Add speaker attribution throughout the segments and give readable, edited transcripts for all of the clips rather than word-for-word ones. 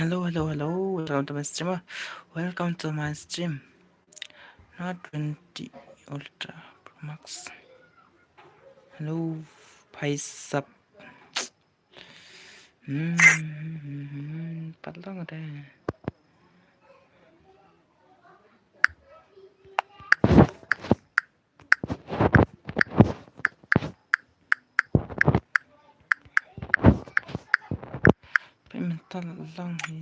Speaker 1: Hello. Welcome to my streamer. Welcome to my stream. Not 20 Ultra Pro Max. Hello, भाई सब. Padlang ada. Mental lang ni.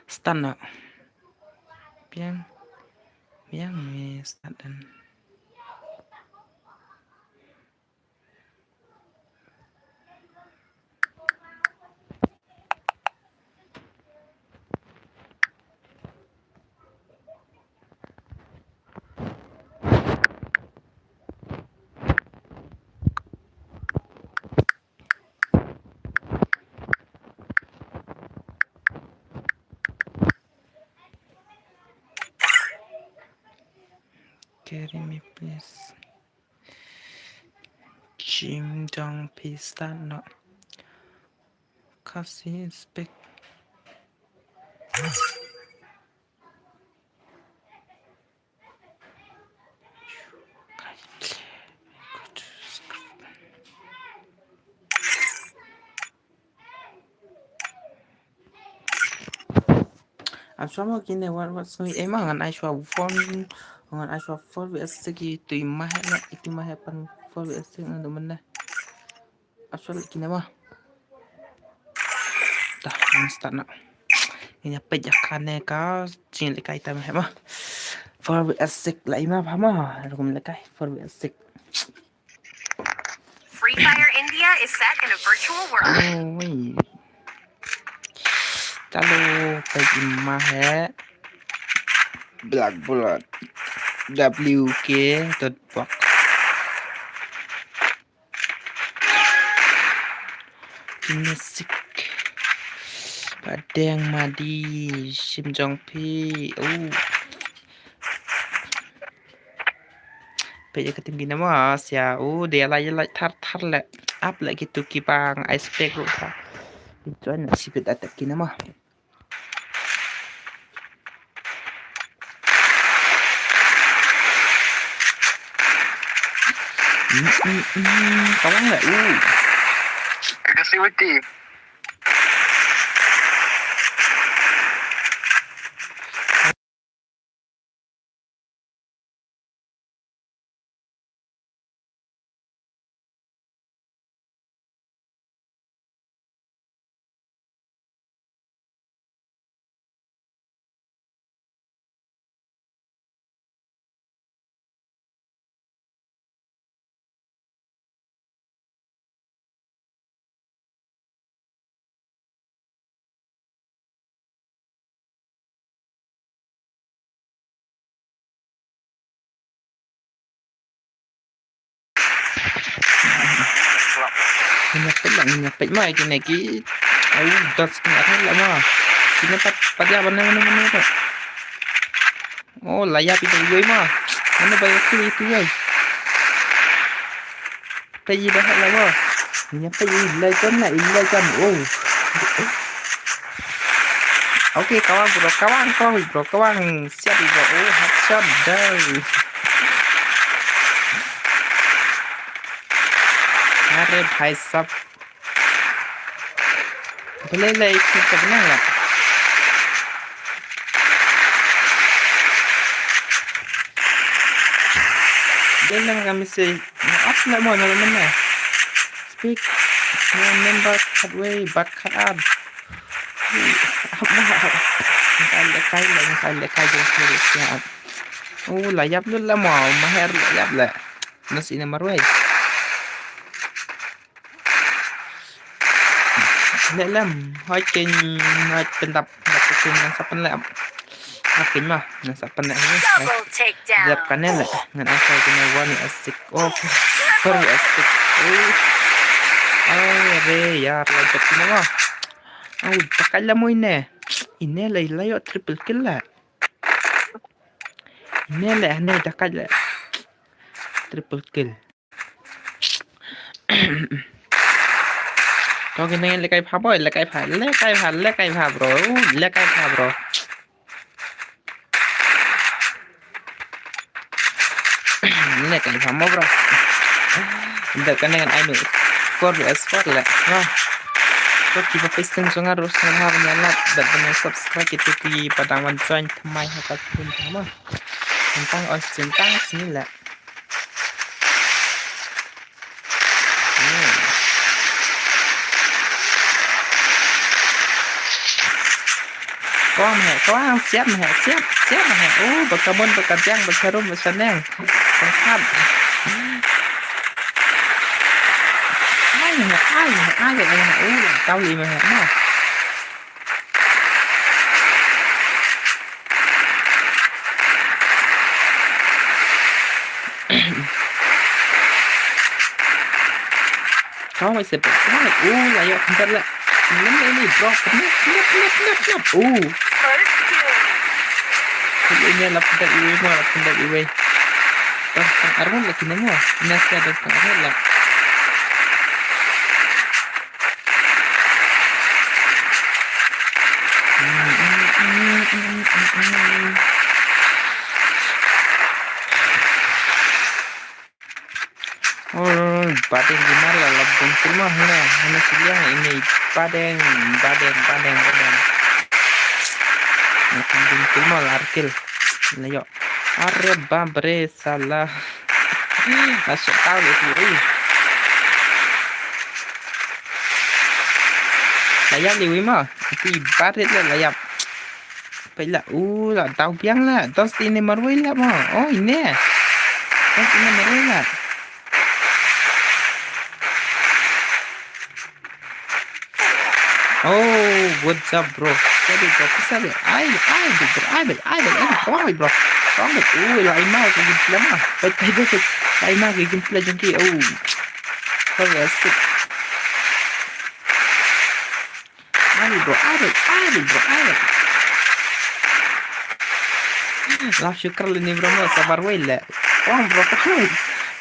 Speaker 1: Stun. Biang me stun. Carry me please. Jim Jong Pistol. Kasih spek. Asama kini what's going emang ngan Aishwa phone ngan Aishwa phone vs itu imah na itu imah pan phone vs ngan mana asal kini mah dah start nak ini apa jakane ka cing lekai tam mah phone vs lah imah pama rum lekai phone vs
Speaker 2: Free Fire India is set in a virtual world.
Speaker 1: Chalo pergi imah Black Bullet WK .box Kinesik Padang Madi Shim Jong Pi Bây giờ cái tim gina mà xia dia lại thar lại up lại gitu kipang ice pack rồi ta itu an sipit atak gina mà kawan lại
Speaker 3: Kasih Wati.
Speaker 1: Nyapit mah ini ki udah setengah lama sini pada mana tu layar itu gue mah mana banyak itu guys pergi dah lama nyapit ilai kan Oke kawan siap bro headshot dah अरे भाई साहब भले लाइक करना है Kailan kami say, off na mo na naman na. Speak. Member cut way, but cut up. Kailan yung series niya. Layap luôn là mò, maher layap lại. Nó xin là marway. Lẽ lắm, hỏi kinh, hỏiเป็นดับkinh nó sắp phân lẹm. Kính mà, nó sắp phân lẹm.
Speaker 2: Double takedown.
Speaker 1: Dẹp cái này lại. Ngân ai khai cái này one is sick. Sorry, is sick. Re, yaar, lại chụp cái nó. Takal lang mo ine. Ine, layo, triple kill lah. Ine, ane, takal lah. Triple kill. Cho cái này là cái phá bội, là cái phá bro. Là cái phá bro. Là cái phá bro. Được cái này ai nữa. For là. Kau kita pasting sungai harus nyala dan subscribe kita di padangan join temai hakat pun sama tentang tentang sini lah. Có siap mẹ. Berkebun bekerja berserum bersenang tengkap. Ai tao gì mà hả? Có mày xịt lại vô không là lắm đi bro nấp thì ini là phân tích UV tang arun lagi nemu nasi ada tang arun lah. Badeng gimana lah labung semua hanya siang ini badeng labung semua larkil layo are babre salah asal tahu itu layap đi quý mà thì bắt hết là layap phải là là tao biang là tao xin này mà rồi là mà ôi nè tao xin này mà rồi là what's up bro jadi bro bisa deh ai bro có một loại mau cái gì lắm à phải lại mau cái gì là trong kia có vẻ sức ai bro لا شكرا لنبرو ما صبر ويلا bro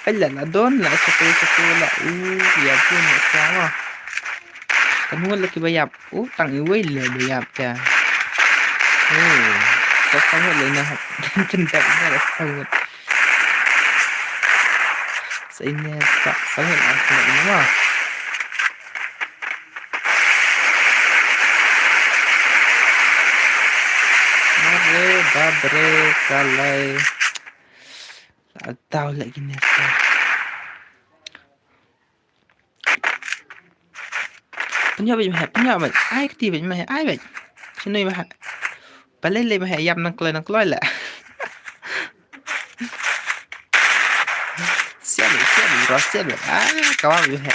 Speaker 1: إلا لا دون لا شكولا يا بون السلامة kan huwag laki bayap tang iway la bayap ka sasawat lang na tindak na sasawat sa inyo sasawat ang kinain mo babre salay tao lagi nito punya vậy ai cái gì vậy mà ai vậy cho nên mà bà lên mà dầm năng lôi lại xe bị rõ các bạn bị hẹp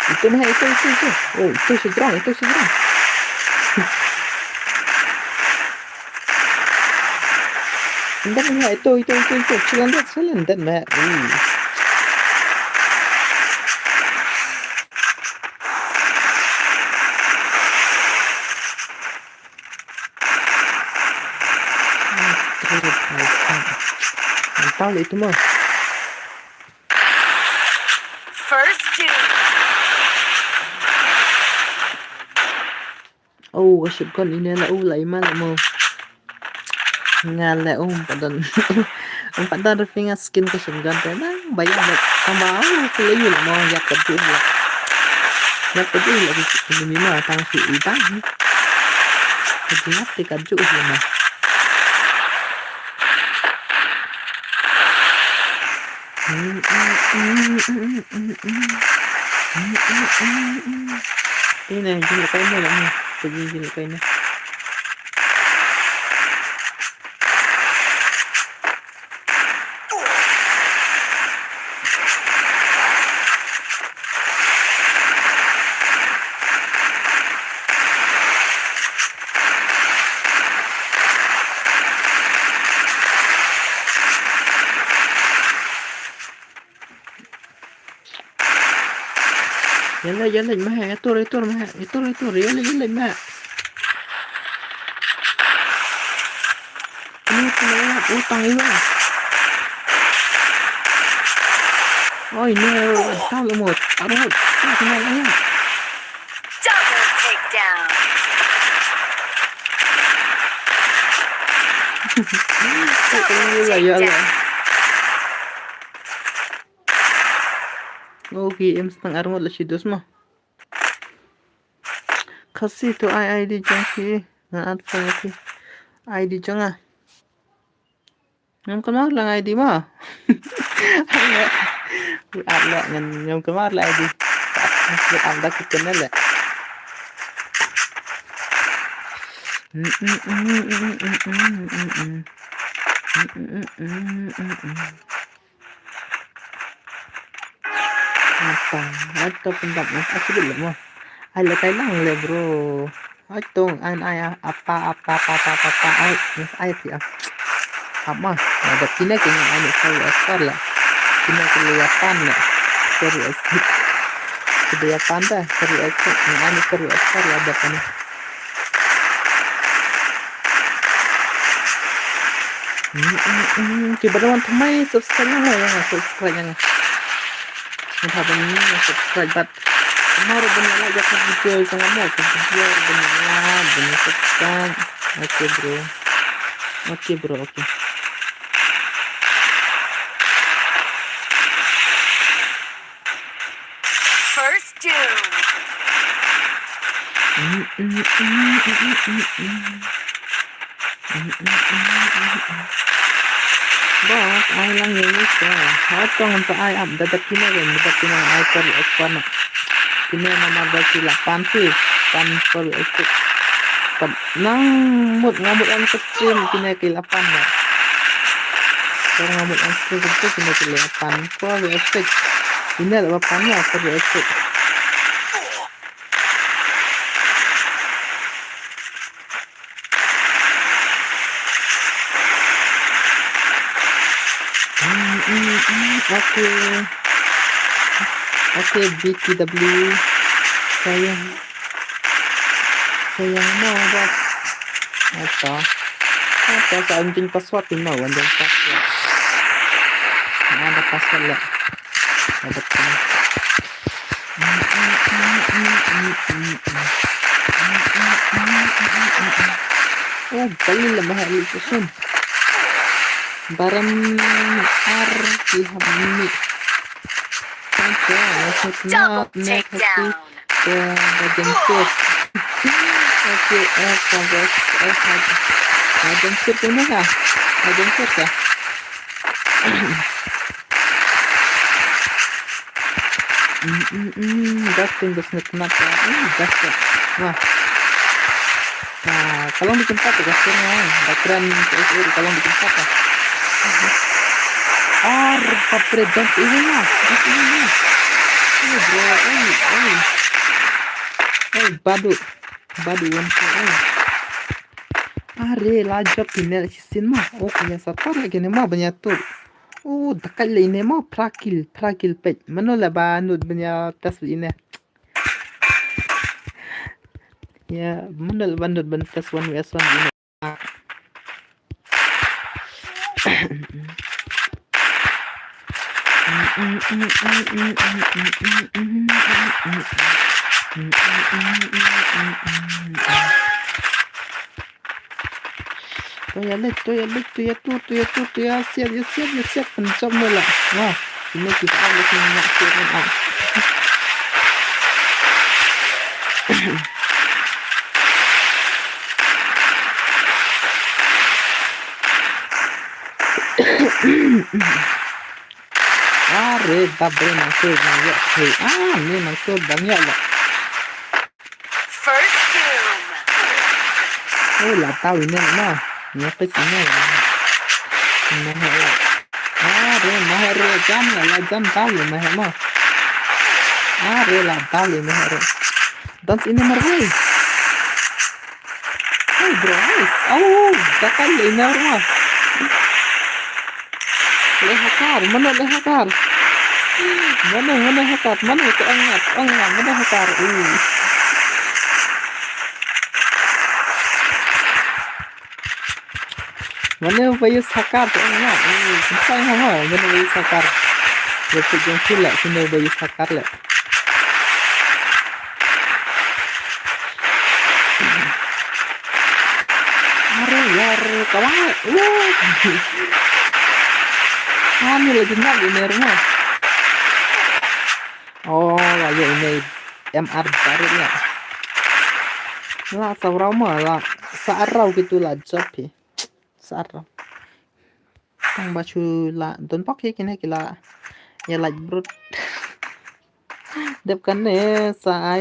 Speaker 1: Itu mah itu. Itu sedrang. Entar mah itu. Selandat mah. Tahu itu mah. worship kon ini la ulai mal mo ngal la padon padon refinga skin ko sunggan na bayang tambah kulayo mo yak kadul la yak kadul la ni ma tang si ibang kadiat kadju na ini jin kayo mo lang jin kayo na يلا معها يطور معها يطور يلا معها utang iba oh ini tahu lumut arut kenalnya
Speaker 2: Double takedown.
Speaker 1: ya okay em setengah arut lah sidus mah kasih tu ID jangan na apa lagi ID jangan Nyom kemar lang ID mo. Ala nyom kemar lang ID. Mas anda kita nela. Apa? Atau pendap mas aku dulu mo. Ala kay lang le bro. Atong ay apa ay mas ay siya. Ama ada pina kaya ano sa asar la pina keliatan la seru asik keliatan dah seru asik ano seru asar la ada pana kibaran thamai subscribe na yang subscribe yang habang ni subscribe but tomorrow bunyi lagi video jangan mau video bunyi subscribe okay bro okay
Speaker 2: First doom.
Speaker 1: Bos, ay lang yun siya. Hatong sa ay up, dadakin na rin. Dadakin na ay for x1 na. Pinamamagal sila. Pansi. Pan for x6. Pag nang ngamot ang sa stream, pinakilapan na. Pero ngamot ang stream ito, pinakilapan. For x6. Pinalapan niya for x6. Oke, BTW sayang mo bos apa sa anjing password mo anjing password ada password lah ada pun balik lah mahal itu sun barang dihamili
Speaker 2: Double takedown.
Speaker 1: bagian sir oke guys bagian sir punya kah bagian sir kah Dustin nak Dustin wah nah kalau bikin satu gasnya bateran kalau bikin satu Papredant ini lah bro badu yang are lajab pinel sisin mah ya satar lagi nih mah banyak tuh dekat ini mah prakil pet mana lah banud banyak tas ini ya mana lah banud tas 1vs1 ini Tôi siết phần trăm nữa lại. Wow, thì nó kịp ăn được thì nhạc siết lên ăn. Are, dabre nangkul banyak. Ini nangkul banyak lah.
Speaker 2: First doom.
Speaker 1: Oh, là tao ini mah. Nyapa sini. Mahal. Mahal jam lah jam tahu mahal. Lah tahu mahal. Dan ini marwai. Hey bro, guys. Oh, datang ini rumah. Lehakar, mana lehakar? Mana hakar? Mana itu angat? Mana hakar? Mana bayus hakar tu angat? Sampai apa? Mana bayus hakar? Lepas jam pula sini bayus hakar le. Aduh, yar, kawan. Ini lagi nak ini rumah. Oh, là vậy này em ăn cả đấy nhỉ? Là sao rau mà là sao rau gitu là chop thì sao rau? Tang bacu là don pak ya kini kila ya like brut. Dep kan ne sa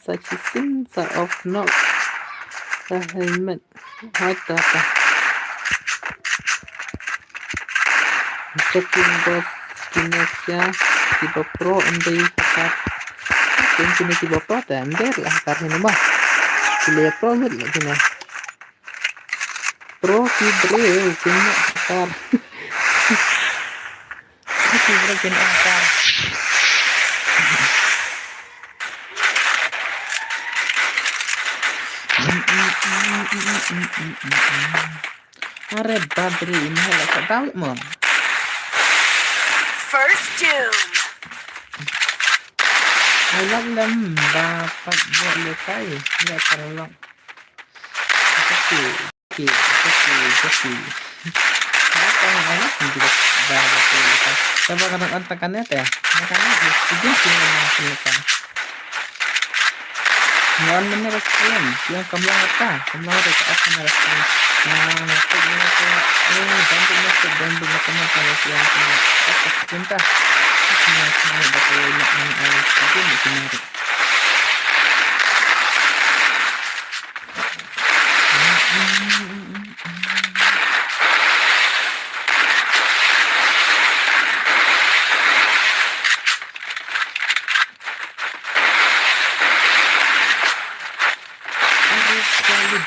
Speaker 1: chisin sa of no sa helmet hot apa? Checking bos kinesya tiba pro andai kata kini tiba pro tender lah karena mah pilih pro lagi nih pro kibre kini akar kibre kini akar are badri ini lah tak tahu mah.
Speaker 2: First doom.
Speaker 1: Alam dapat buat lekai nggak terlalu kecil apa yang anak juga dapat lekai coba kadang tekannya teh makanya itu sih lekai ngon bener sekalian yang kamu apa ke atas sekalian bantu teman kalau yang atas cinta semua bakal nak air itu menarik.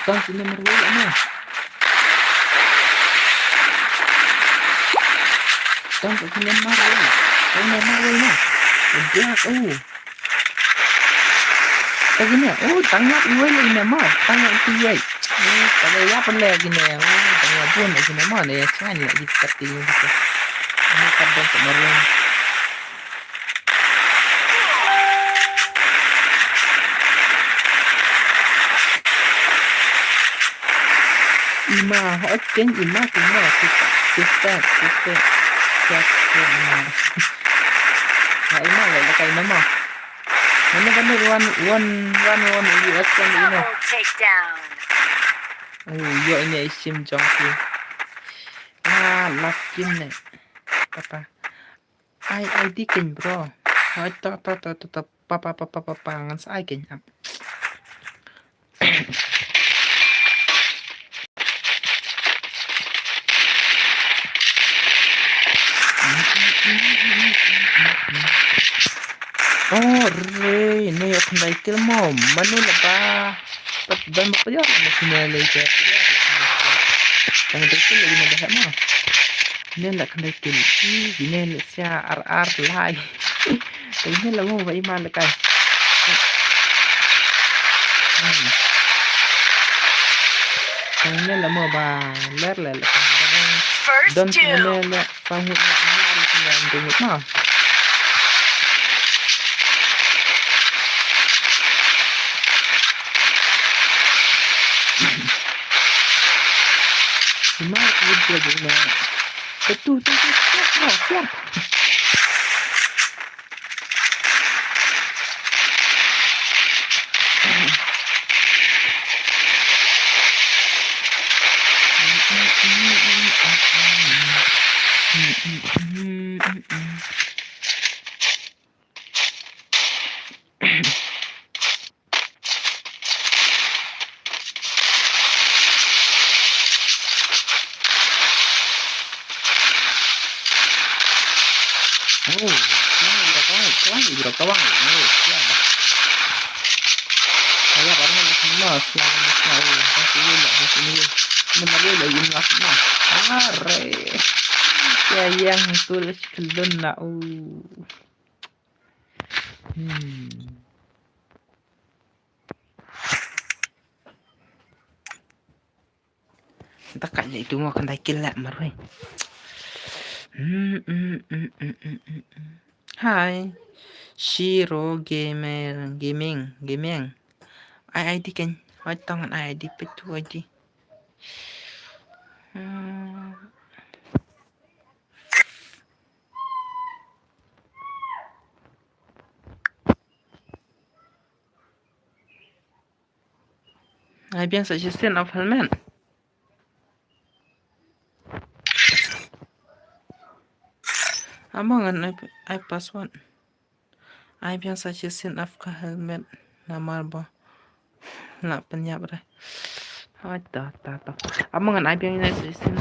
Speaker 1: Bang ini merway ana. Bang ini merway. Merway na. Udah Lagi ni. Tangap iway lagi nama. Tangap iway. Kalau ya pun lagi ni. Tangap pun lagi nama ni. Jangan lagi seperti ini gitu. Ini kadang kemarin. Ima, hokin ima kuma kita. Ima lah kayak nama. Mana bener one US kan ini.
Speaker 2: Double takedown.
Speaker 1: Yo ini isim jongki. Last game nih. Apa? I dikin bro. To papa pangan saya kayaknya. Ini akan naikil mau mana apa dan apa ya masih nilai ke yang itu lagi ada mah ini nak kena naikil ini sia RR lai ini lah mau buat iman lekai ini lah mau baler dan ini lah panggung ini mah Gimana gitu gimana? Betul, siap. Berapa kawan? Siap. Saya karena mas, sini. Benar ya lagi mas. Are. Ya yang tulis kelon na. Entah kayaknya itu mau akan taikil lah marwai. Hai. Shiro gaming. ID kan. Hai tangan ID petu ID. Ai bien ça gestion of helmet. Amangan ai password. Ai bien ça gestion of helmet. Namar ba. La penyap dah. Hai ta. Amangan ai bien ini gestion.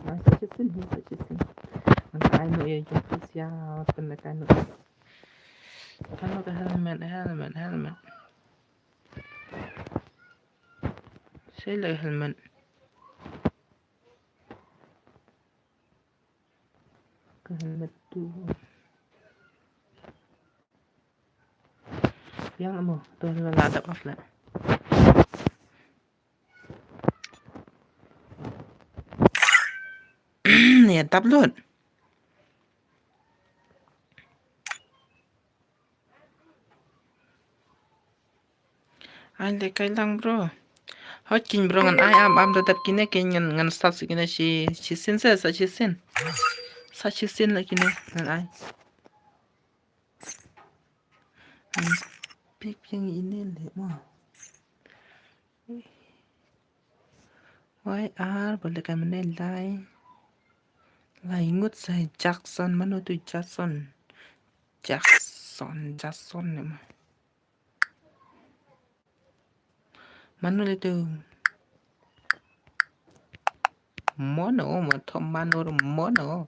Speaker 1: Ai gestion. Ai no ya jumpa siapa pendekan. Kan ke helmet. Saya lagi helmet. Ke helmet tu. Yang mo, tu lah ada apa lah. Ya upload. Ai le kai lang bro. Hot kin bro ngan ai am tetap kini ngan start kini si sin sa si sin. Sa si sin lagi ni ngan ai. Pik yang ini le mo. YR boleh kan menilai. Lai ngut sai Jackson mana tu Jackson ni mah. Mana itu? Mono, macam mono.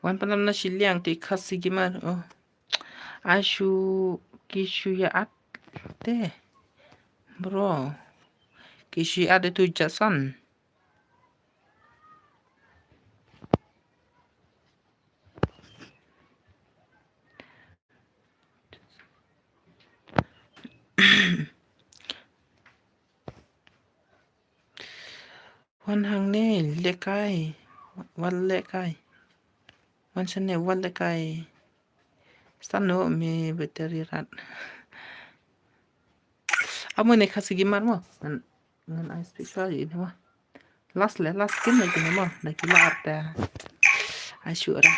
Speaker 1: Wan palam na siliang ti kasi gimana? Oh, kishu ya ate, bro. Kishu ada tu Jackson. Wan hang ni lekai, wan lekai. Wan sana wan lekai. Stano mi beterirat. Amo ne kasi gimana mo? Ngan I special ini mah. Last game lagi ni mah. Lagi lah ada. Asyura.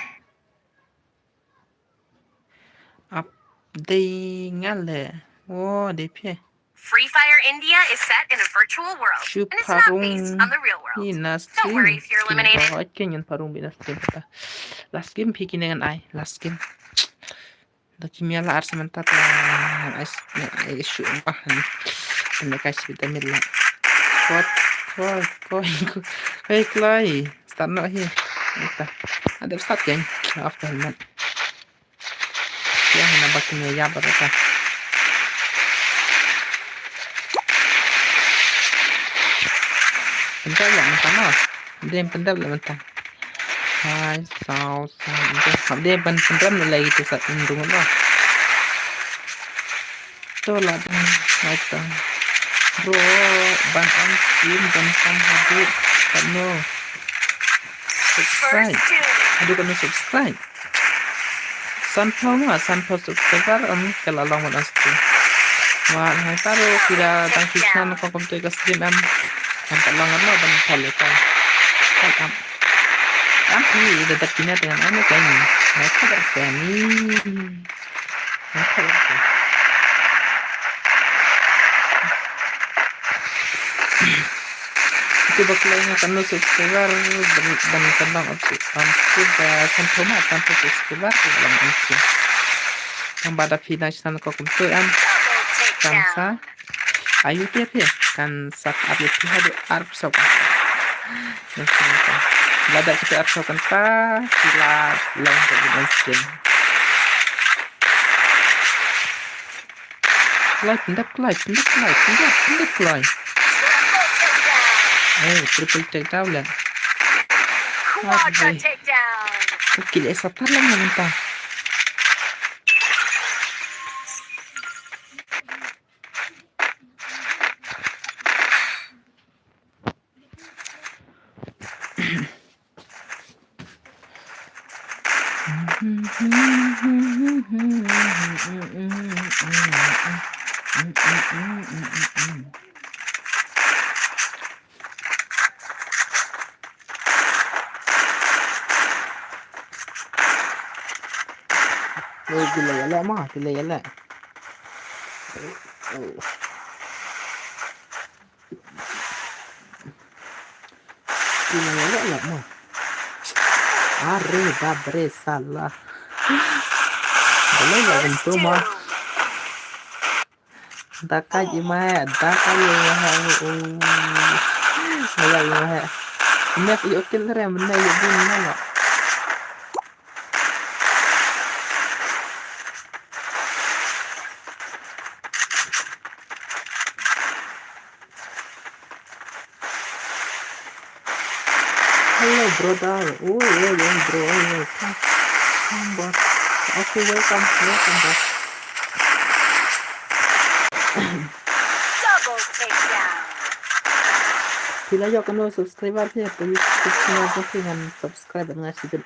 Speaker 1: Update ngale. Oh, DP.
Speaker 2: Free Fire India is set in a virtual world, and it's not based on the real world. Don't worry if you're eliminated.
Speaker 1: Oh, kenyan parung binas game kita. Last game pikin dengan I. Last game. Kimia la sementara isu apa ni kasih vitamin lah. Koi klai start no here. Ada start kan after helmet. Ya hana bakin ya berapa. Bentar ya mentah. Dia pendap lah mentah. Hai sao dia pendam lagi tu sat undung lah. Tu lah macam bro ban on screen ban sam habis no subscribe. Aduh kan subscribe. Sanpau subscriber kalau long một stream. Và hai taro kira tang kisna ko kom to stream am long lo ban thale ka. Am thì dekat kina dengan anu kayaknya. Nah, kabar Femi. Nah, kabar Femi. Itu bakal yang akan subscriber dan tentang sudah sampai subscriber dalam stream. Yang pada final channel ko kum to am kansa ayu dia kan sak update hadu arp sok. Bada kita arp sok ta sila lang ko di stream. Like. Triple takedown lah.
Speaker 2: Quadra takedown.
Speaker 1: Gila, satar lang naman ta. Gila yala. Gila mah. Are babre salah. Boleh lah untuk mah. Dakai imah. Ini aku okil lah benar ya benar. Hello brother. Bro. Come back. Okay, welcome back.
Speaker 2: Double takedown.
Speaker 1: Sila yo kan subscriber dia pergi subscribe dengan subscribe dengan situ.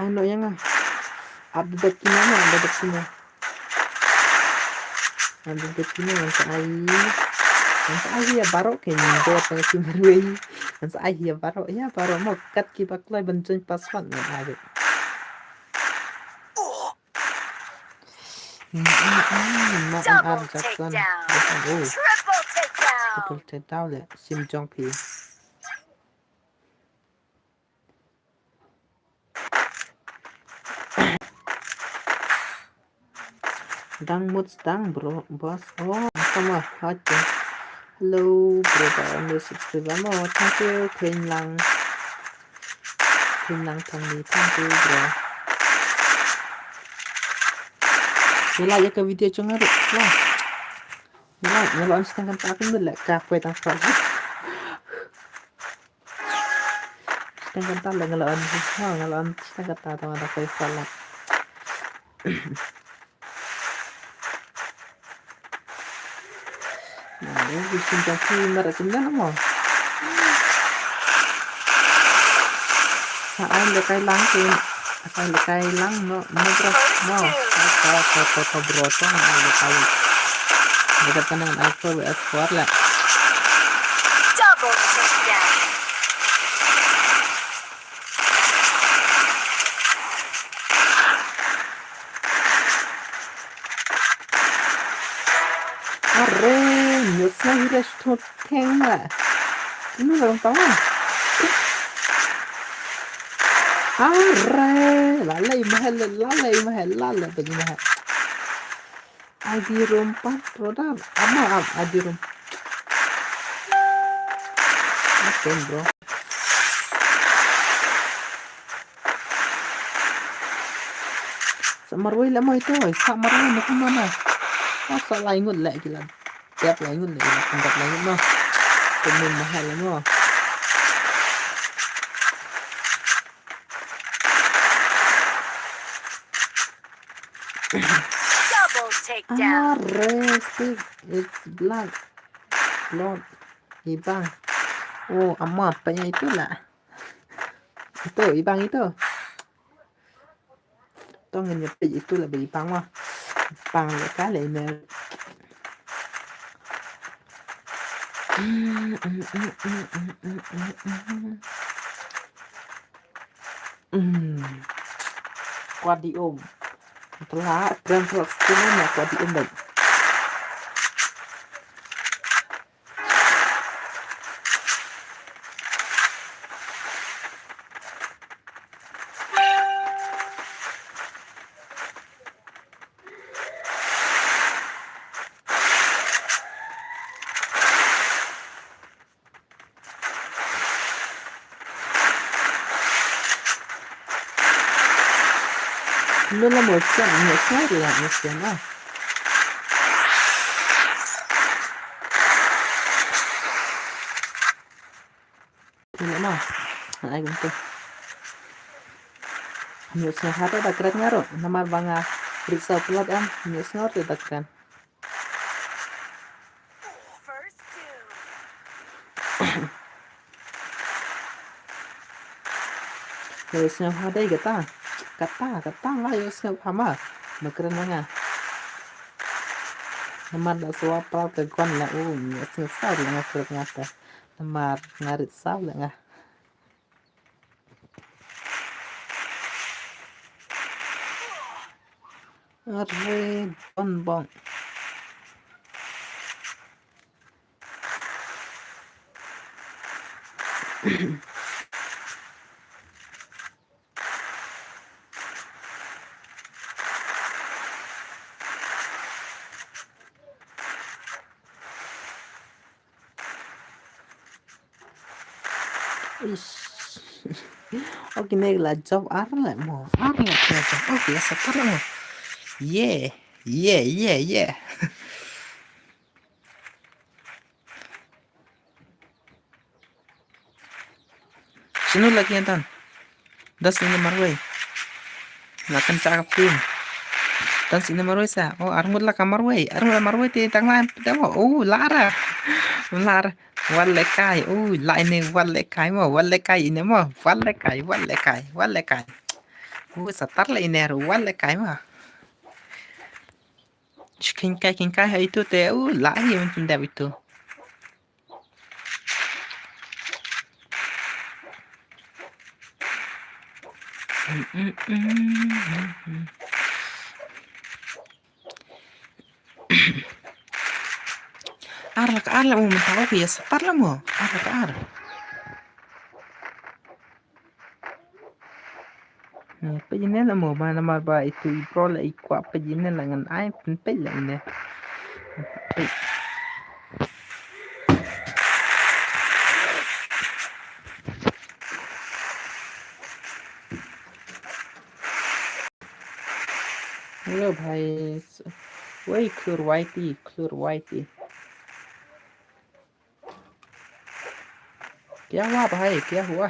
Speaker 1: Ano yang update kina. Yang sa ya baro kayaknya dia pakai kimberway. Yang sa ya baro mau kat ki baklay bencun password na ada.
Speaker 2: Double takedown.
Speaker 1: Triple takedown lah. Sim Jong Pi. Dang bro, bos. Oh, sama aja. Hello, brother. Anda subscribe mo. Thank you, Kring Lang tong ni. Thank you, bro. Nila ya ke video cungar lah. Nila on setengah tak aku nila kafe tang frog. Setengah tak lah ngelaan setengah tak tang ada kafe salah. Bikin kaki merek kenyang mo. Saan lekay lang no bro mo. Kata broto na lekay. Dekat ka ng alpha S4 la.
Speaker 2: Double takedown.
Speaker 1: Arre, nyusna hira stot tengla. Ini lang tawa. Arre, lalay mahal bagaimana? Adi rompat produk. Adi rompat. Oke, bro. Samarway lama itu, samarway nak mana? Masa laingun lah gila. Tiap laingun lah, anggap laingun mah. Pemin mahal mah.
Speaker 2: takedown.
Speaker 1: Stick. It's blood. Blood. Ibang. Oh, apanya itulah. Itu, ibang itu. Tôi nghe nhập bị tôi là bị băng mà. Băng là cái này nè. Qua đi ôm. Telah transaksinya qua đi ôm bệnh. Nó là một trận nhiệt sát là một trận đó. Thì nữa nào. Ai cũng tuh. Newsnya ada dakratnya ro. Nama banga periksa pelat am. Newsnya ada dakran. Newsnya ada kata. Kata lah newsnya sama. Makran nga. Nama da suapal ke kon la newsnya sa di nga ngata. Nama ngarit sa la nga. Arre bon. Oke nih lah job arle mo. Arle kerja. Oke sekarang mo. Yeah. Sino lagi yan? Das ini marway. Lakan cakap tim. Dan sini marway sa. Oh, armud lah kamarway. Armud lah marway ti tanglan. Oh, Lara. Walle kai. Oh, la ini walle kai mo. Walle kai ini mo. Walle kai. Oh, satar lah ini aru walle kai mo. King kai itu teh. Oh, la ini mungkin dah itu. Arla mau mentau ya setar lah mo. Arla. Pejine lah mo mana marba itu ibro lah ikwa pejine lah ngan ai penpel lah ini. Hello भाई वही क्लूर वाइटी क्या हुआ भाई क्या हुआ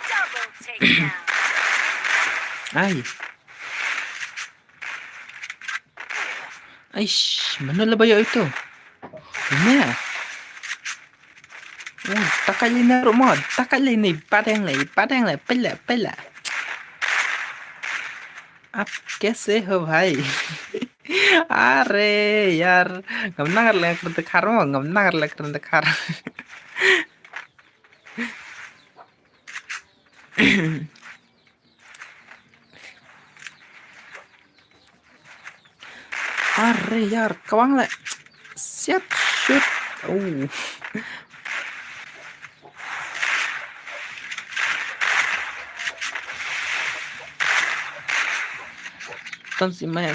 Speaker 2: Double takedown.
Speaker 1: Aish, mana lah bayar itu? Ini ya? Takat ini rumah, takat ini padang lah, pela. आप कैसे हो भाई अरे यार ngầm nangar lang kerja karo ngầm nangar lang kerja karo अरे यार kawang lại shit Don't see my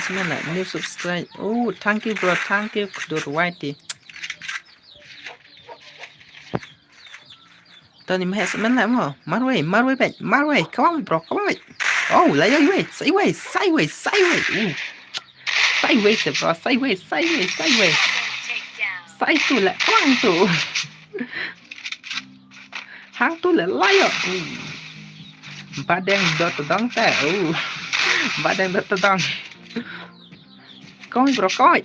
Speaker 1: new subscribe. Oh, thank you, bro. Thank you, Kudur Whitey. Tony my semen lại mà. Marway, come on, bro. Come on. Oh, sideways. Sideways bro, sideways. Side tu là quăng tu. Hang tu là layo. Badang dot dong ta. Badang dot dong. Coi bro, coi.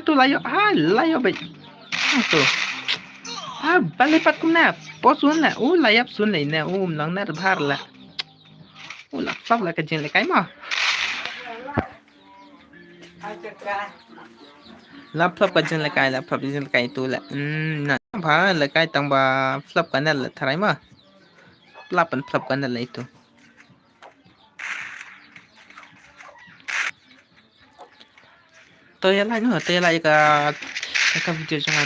Speaker 1: Tu layo bay. Hang tu. Balik pat kum na. Po sun la. Layap sun lai na. Lang na bhar la. Là pháp là cái chuyện là cái mà lắp pháp cái chuyện là cái tu là nè phải là cái tầng ba flop cái này là thay mà lắp phần flop cái này là itu tôi lại cái video trong này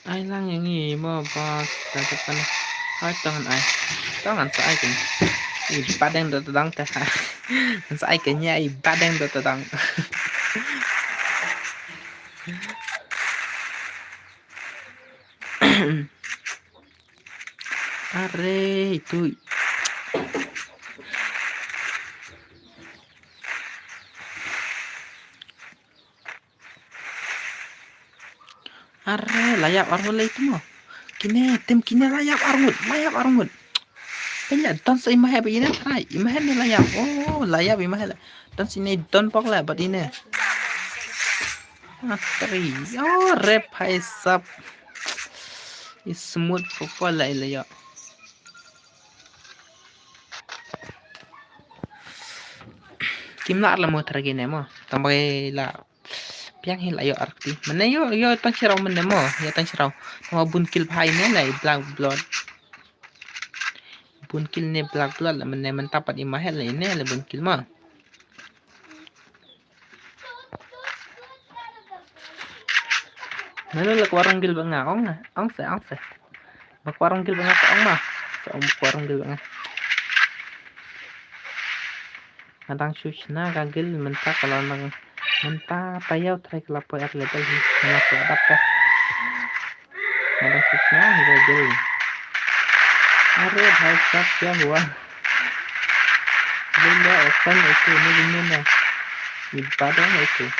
Speaker 1: ai lang yang ni mà ba tại cái phần hai tangan saya kan badang do tadang ta saya kenya badang do tadang are itu are layap armut lah itu mah kini tim kini layap armut kaya don sa imahe ba ina try imahe ni layap layap imahe la don sini don pok la ba ina tari rep hai sap is smooth for la ila kim la mo taragi ne mo tambay la piang hi la yo arti mana yo tang chiraw man ne mo yo tang chiraw ma bun kill phai ne la black blood bun kill ne black blood la man tapat imahe la ne la bun kill ma Nalo la warung gil ba nga ong se makwarong gil ba nga ong ma sa makwarong gil ba nga kadang susna gagil menta kalau menta tayaw try kelapo at level na dapat ka kadang susna gagil are bhai sab kya hua benda asan itu ni na ibadah itu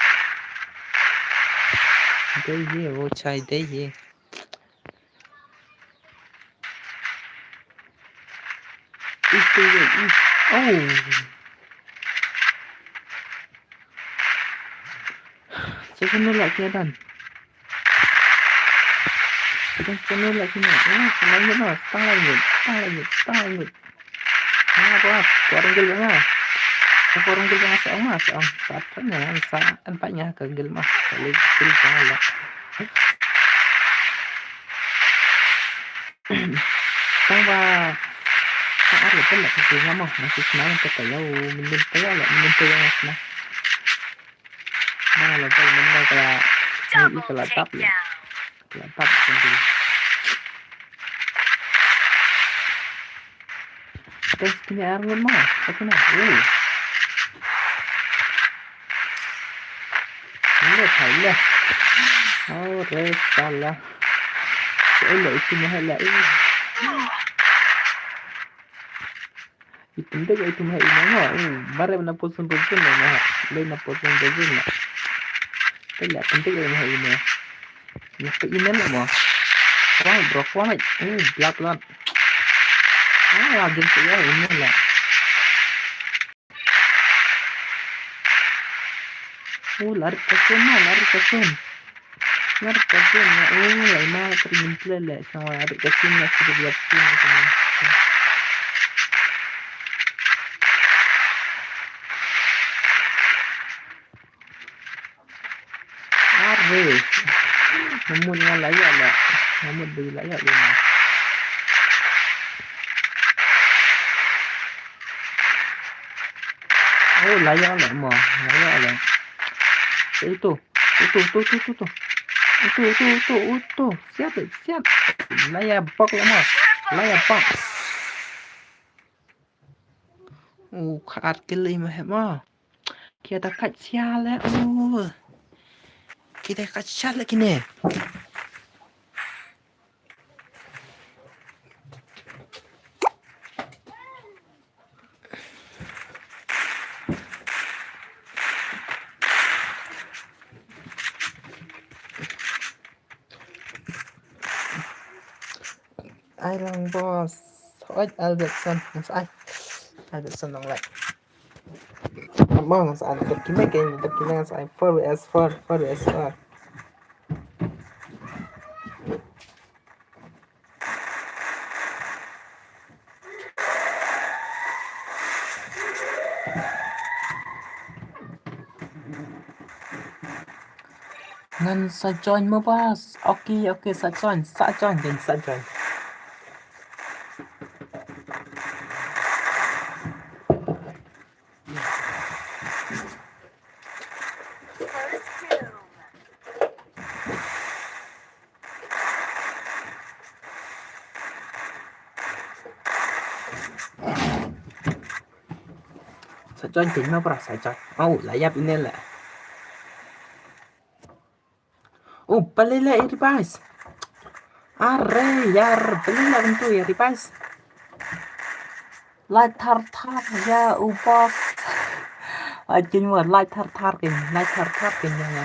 Speaker 1: ये वो चाय दे ये Segundo lagi dan segundo lagi nih selain itu tang lagi apa orang gil seong saatnya empatnya ke gil mah kali gil salah tang ba saat itu lah kita mah masih senang kita tahu minum tahu nah là cái mình đây là nghĩ là tắp sendiri terus punya air mah sakina ini thailand re salah lại itu mah lại itu ndak itu mah ini mah mare na posun na le na posun na cái là penting là hay nè nhập cái email là mà quá này block luôn làm dân sự email là lari kasun lại mà termin lại sama lari kasun là sudah buat sini namun nga layak lah namun bagi layak dia mah layak lah itu siap layak bok lah mah layak bok ขาดกันเลยมาเห็นมั้ยkita kat sial lah kita kat sial lagi ni ai lang boss hỏi Albertson sai Albertson lang lại mong sai tập kim mấy cái tập kim mấy sai 4vs4 4vs4 ngân sa join mo boss okay sa join din sa join sa join chính nó bra sa join lại yap ini lah palila iribas arre yar palila bentu ya ribas like thar ya boss ajin mo like thar kin ya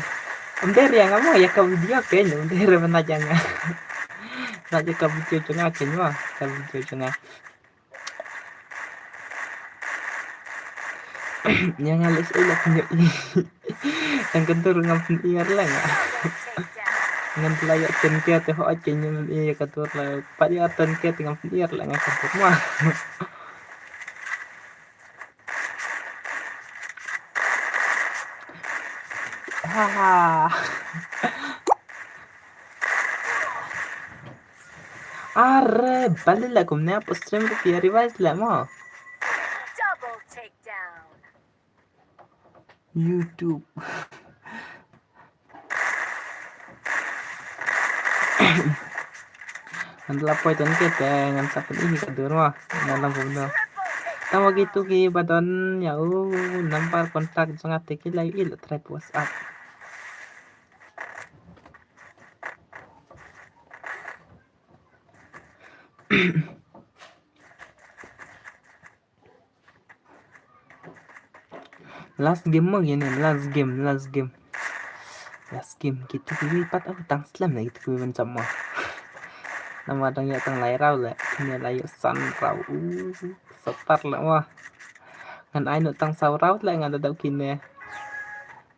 Speaker 1: under yang kamu ya ke video kin under mana jangan saja ke video jangan kin mo ke video jangan yang alis ilak nyo yang kentur ngapun iar lang ngan layak ten ke te ho achen ni katur la pa ya ten ke ngam iar lang katur mo arre balila kumne po stream ko revise la mo
Speaker 2: Double takedown.
Speaker 1: YouTube Nanti poin ton kita ngan sapun ini kadur mah ngan puno. Tahu gitu ki badon ya nampar kontak sangat teki lagi il try WhatsApp. Last game mo gini, last game kita kuwi pat tang slam lah gitu kuwi macam mah. Nama dangnya tang lai rau lah, ini lai san rau setar lah wah. Ngan ai nuk tang sau rau lah ngan ada kini.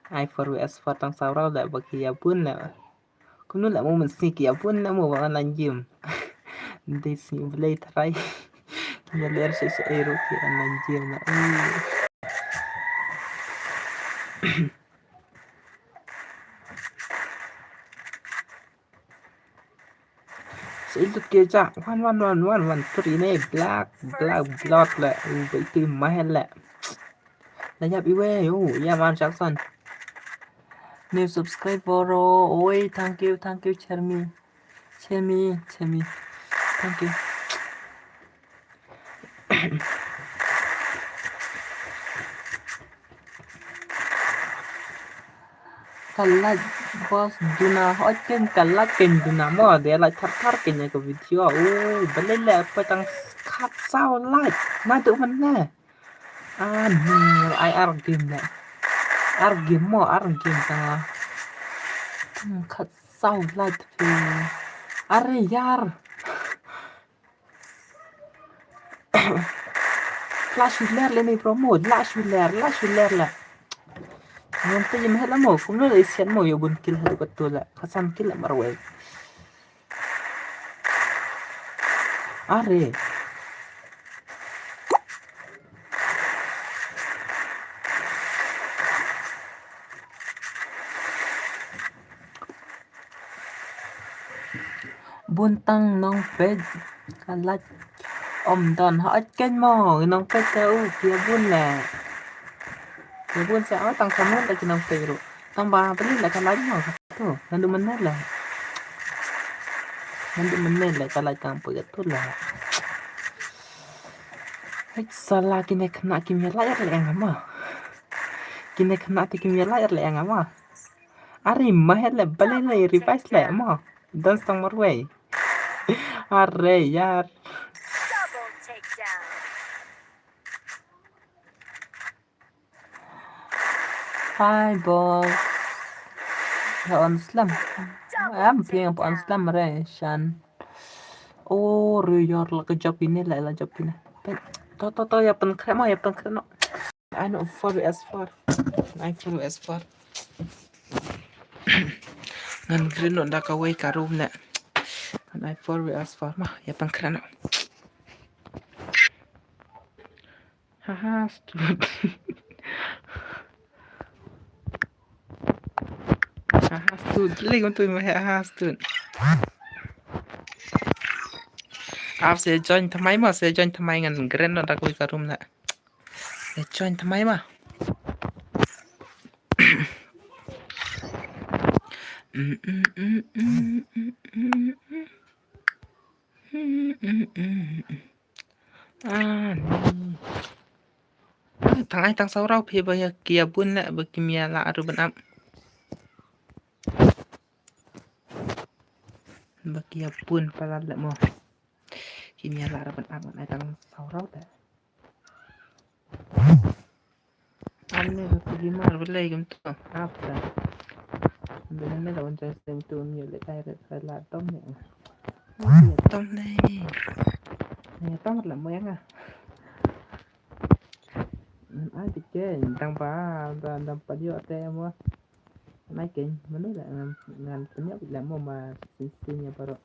Speaker 1: Ai 4vs4 tang sau rau lah bagi ya pun lah. Kuno lah mau mesti ya pun lah mau bawa lanjim. Nanti si boleh try. Kita lihat sesi aero ki lanjim lah. Itu kerja 1 ini black blood lah itu mahal lah banyak iwe ya man Jackson new subscriber oi thank you Chermi thank you kalat bos duna hoken kalat ken duna mo dia like thar kenya ke video beli lah apa tang kat sao like na tu mana ai game lah game tang kat sao like are yar flash ular le ni promote flash ular lah nanti yang mahal mo kung nila isian mo yung kill halo katula kasan kill marway are buntang nong ped kalat don họ kênh mo nong ped tao kia bun nè Ibu saya tang kamu lagi nang pero tambah beli lah kalau mau tu nanti menel lah kalau tang pergi tu lah salah kini kena kimia layar le ngama. Kini kena ti kimia layar le ngama. Ari mahal le balik le revise le ma. Dan stang marway. Are yar.
Speaker 2: Double takedown.
Speaker 1: Hi boss. On slam. I'm playing on slam re shan. Oh, riyar la kejap ini la job ini. To ya pen krema ya pen krema. I know 4vs4. I 4vs4. Ngan green nda ka way ka room na. Ngan I 4vs4 mah ya pen krema. Haha, stud. Haha, stud. Lagi untuk mah haha stud. Áp sẽ joinทำไมมาsẽ join ทำไมงั้น green นดักวิการุมนะsẽ join ทำไมมาทางไอ้ทางเสาเราเพียบอยากเกียบุญละบกิมียละอรุบันอับบกเกียบุญปลาละโมกิมียละอรุบันอับไอ้ทางเสาเราแต่อันนี้ก็คือมาร์เวลเลยกันตัวอับแต่เดี๋ยวนี้เราจะเซ็นตัวมีอะไรได้เลยละต้มเนี่ยต้มเลยเนี่ยต้มละมั้งอ่ะai thì chơi tăng ba tăng ba giờ tè mua mai kinh mình nói là ngàn tính nhất là mua mà xin nhà bà rồi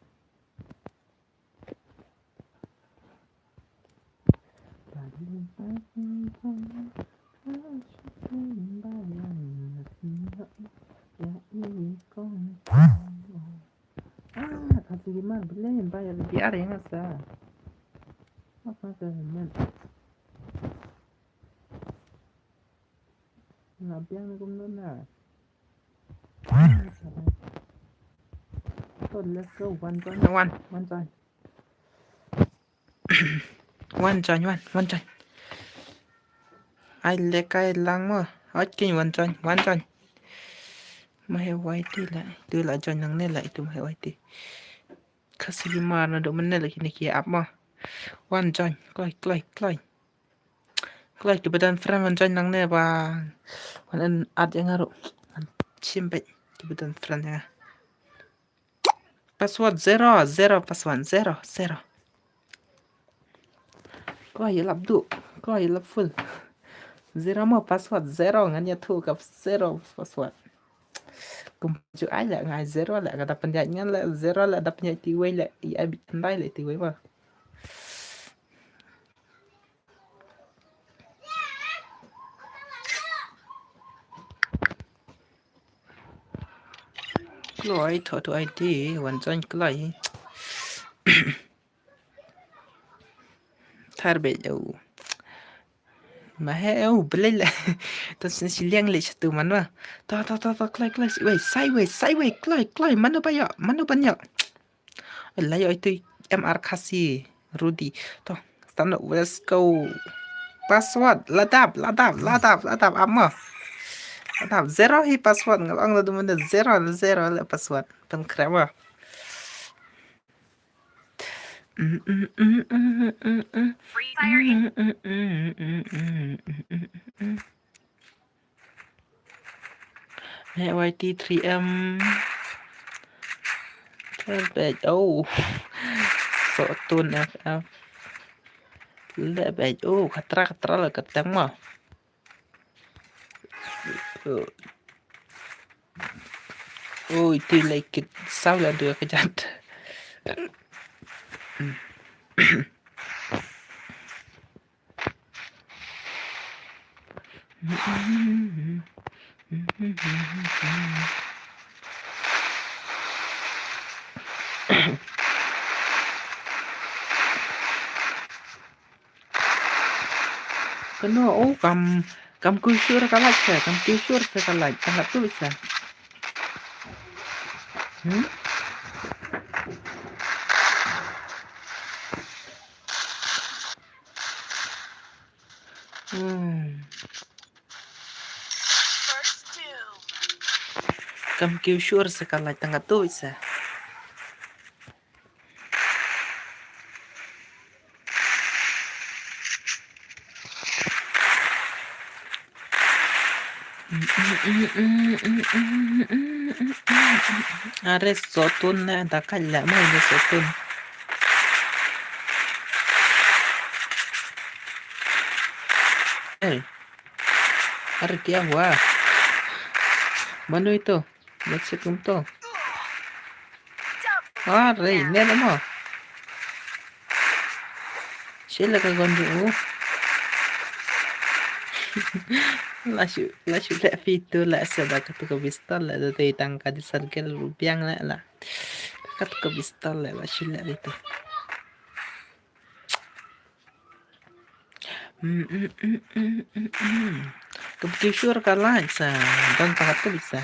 Speaker 1: thật sự mà beli bayar biar ya nggak sah apa kemen ngabiang cũng nữa nè let's go one join ai lấy cái lăng mà hết kinh one join mà hay quay đi lại đưa lại join lăng này lại tụi hay quay đi kasi mà nó độ mình này là khi này kia áp mà one join coi tụi bên friend one join lăng này và anh ad yang ngaruh chim baik tụi bên friend nha password 0 password 0 coi vậy lặp đủ coi vậy lặp full 0 mà password 0 ngan ya thuกับ 0 password cùng chữ ai lại ngày 0 lại cái đập nhảy ngắn lại 0 lại đập nhảy thì quay lại ai bị tay lại thì quay mà rồi thôi tụi ID hoàn toàn cái thar bị đâu mà heo beli lah tu siliang le satu mana ta klai klai mana banyak lah yo itu MR kasih Rudy to stand up let's go password ladap amma ladap 0 hi password ngalong la dumanda 0 la password tan krema
Speaker 2: Free Fire
Speaker 1: YT 3M Lebih jauh Sotun FF Lebih jauh Katra lah keteng mah Oh itu like sao là được cái chặt Kena kam kusur kalah saya kam kusur saya kalah sangat tulis saya Cầm kêu sure sẽ còn lại tanga tôi sẽ. Are sotun na da kalla mai da sotun. Are kia hua. Mana itu? Masih kumto. Are, ini ada mo. Sila ka gondu. La shu la fitu la sada ka tu pistol la de tangka di sargel rupiang la. Ka tu pistol la shu la itu. Kebetulan kalah sa dan sangat tu bisa.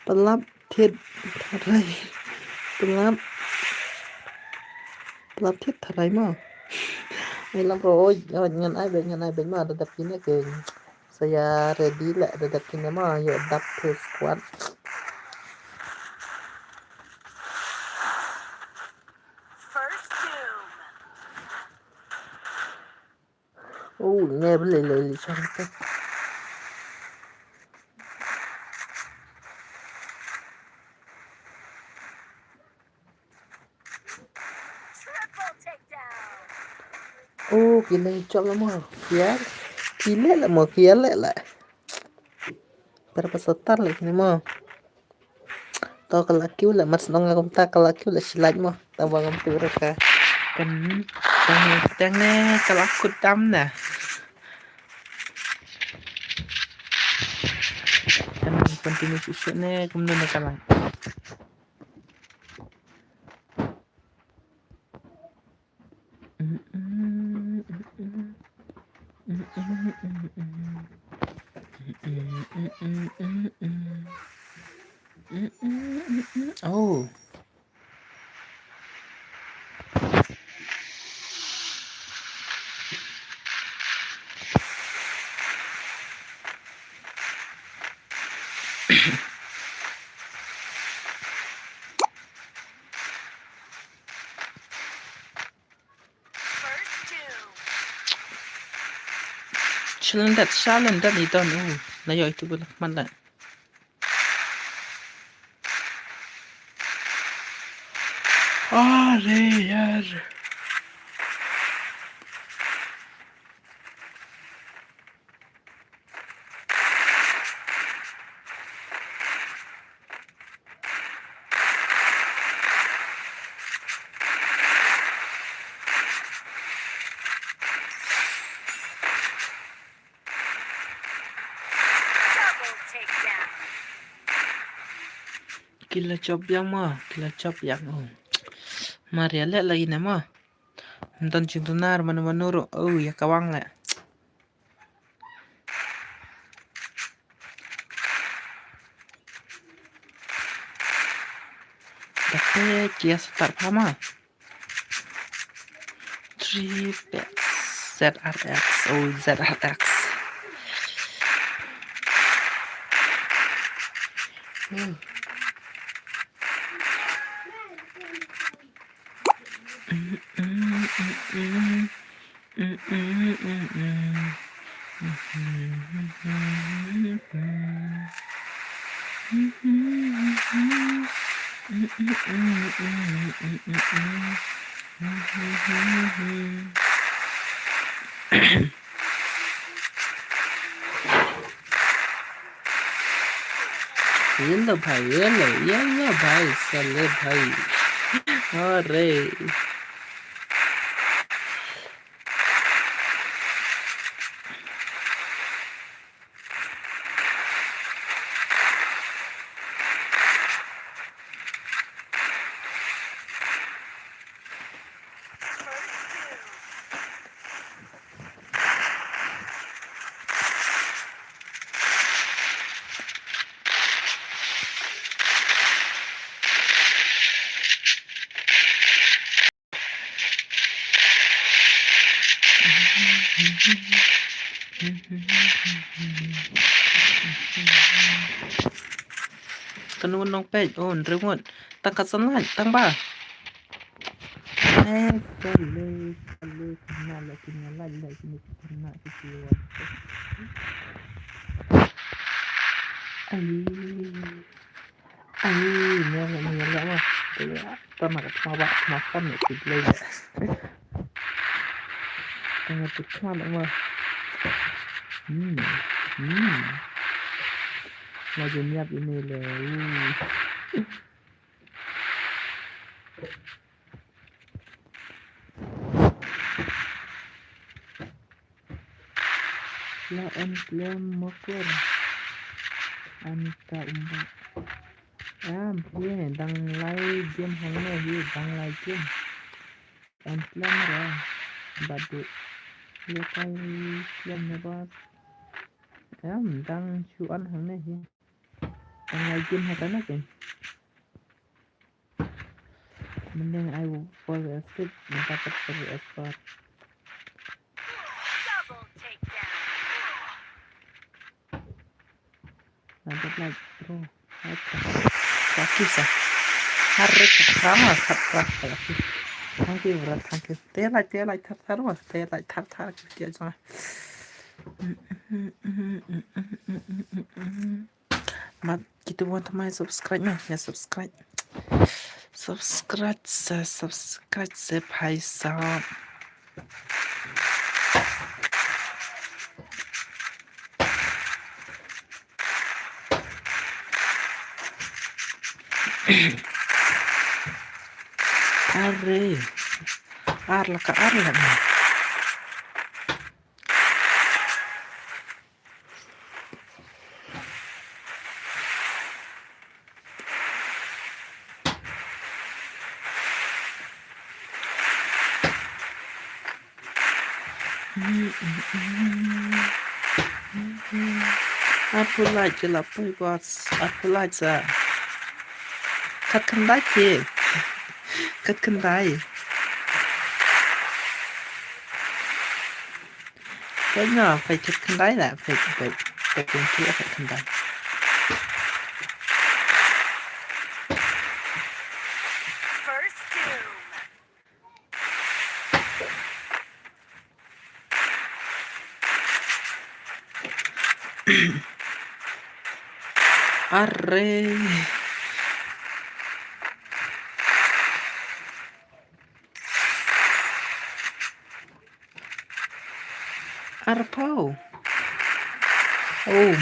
Speaker 1: Pelap thiết thay pelap thiết thay mà ini lắm rồi ngan ai bên mà đợt ini ke saya ready lah đợt ini mà yuk đập to squad nghe bên lì sao thế gila chop lắm mà kia lại mà kia lại terpesetar lagi nih mo to kalaki ula mas nong ngom ta kalaki ula silat mo tabang ngom tu ka kan tang ne kalakut tam na kan continue susut ne kemudian ne kalang oh Shalendat itu na yo itu bulak man अरे यार Gila chop yang Maria lihat lagi nama nonton cintunar menurut ya kawang lah tapi kia start sama 3 bets ZRX ZRX Yellow भाई चले भाई अरे Kanun nong pej on remote tang kasalan tang ba kale kena la sini kena kesiwa ai nyala mah tama ba makan itu lagi tengah tukar mah lagi niat ini loh la en motor anta umba dang lai game hangna hi dang lai game en plan ra badu le kai plan na ba dang chu an hangna hi dang lai game ha kana ken mending ai for a sit mendapat for a spot
Speaker 2: Double takedown.
Speaker 1: dapat like bro kaki sa harre sama katra kaki thank you bro thank you te like thar wa te like thar dia jangan mat gitu buat teman subscribe nya ya subscribe paisa arla aku like la pui boss aku like kat kendai cái nhỏ phải kat kendai là phải cùng kia phải kendai
Speaker 2: First doom.
Speaker 1: arre arpau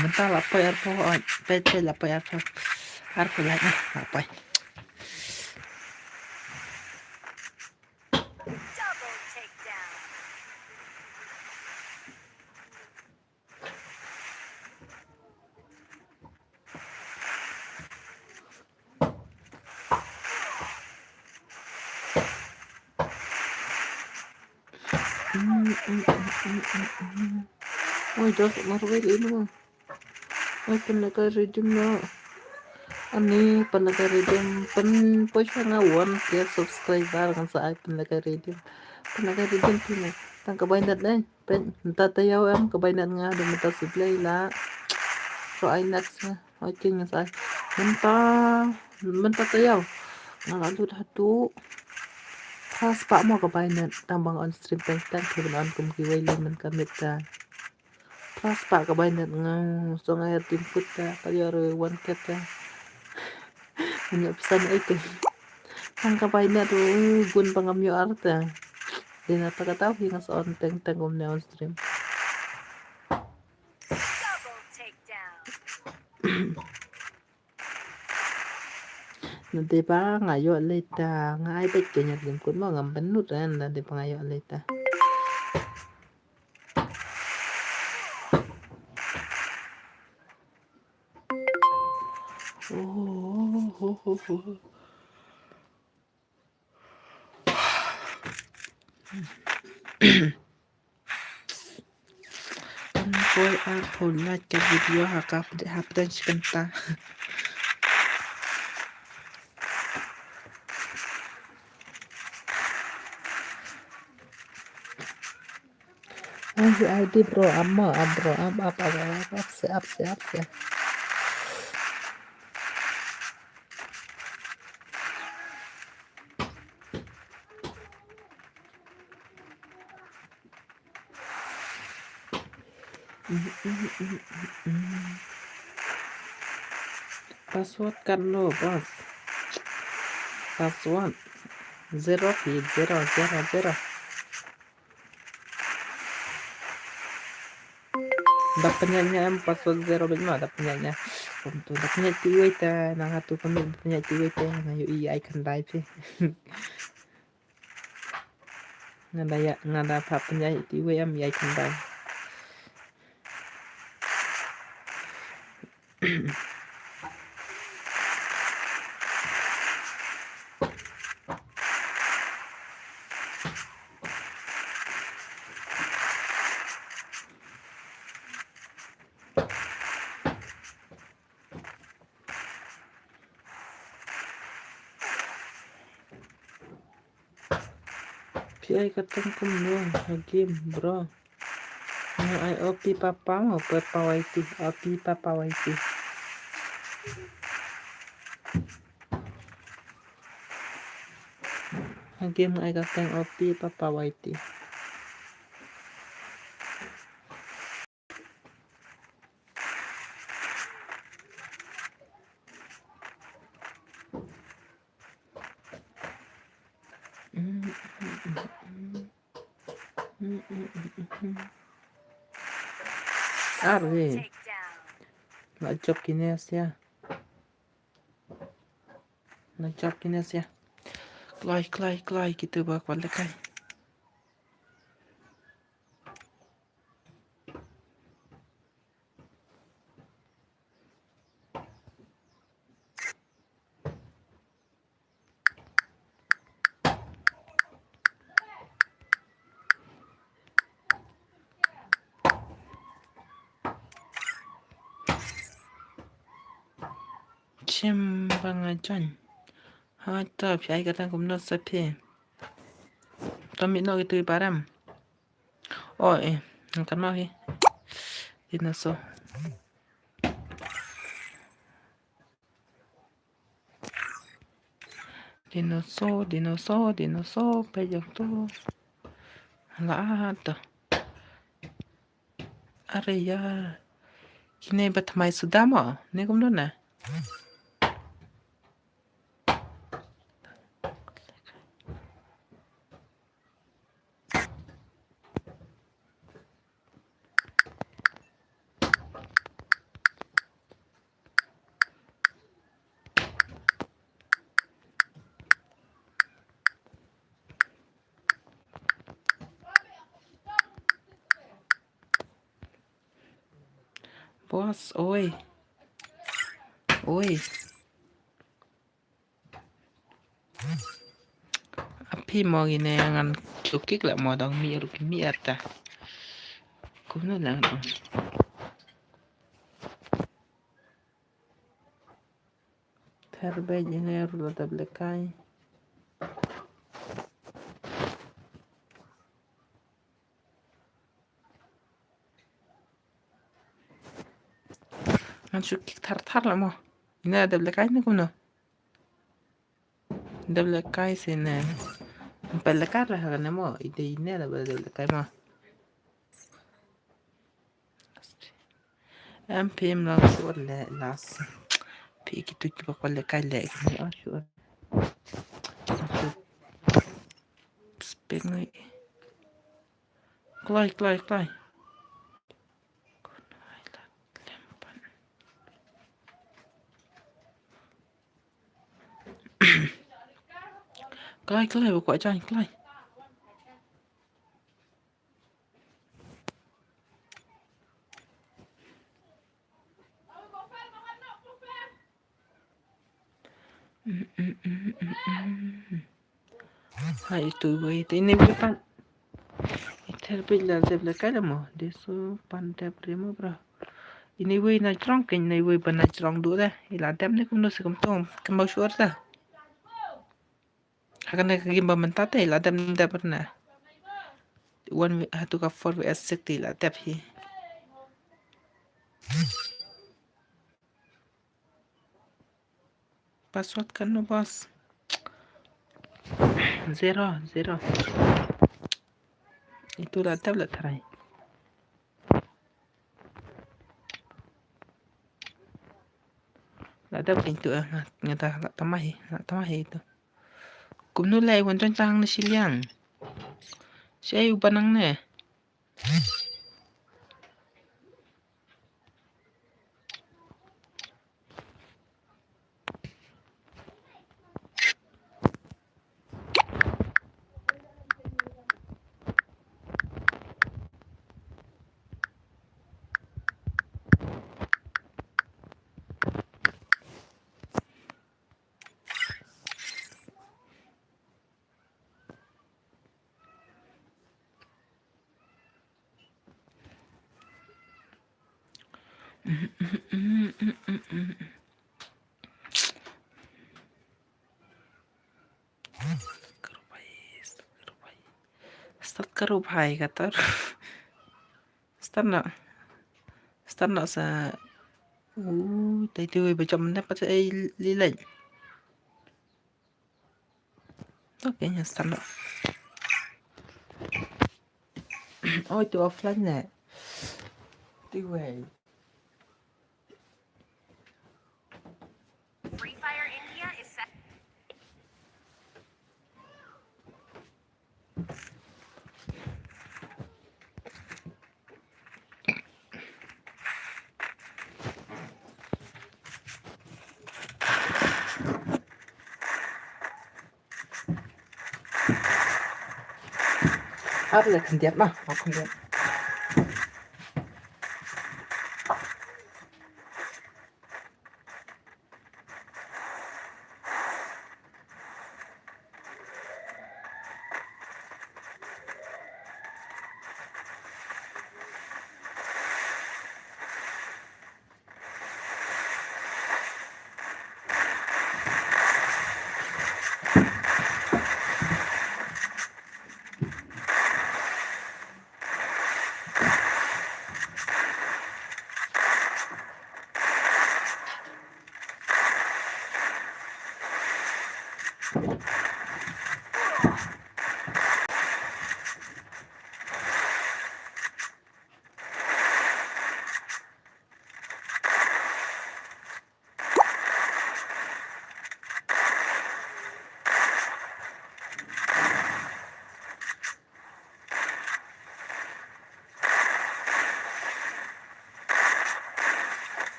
Speaker 1: mental apa arpau PT apa arpau lagi apa
Speaker 2: Double takedown.
Speaker 1: ôi đó Marvel ini mah pendekat redeem na ani pendekat redeem push ngawan ya subscriber kan sa pendekat redeem pina tang kabainan pen tayo am kabainan nga do mata supply la so ay next na ay king sa menta tayo ngalut hatu pas pak mo kabainan tambang on stream tang kebenan kumkiway liman kamit ta pas pak kabainan nga so nga timput ta tayo one cat ta hanya pesan itu ang kabainan do gun pangamyo arta di napakataw hingas on teng on stream
Speaker 2: Double takedown.
Speaker 1: nanti pa ngayo leta nga ay bet kanya dim kun mo ngam benut ran nanti pa ngayo leta Boy aku like ke video haka dan sekenta ID bro, bro, up, siap. Password kan lo, bos. Password 0 feed 0. Dapatnya password 0 bagaimana dapatnya? Untuk dapatnya tiwai ta, nang atu kami dapatnya tiwai ta, ngayo icon live sih. Ngada dapatnya tiwai icon live. PI katong kumno game bro. Ay OP papa mo papawaiti. OP papawaiti. Game ay katong OP papawaiti. Arre. Ngajak kinesia. Klay gitu bakal lekay. Chimbangajan. Hata PI katong kumno sapi. Tomino gitu param. Oh kan mau he. Dinoso. Dinoso, pejak tuh. Lahat. Are ya. Kini batamay sudama. Ni kumno na. Bos, oi. Api mau gini ngan cukik lah mau dong mi ata. Kumno lang dong. Terbay jengay rulo tablekay. Ngan cukik tar lah mo. Ina tablekay na kumno. Tablekay sini. Pelekar lah kan mo. Ide ini ada tablekay mo. PM lang sure las. Piki tu coba pelekay lek ni sure. Spingy. Klay. Klay buka aja klay. Hai itu boy ini berapa? Terpilih tablekay mo. Deso pandai primo bro. Ini boy na cerong kan ini boy pan na cerong dulu dah. Iladam ni kumno sekum tom kembau sure dah. Akan nak gimba mentate iladam dah pernah. 1 to 4 vs 6 thì là đẹp hi password kan no boss 0 itu là tablet thầy là tablet itu người ta là tamahi itu cũng nu lai quan trọng trang nó xí liang sẽ yêu banang nè start karo bhai kata start nọ sa tay tươi bây chồng nắp bắt ấy lý lệnh ok nha start nọ ôi tụi offline nè đi về
Speaker 2: Free Fire India is set.
Speaker 1: áp là thành đẹp mà không đẹp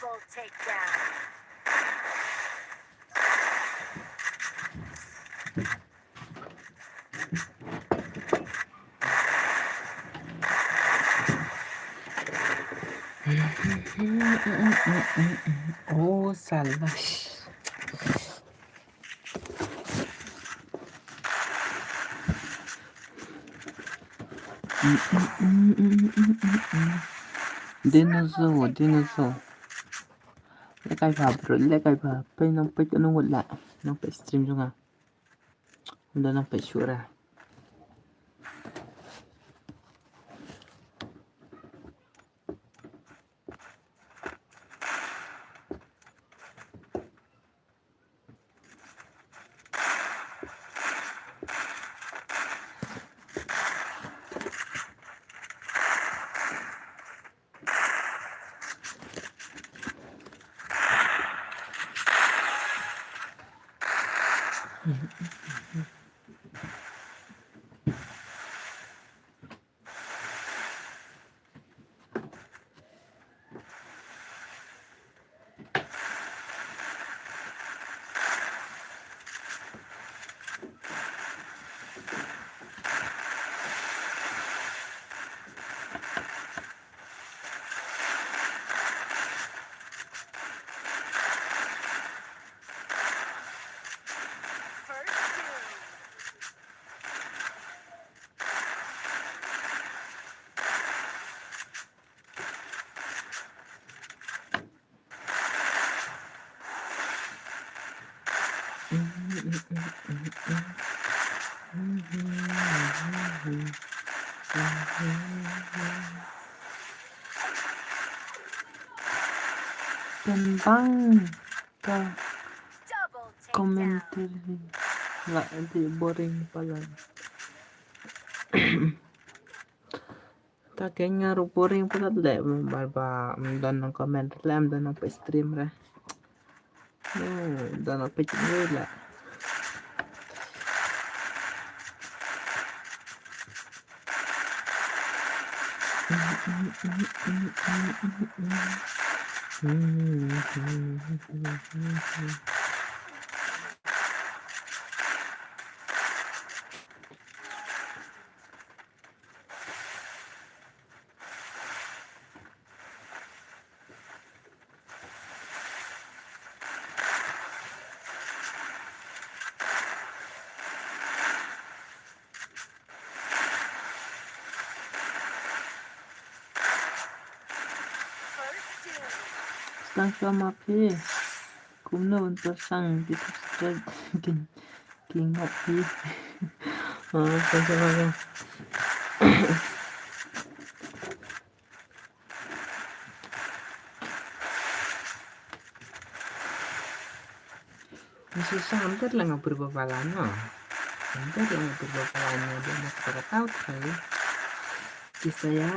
Speaker 2: Double takedown.
Speaker 1: oh salah dinosaur lekai ba bro lekai ba pe nang pe nang wala nang pe stream juga udah nang pe syura
Speaker 2: First
Speaker 1: Tentang komentar nggak di boring pala. Ta kayaknya boring pala deh barba dan komentar lem dan apa stream lah. Dan apa cuma lah. Sang sama pe kumna untuk sang kita sudah kingat pe sama masih hampir lah nggak beberapa lama hampir lah nggak beberapa lama dia mau tahu kali saya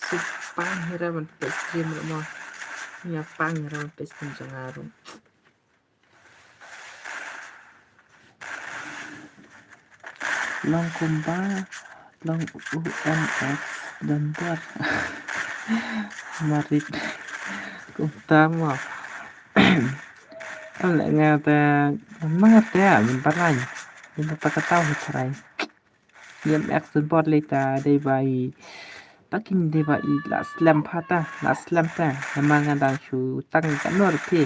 Speaker 1: supang hiraman pestrim mau nyapang hiraman pestrim jangarum long kumpa long UMX dan ter marit utama em lại nghe ta mát ya bentar lagi bentar ketahu cerai UMX dan bot leta dei bai takin dei bai la slam ta memang ada shu tang kanor pi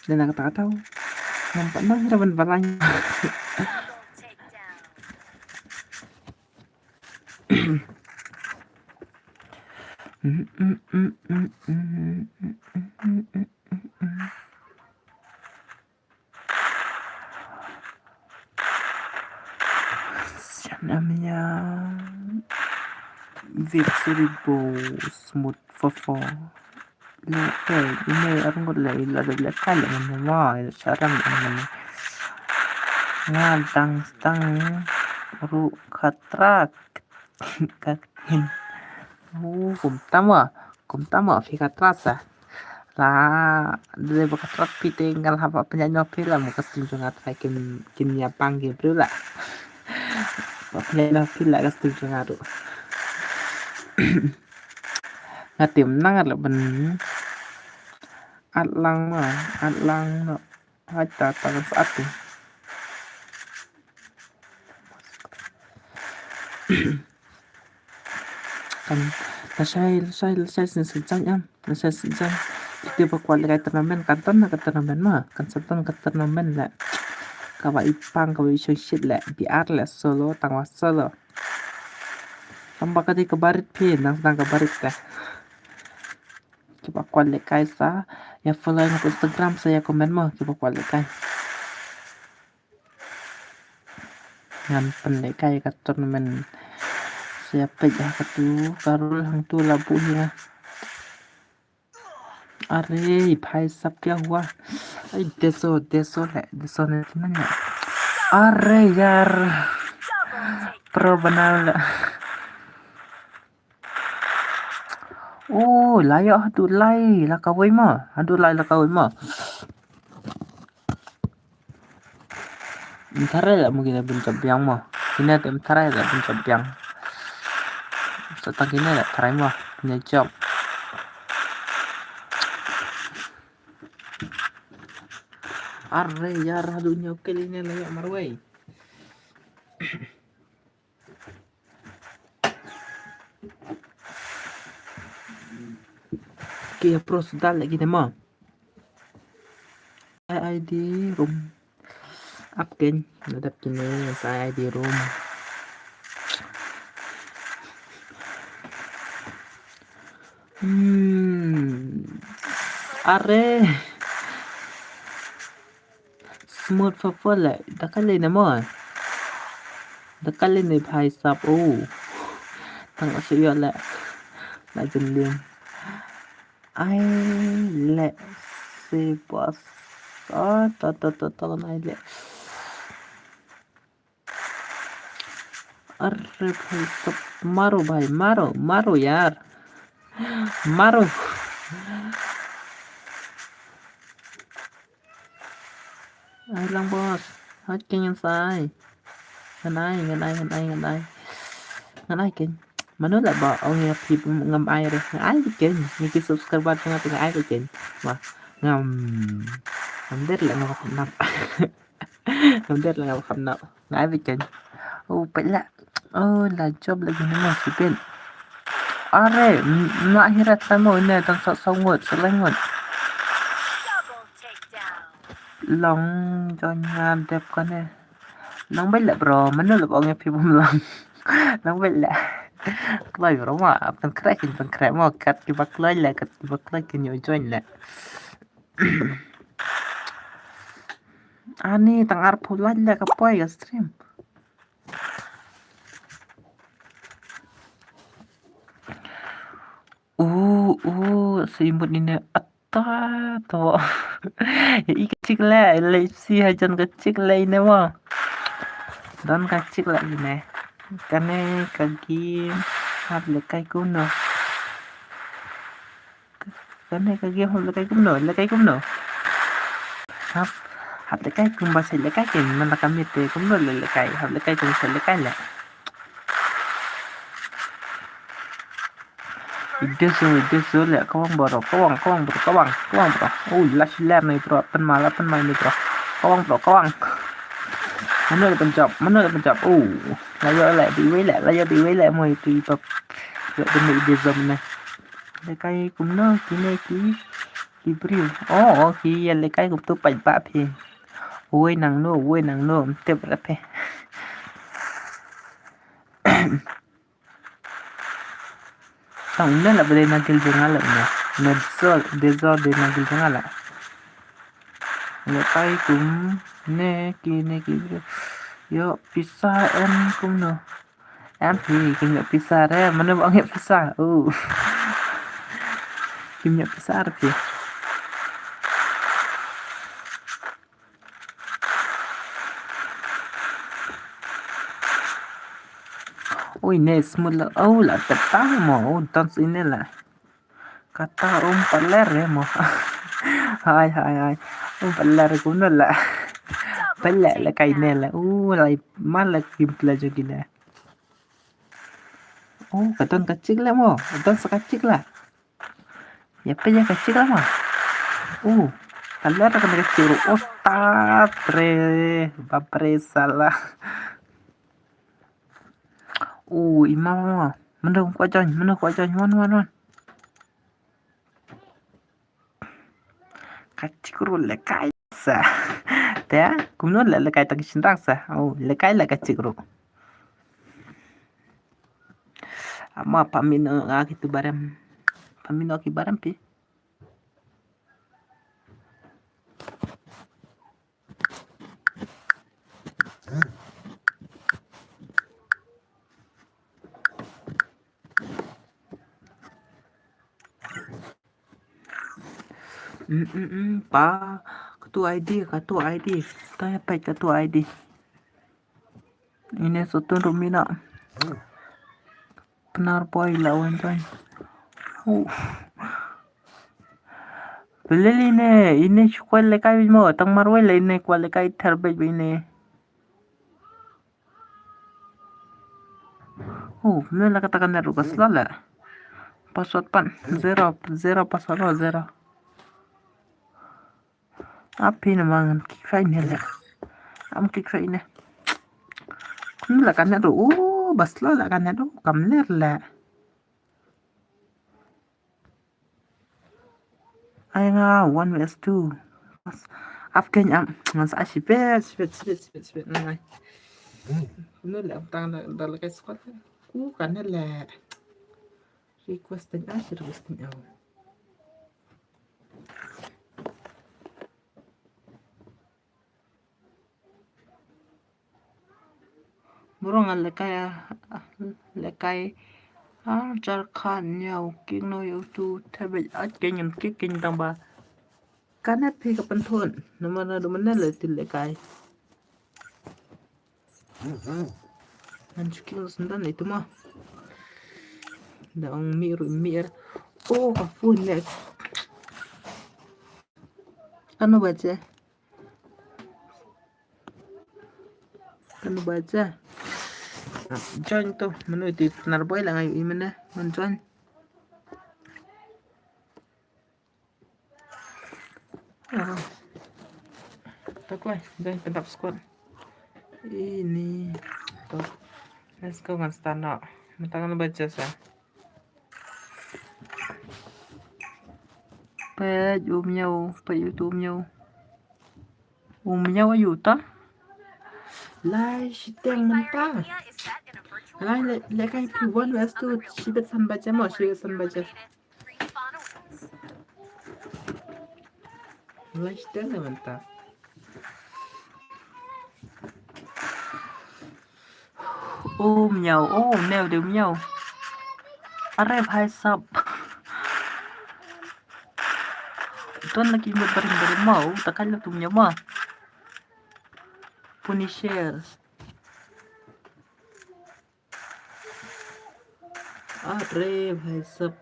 Speaker 1: dan aku tak tahu nampak nang raban balanya namanya Victory Smooth Fofo ini orang kau lagi ada belakang yang memang saram yang ngadang stang ru katrak kakin kumtama fi katrasa lah dari bakatrat pi tinggal apa penyanyi film kasih jangan kakin kimia panggil pula penyanyi film kasih jangan nggak tim nang ada ben atlang no hatta tagas atu kan saya sejanya saya sejak itu berkualitas turnamen kanton ke turnamen mah kan setan ke turnamen lah kawa ipang kawa isu shit lah biar lah solo tangwa solo sampai kadi kebarit pin nang kebarit dah coba kualitas sa ya follow aku Instagram saya komen mah coba kualitas ngan pendekai ke turnamen siapa ya ketu karul hang tu labu ya are भाई सब क्या हुआ देसो नanya are यार pro benar lah oh layak hadu lai lah kawai mah ntar lah mungkin ada yang mah ini ada ntar lah yang setang ini lah try mah punya job are यार dunia kali ini layak marwai Kia pro sudah lagi deh mah ID room upkin nadap kini sa ID room are smooth purple lại đã cắt lên em ơi đã cắt lên này bài sập thằng nó sẽ yêu lại dần liền ai lẹ se boss to này lẹ अरे भाई सब मारो भाई मारो यार मारो ai long boss hết kinh anh sai ngân ai kinh mà nói là bỏ ông nghe thì ngầm ai đây ai cái kinh như cái subscriber cho tôi ai cái kinh mà ngầm đết là ngầm không nằm ngầm đết là ngầm không nằm ai cái kinh vậy là là job lagi nama sipin are nak hirat sama ini tang songot selengot long cho ngan đẹp con này long biết là bro mình là bọn nghe phim long long biết là lời của nó mà phần crack mà cắt cái bắt lấy là cắt bắt lấy cái nhiều join là ani tang arpo là cái poi cái stream seimut ini atta to ya kecil lah LFC hajan kecil lah ini mah dan kecil lah ini karena kaki hab lekai kuno karena kaki hab lekai kuno hab lekai kumbas lekai kan mana kami te kuno lekai hab lekai kumbas lekai lah Itu lihat kawang bro. Last lap nih bro. Pen main nih bro. Kawang. Mana ada pencap. Layo đi với lại mời tùy tập. Vậy bên này để dầm này. Lấy cây cũng nó kí brio. Khi lấy cây cũng tôi bạch bạ thì. Ui nàng nô. Tiếp ra phê. Ini lah boleh nagil jangan lah ni. Desol dia nagil jangan lah. Lekai kum ne ki yo pizza em kum no. Em thì kim nhận pizza đấy, mà nó bảo nghiệm pizza. Kim nhận pizza được kìa. Ini smooth lah. Lah tetap mau dance ini lah. Kata peler ya mau. Hai. Peler cũng là. Peler là cái này là. Lại mắt là kim pelajar gila. Katon kecil lah mau. Katon sekecil lah. Ya yang kecil lah mau. Peler kan kecil. Bapre salah. Imam mana qua cho ngoan kacikru lekai sa thế cũng nói là lekai tagi sindang sa lekai là kacikru ama pamino gitu barem pi Pa ketua ID tanya baik ketua ID ini soto rumina penar boy lawan coy beli ini kual lekai mo tang marwai le ini kual lekai terbaik ini bener lah katakan dari rukas lala password pan zero password zero Api naman kikray nila. Kikray na. Kung lakan na do. Basla lakan na do. Kamner la. Ay nga 1vs2. Afgan mas asipet. Nangai. Kuno la tang dalagay squad. Kan na la. Requesting requesting Murongan lekai jar khan nhau kinh noi tu thay bị cái nhìn cái kinh tông ba cái nét thì cái phần thôn nó mà nó đúng nét lời tin lekai anh kilo sendan itu mah daang mir oh kapun le ano baca join to menu itu narboy lang ayo imana man join Takoi, join pentap squad ini tuh let's go kan stand up mentangan baca sa page nhau page youtube nhau ayo ta lai siteng mentang
Speaker 2: India is set in a virtual
Speaker 1: lai
Speaker 2: world.
Speaker 1: le kai pi1 west to sibet san baca mo sibet san baca
Speaker 2: Respawn awaits.
Speaker 1: lai siteng mentang nhau neo đều nhau arep hai sub tuan lagi buat bareng mau takkan lu tumnya mah Punisher arep hai sub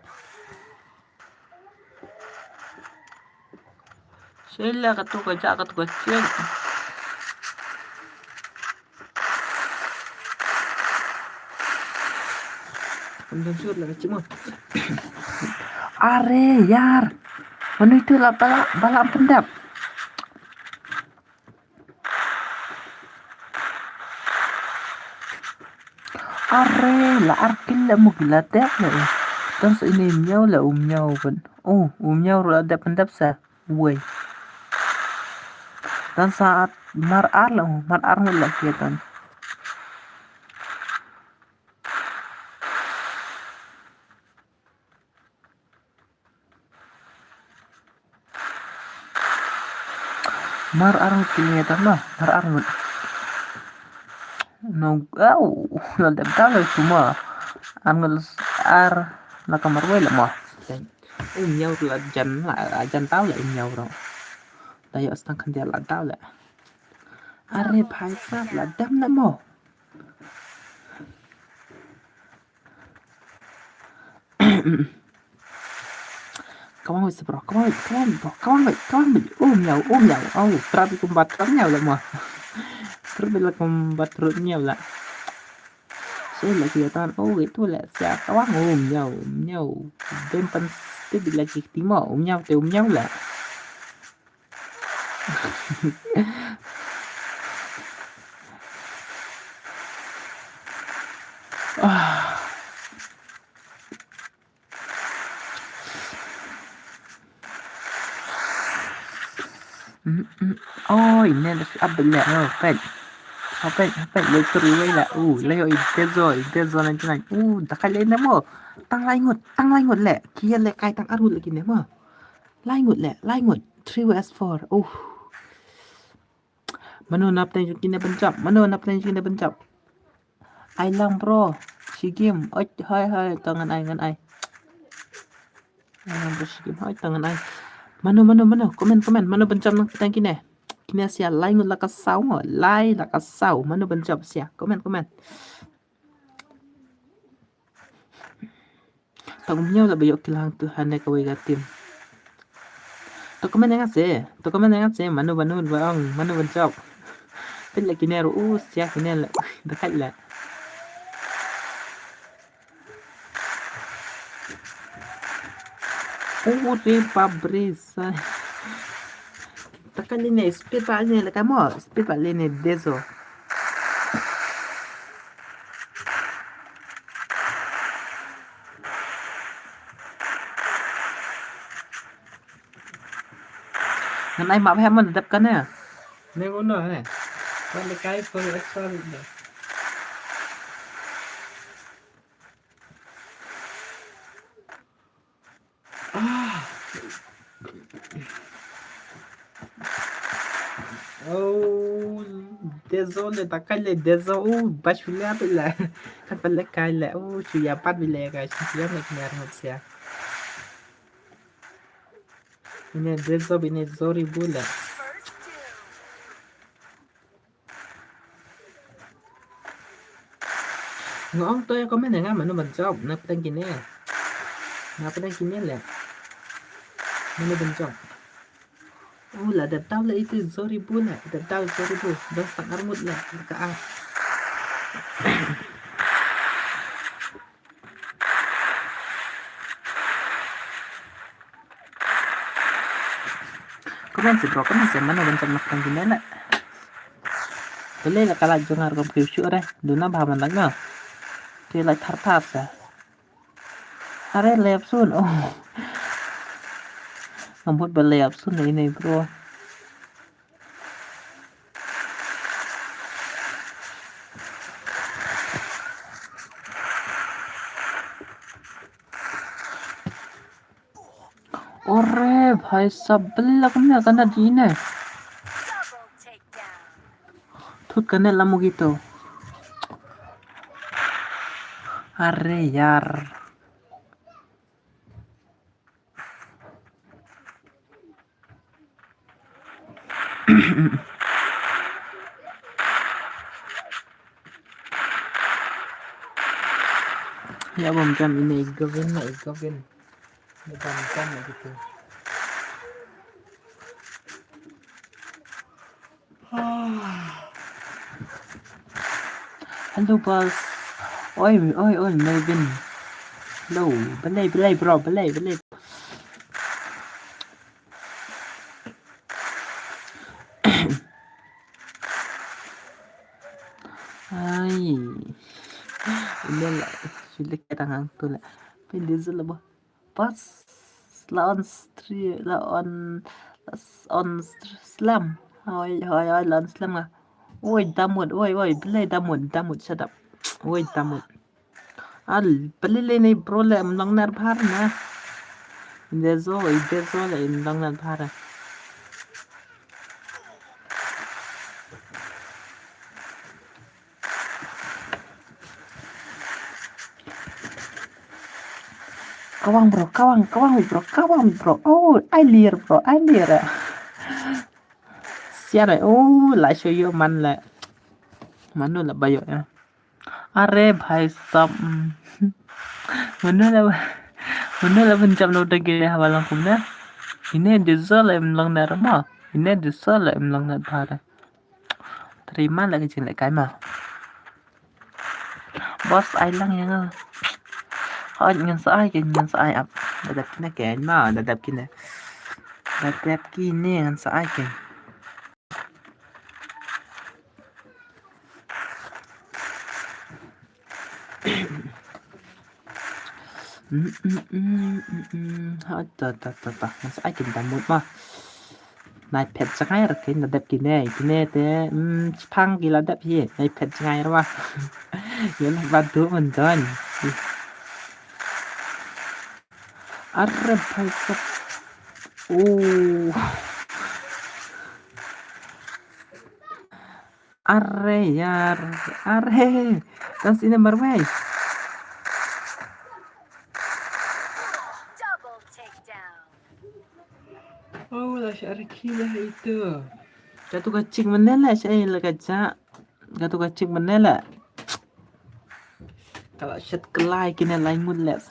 Speaker 1: sila katuka cek Penjensur lah cuma are yar mana itu lah balap pendap are lah arkil lah mau gila teh lah dan ini nhau lah nhau kan nhau lah ada pendap sa woi dan saat marar lah kelihatan marar kelihatan lah marar no la debtable semua angel ar la kamar way là mò nhau là dần tao lại nhau rồi đây ở sang khăn là tao lại are phai sáp là đâm lắm mò come on bro come on nhau trabi kumbat nhau là mò terus bila combat rootnya lah saya lagi kelihatan itu lah siapa wah nhau dempan itu bila kita nhau lah ini ada apa lah apa lấy từ đây là lấy intezo nanti takkan lain mo tang laingut lẹ kia lẹ kai tang arut lagi nih mo laingut 3vs4 mano nap tan kina pencap ai lang bro si game hai tangan ai bro si game hai tangan ai mano komen mano pencap nang tan kina sia lain là cái sáu mà nó bên chọc sia comment tổng nhau là bây giờ kilang tu hane ka wega tim to comment yang se manu bang manu bên chọc tên là kinero sia kinela dekat lah Fabrice takkan ini speed pak ini lah kamu speed pak ini dezo ngày nay mà em mình tập cân nè nếu có nổi này con cái for extra này désolé ta kai le désolé bachulia bila kan pala kai le chuya pat bila guys chuya mek mer hotsia ini désolé ini zori bula ngon tôi có mấy này mà nó mình chọc nó đang kinh nè nó đang kinh nè lẹ nó mình chọc là đợt tao là itu zori bula đợt tao zori bu dan sang armut lah ka a comment si bro comment si mana bentar makan gini lah boleh lah kalau jangan rom kiusyu deh duna bahaman lagi no dia like thar sa are lep sun rambut berlep sun ini bro Ore भाई सब belakangnya karena dine tut kena lamu gitu are yar ya bom jam ini govin bukan gitu halo bos oi Melvin hello belai bro belai ai ini lah sudah tangan tu lah pendek lah pas lawan slam oi lawan slam ah oi damut belai damut shut up oi damut al belai ni bro lah lang nar par na dezo lah lang nar par kawang bro oh I liar siapa lah show you man lah manu lah bayo ya are bhai sab manu lah pencam no dagi hawalang kumna ini diesel em lang nar ma ini diesel em lang nar bhara terima lagi jelek kai mah bos ai lang yang hỏi nhân sai ập đập kia kẻ mà đập kia nè nhân sai kìa hỏi ta nhân sai kìa tạm một mà này pet ngay rồi kìa đập kia nè thế phăng kia là đập gì này pet ngay rồi mà nhớ là ban túi mình cho anh Arre भाई सब arre यार dan sini bermain lah syariki lah itu jatuh kacing mana lah saya lah kaca jatuh kacing mana lah kalau shit kelai kena lain mulas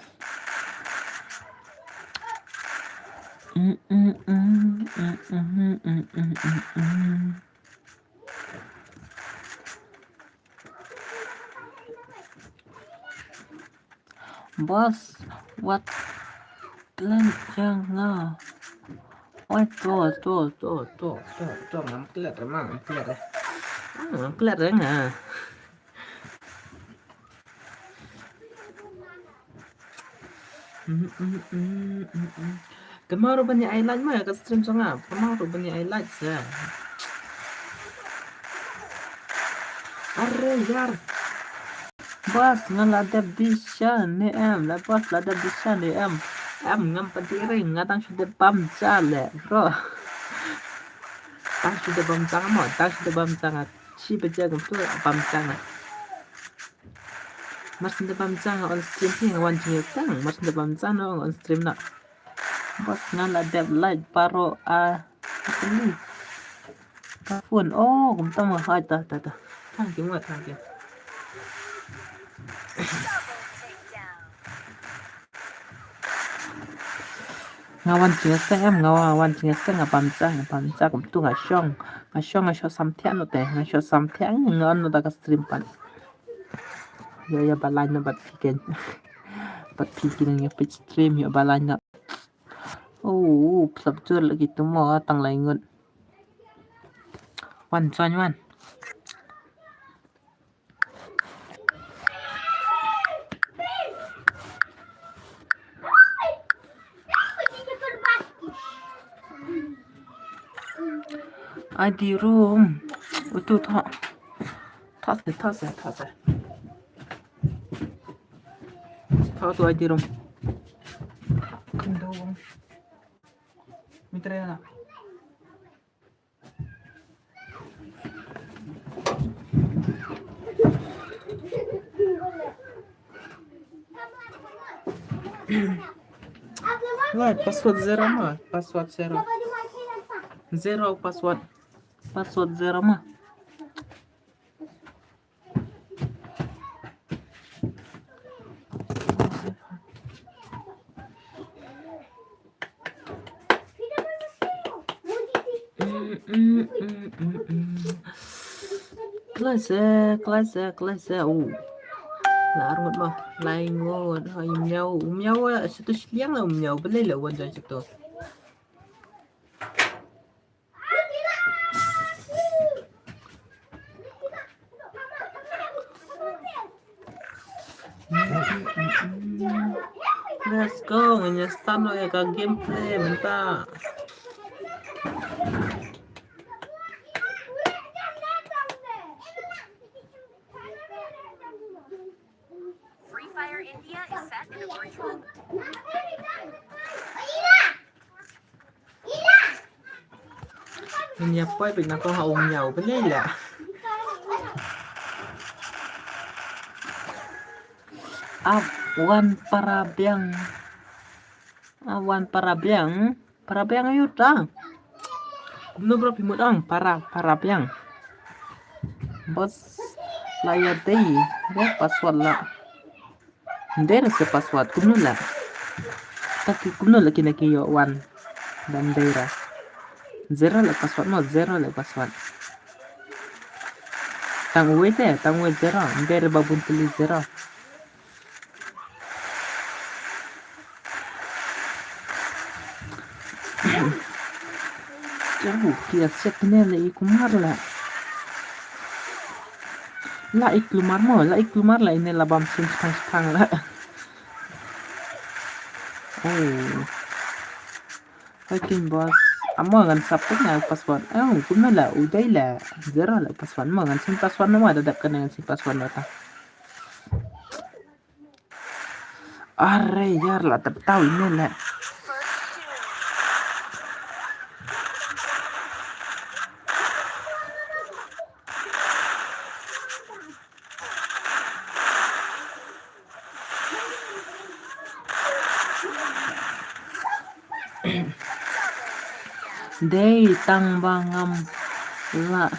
Speaker 1: Boss, what plan jangan? Oh, tuh, ngam kelat nggak? Kemaru banyak highlight mah ke stream sangat. Kemaru banyak highlight ya. Arre yar. Bos ngeladap bisa nih em. Bos ladap bisa nih em. Em ngam petiring ngatang sudah bam jale, bro. Tang sudah bam sangat mau. Tang sudah bam sangat. Chi baca gum tu bamcang. Mas nda bamcang on stream thi ngawan jing sang. Mas nda bamcang on stream na. Bos ngala dev light paro ini. Phun gum ta ma hai ta. Thang ki ma thang ki. Ngawan jing sang bamcang gum tu ngashong samthian no te ngashong samthian ngon no da ka stream pan. Ya balai na bat piken. Bat piken yang pitch stream ya balai na. Sabtur lagi tu mo tang lai ngut. Wan chuan wan. ID room. Itu tha. Thase. Tha tu ID room. Kendo. Mitra na. Right, password 0 mah. Password 0. 0 password. Password 0 mah. Kelas. Lah ngot mah. Lai ngot. Hai miau situ siang lah miau boleh lah wajan situ. Let's go, nge-start no ya ka gameplay bentar.
Speaker 2: Free Fire India is set in a virtual.
Speaker 1: Nhà quay bị nó có hậu nhau cái này là awan parabiang ayo ta no berapa mudang parabiang bos layar deh password lah ndera se password kumnula tapi kumnula kina kiyo wan dan daerah 0 là password no 0 là password tang we 0 ndera babun tuli 0 Jauh kia setnya lai kumar lah keluar lah ini labam simpang lah Oke bos amo kan saput na password kumna lah uday lah 0 lah password mo kan sim password mo dadap ka dengan sim password nata arre yar lah tahu ini lah Day tăng ba ngâm là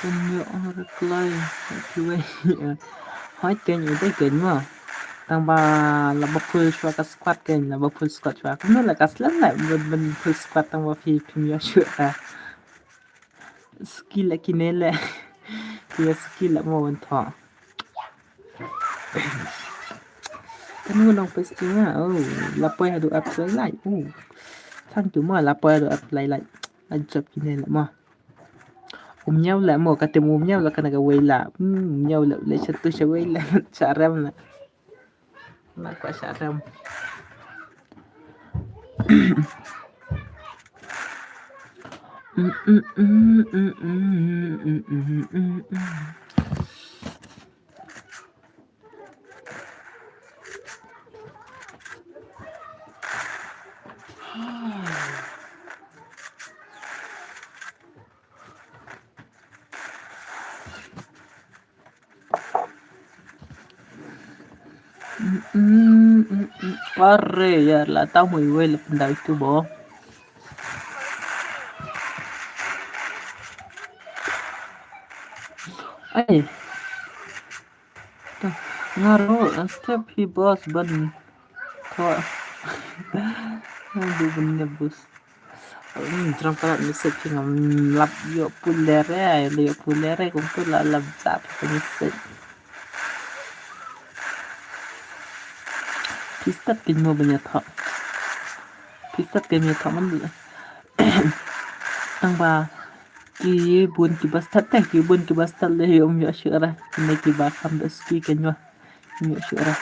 Speaker 1: tình nhựa rất lây hỏi kênh như thế kênh mà tăng ba là bọc full cho các squad kênh là bọc full squad cho cũng nói là các slot lại mình full squad tăng ba phi phim nhựa chuyện ta skill là kine là kia skill là một thọ cái nuôi lòng phải stream là quay được áp dưới lại thằng chúng mà là quay được lại anh chụp cái này là mà nhau là một cái tìm nhau là cái này cái quay là nhau là lấy cho tôi sẽ quay là xả ram là quả xả ram Arre ya là tao mới quên là phần đầu itu bo. Ay, ngaro step hi boss ban ko. Aduh bener bos. Terang terang message ngam lap yo pulere kumpul la lap zap message. Pistat kin mo banyak thọ. Pistat kin mo thọ man tang ba ki bun ki bastat ki bun ki bastat le yo myo syura ne ki ba kam da ski ken yo myo syura.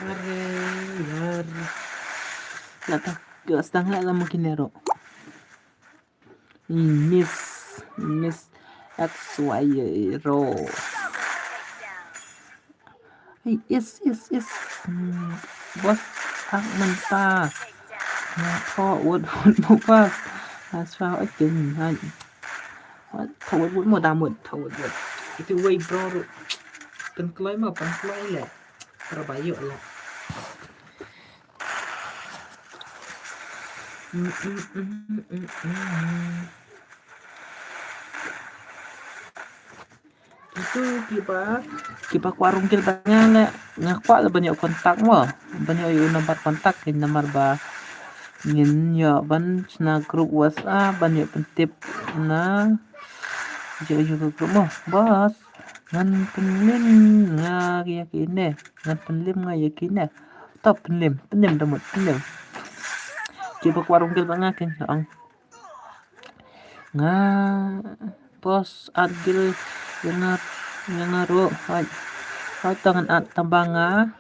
Speaker 1: Arre yar. Lata setengah lah mungkin nero. Miss XY Ro. Hey, yes. Bos ang manta. Nga po, wud mo pas. Aswa ay kin. Thawad wud mo damod. Thawad wud. Itu way bro. Penklay mo, penklay le. Para bayo le. Itu kipa warung kita le ngakwa la banyak kontak mo banyak yung nomor kontak yung nomor ba ngin yo ban na grup WhatsApp banyak pentip na juga grup mo bos ngan penlim nga yakin ngan penlim nga yakin top penlim damot penlim kipa warung kita ngakin ang nga bos adil yang ngaro hay tangan at tambanga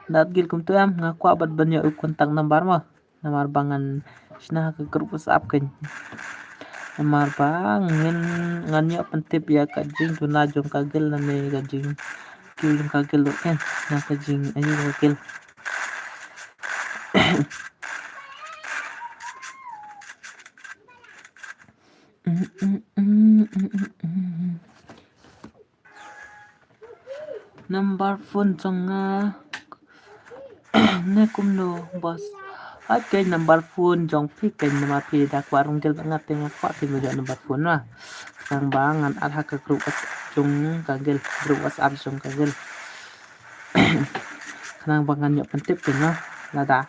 Speaker 1: dat gil kum tu am ngaku abad banyak kontak nambar mo namar bangan sina ke grup WhatsApp kan namar bang ngan pentip ya kajing tuna jong kagel na me kajing kiling kagel kan na kajing ayu kagel number phone jong ne kum no bos cái number phone jong pi cái nama pi dak warung gel banget tengah pak ti number phone lah kang bangan ada ke grup jong kagel grup WhatsApp jong kagel kanang bangan nyok pentip kan lada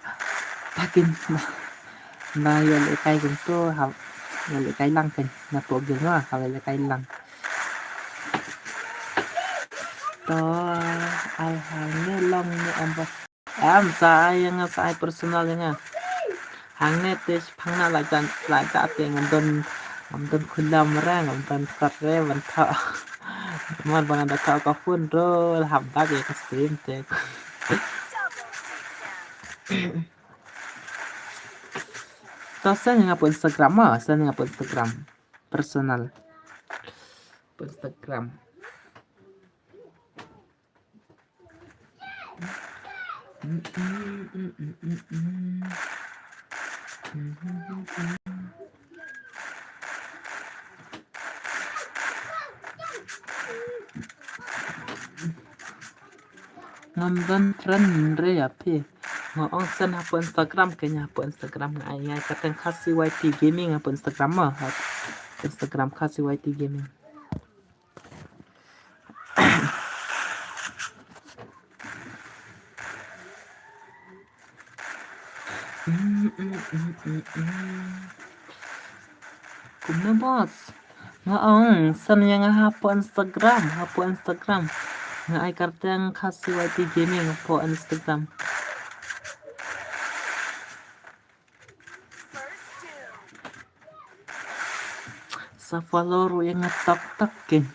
Speaker 1: takin na yo le kai kum to ha yo le kai lang kan na to gel ha le kai lang to ai hanya long ni ambas am sayang saya personal nga hangnet tes phangna la ta te ngam don khulam ra ngam don katre ban tha mar bang da ka phun ro hab da ke kasim te to sen nga po Instagram personal po Instagram ngamdan friend re ya pi ngong sen hapo Instagram kanya hapo Instagram ngai kateng khasi YT gaming hapo Instagram mah Instagram khasi YT gaming kumna bos ngaong sen yang hapo Instagram ngai kateng khasi YT gaming hapo Instagram sa follower yang ngetak kan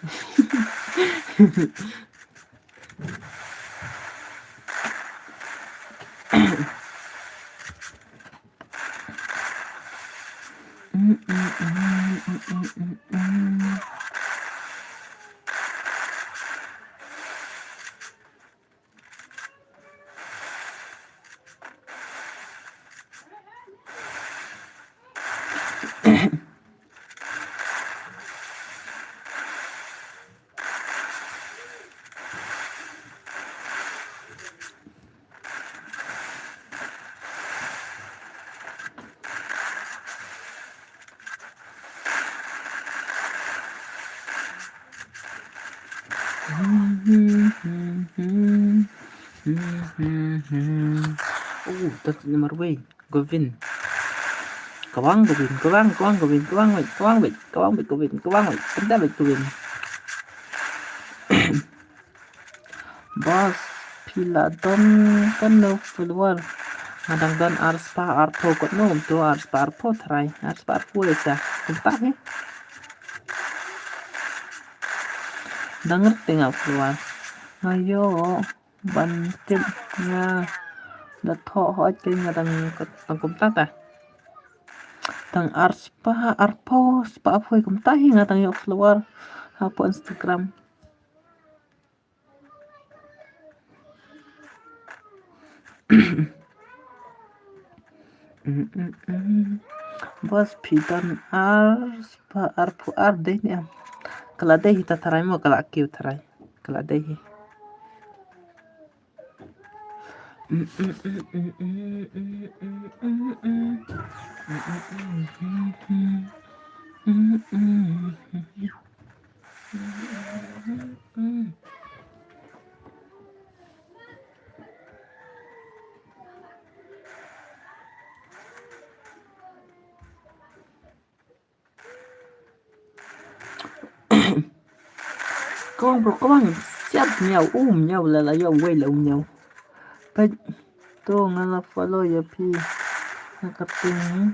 Speaker 1: Tật nomor B, Govin. Kawang Govin, kawang Govin, kawang Govin, kenda Govin. Bos Piladon kan no keluar. Kadang dan arspa arpo kot nom tu arspa arpo try, arspa arpo esa. Entah ni. Dengar tengah keluar. Ayo bantim nga đặt thọ hỏi kênh là đằng công tác à đằng arspa arpo spa phơi công tác nga đằng yo flower hapo Instagram bos pidan arspa arpo arde ni am kala dehi ta tarai mo kala kiu tarai kala dehi các bạn xếp nhau nhau là do quay lộn nhau bây tôi ngăn follow ya pi nakating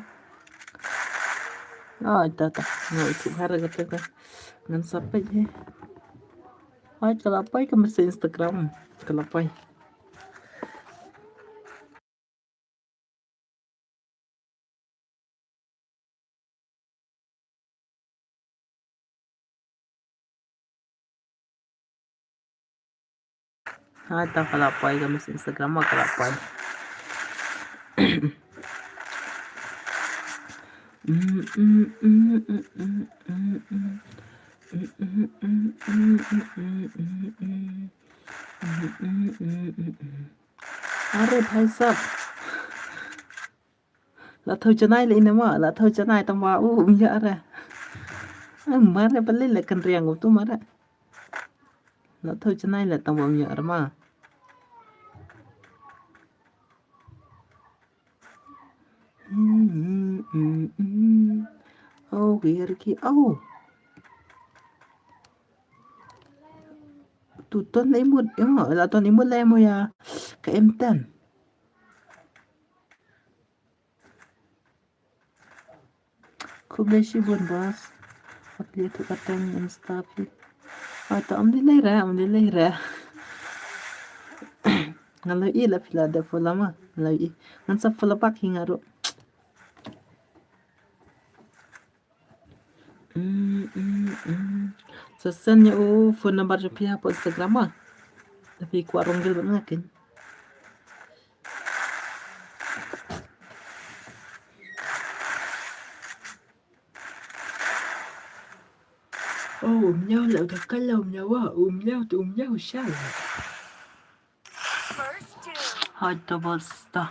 Speaker 1: ta ngồi chụp hai ra cái ngăn sampai je kalapay ka sa Instagram kalapay ta kalapay ka sa Instagram mo kalapay अरे भाई साहब là thôi cho này lại mà là thôi cho này tao vào nhớ ra mà ra balik lại cần riêng của tôi mà ra là thôi cho này là tao vào nhớ ra mà oh kiri oh tụi tuần ấy muốn là tuần ấy muốn lên mua ya cái em tên खूब देशी बुन बस अगले तो करते हैं इंस्टा पे और तो हम ले रहा ngalo i la fila de fola ma ngalo i ngan sa fola pak hingaro sa sen ya phone number pia po Instagram ma tapi ku arong gel ngakin nhau lại thật cái lòng nhau á nhau sao hai to basta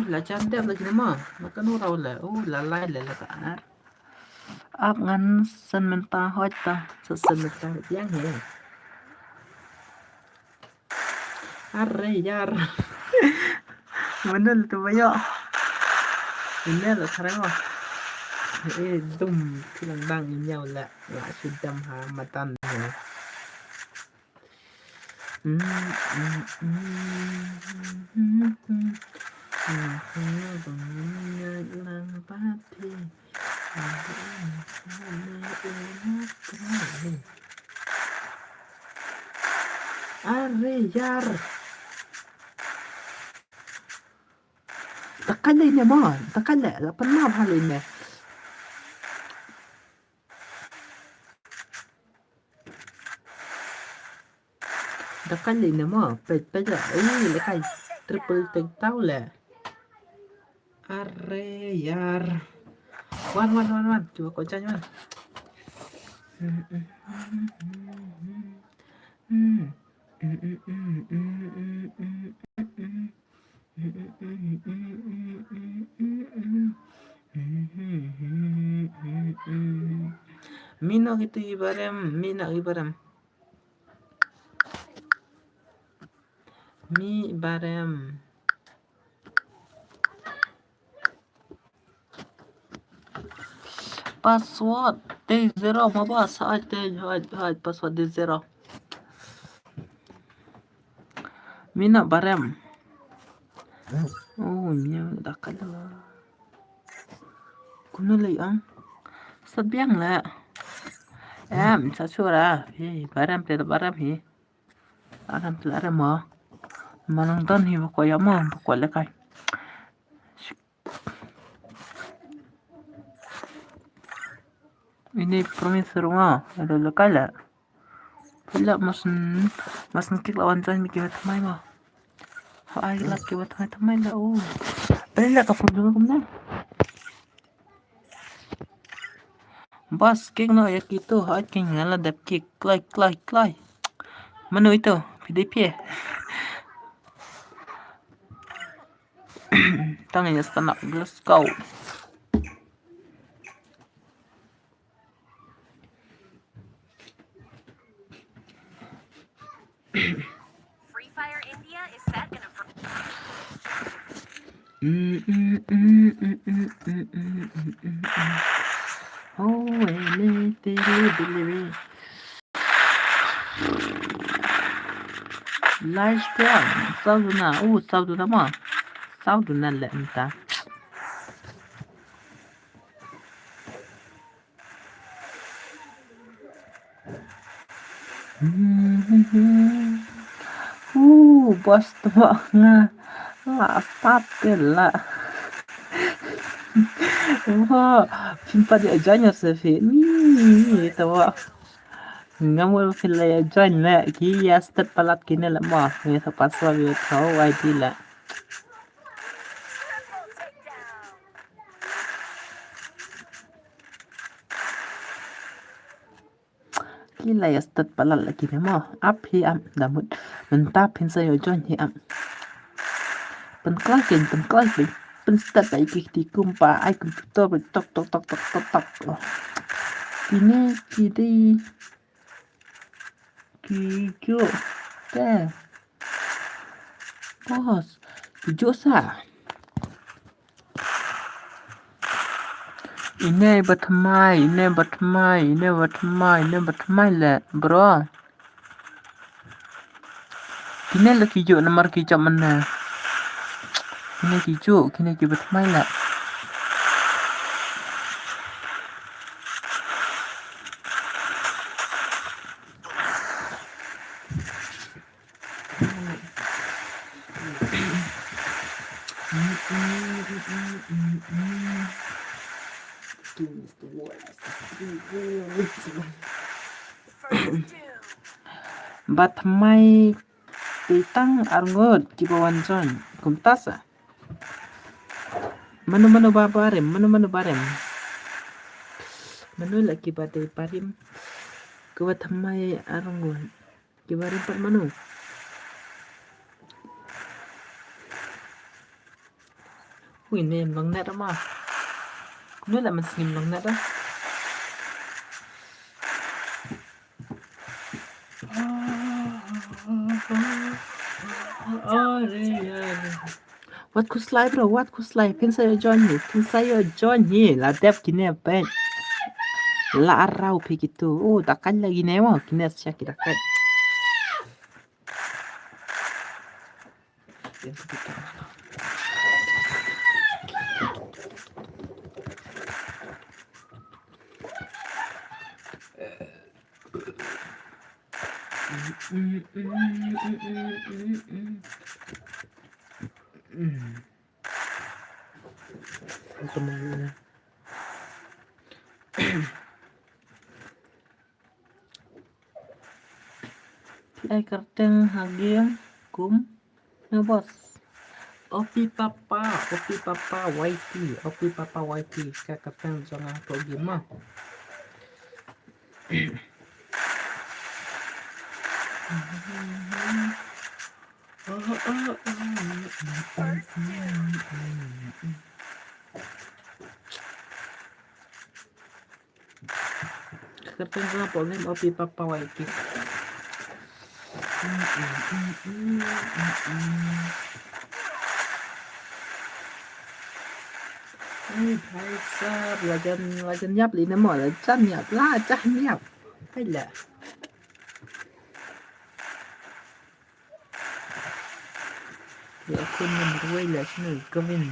Speaker 1: là chan đẹp là chứ mà nó có nô đâu là là lai là cả áp ngắn sân mình ta hỏi ta sân mình ta dáng hè arre yar mình tụi bây giờ mình là thằng nào dum cái lần băng với nhau là xuyên tâm hà mà tan này arre yar takkan ini mah takkan lah 8 hal ini Đã canh đi nè mà, bây giờ ấy lại cái triple take tao là. Arre yar. Wan. Coba kau cari wan. Mina gitu ibaram, mina ibaram. Mi ibaram. Password D0 ما بقى ساعات هاي password D0 mina barem. Oh nya dakal kuno lay ang sabyang la sa sura hi barem te barem hi aram tlara mo manang don hi ko yamo ko le kai ini promise rumah ada lekala pula mas nikik lawan tuan mikir tamai mo ay laki wat tamai la oh pala ka pun dulu kumna bas kek no ya gitu hat king ngala dap kek klai mano itu PDP tangannya setenak let's go
Speaker 2: Free Fire India is set in a
Speaker 1: oh live stream sauduna ma sauduna la انت bos tua nga stop lah wah pimpa dia aja sefi ni tawa ngamul fil ya join la ki ya start palat kini la ma ya sa paswa bi thau ID la kila ya start palat la kini ma up hi am damut mentap pin sa yo join hi am pen start ai ki ti kumpa ai komputer tok ini kidi kijo teh bos kijo sa ini batmai le bro kini la kijo nomor kijo mana kini kijo batmai la batmai titang arngot kibawan John kumtasa manu barem manu lagi badai parim ke batmai arngot kibarim pat manu ini bang net ama nu la masnim bang net what could slide bro pin saya join ni la dep kini pen la arau pi gitu oh takkan lagi newa kini asya kita kan teman Kerteng hagim kum na bos. Opi papa YT ka kerteng jangan to gima. Kerteng jangan problem opi papa YT. भाई साहब लगन nhấp đi nó mở là chắc nhấp la chắc nhấp hay là để khuyên mình quay lại người comment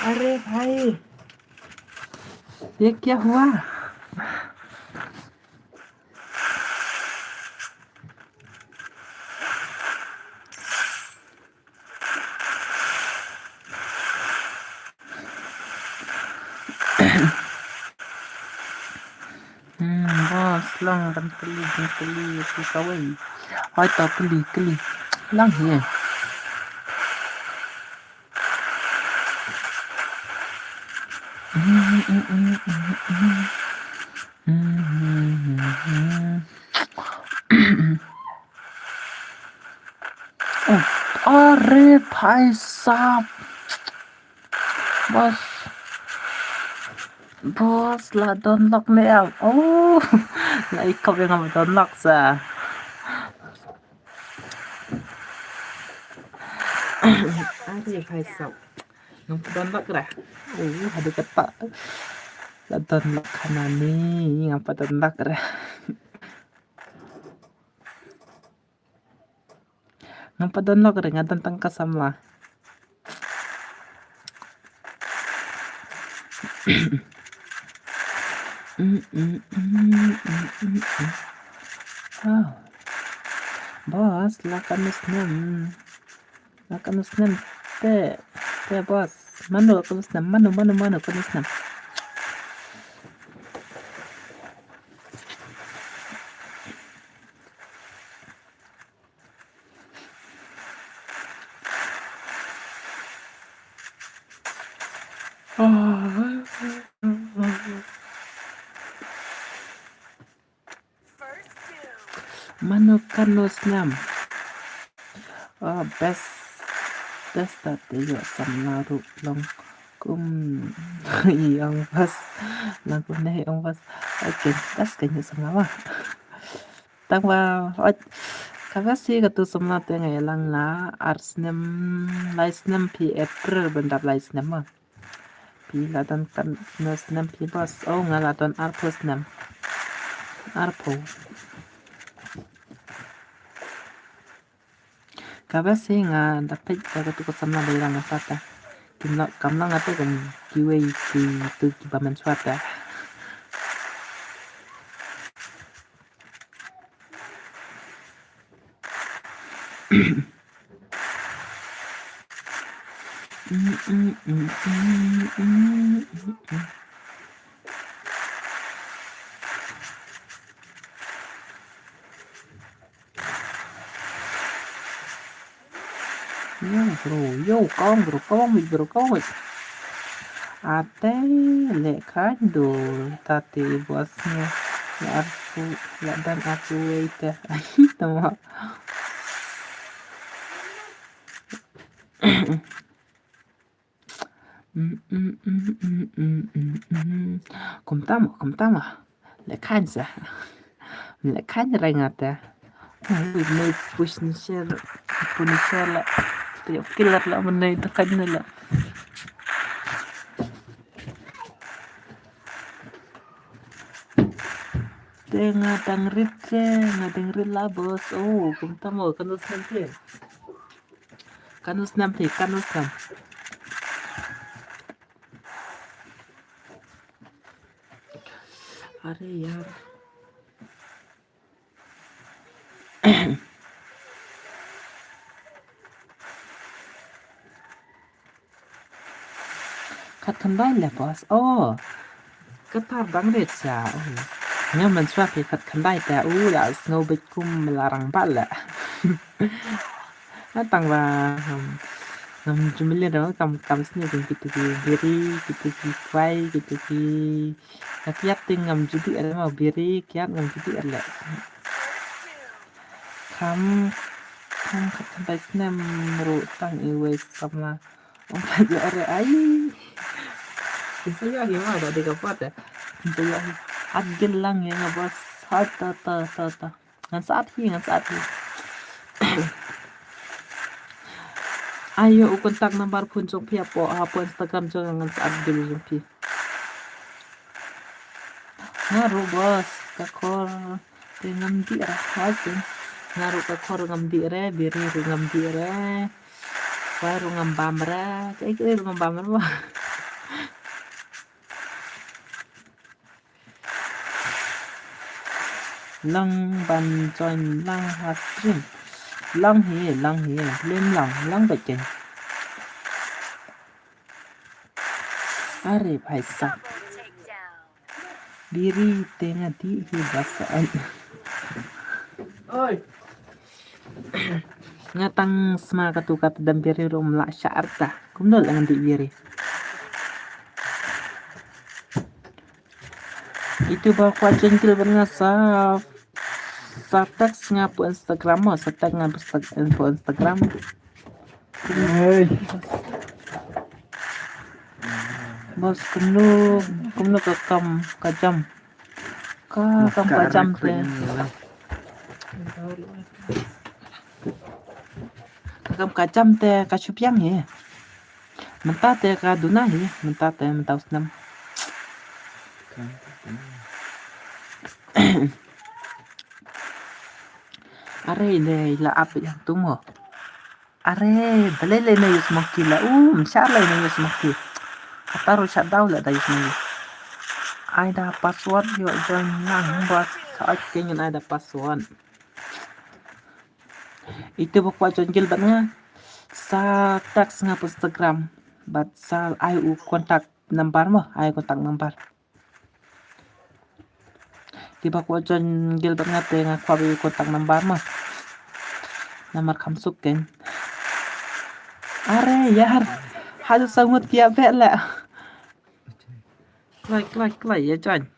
Speaker 1: अरे भाई ये क्या हुआ bos lang kan keli si kawai hoi to keli lang here अरे भाई साहब bos là download nè lại không biết làm download ra अरे भाई साहब nggak download ra ada kata là download kanan nih ngapa download ra ngapa download ra nggak tentang kasama bos lakan muslim te bos manu lakan muslim manu lakan muslim manu kan muslim best tadi yo sama ru long kum yang pas lagu nih yang pas oke das kayaknya sama tang ba kavasi katu semua tengah elang la arsnem laisnem pi april benda laisnem ma pi ladan kan nasnem pi bos ngaladan arposnem arpo kavasi nga dapat katu sama bilang apa kamlang ate kan kiwei ki tu ki baman swata yo con ate lekan do tati bosnya ya dan aku waiter tama kum tama lekan sa lekan rengata may push ni siya la tiyo killer la manay takad nila ngadengrit lah bos kumta mo kanus nam अरे यार Kat kembali lah bos. Oh, ketar banget ya. Nga mensuap ya kat kembali ya. Lah snowbit kum melarang bala. Atang lah ngam jumlah dong kam sini pun gitu biri gitu kwai gitu kiat ngam jadi ada mau biri kiat ngam jadi ada kam kat kembali sini merutang iwe sama empat ada ai. Saya gimana ada di kapat ya. Saya adil lang ya bos. Hata ta. Ngan saat hi. Ayo kontak nomor pun jong pia po apa Instagram jong ngan saat dulu jong pi. Ngaru bos kakor ngam di hasin. Ngaru kakor ngam di re biri ngam di re. Baru ngam bamra. Kayak ngam bamra. Lang ban join lang stream lang hi lên lang bạch are भाई साहब diri tengah di bahasaan oi ngatang semangat tu kata dan biri rom la syarta kumdol dengan di biri itu bawa jengkel bernasaf Satak ngapu Instagram mo, satak ngapu Instagram. Bos kumno kajam. Kajam te. Kajam te kasyupyang ye. Mentah te kaduna ye, mentah usnam. Are le la apa yang tumo. Are balele na yus moki la mshala na yus moki. Ataru shutdown la da yus moki. Ada password yo join nang bos saat kenyan ada password. Itu bakwa jonjil batnya sa tax ngap Instagram bat sa ayu kontak number mo ayu kontak number. Di bakwa jonjil batnya te ngakwa kontak number mo. Nomor kamsuk kan. Are yaar harus sangat kia bela. Like ya John.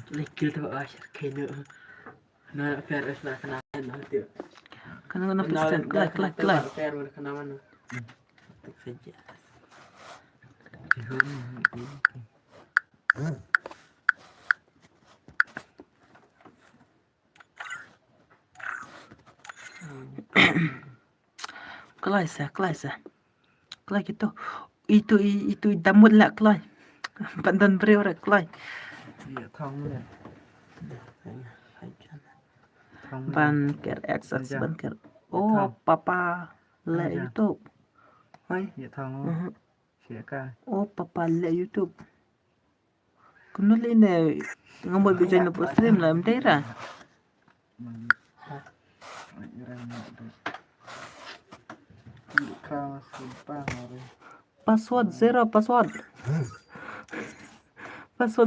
Speaker 1: Lekil tu asyik kena. Na fair lah kenapa nanti. Kena pisten like. Fair kenapa mana? Saja. Kelas gitu. Itu damut lah kelas. Pandan beri orang kelas.
Speaker 4: Iya, thong
Speaker 1: Banker access banker. Oh, papa le YouTube. Hai.
Speaker 4: Iya, thong siapa?
Speaker 1: Oh, papa le YouTube. Kunul ini ngomong bicara no stream lah, mentera. Password zero. Password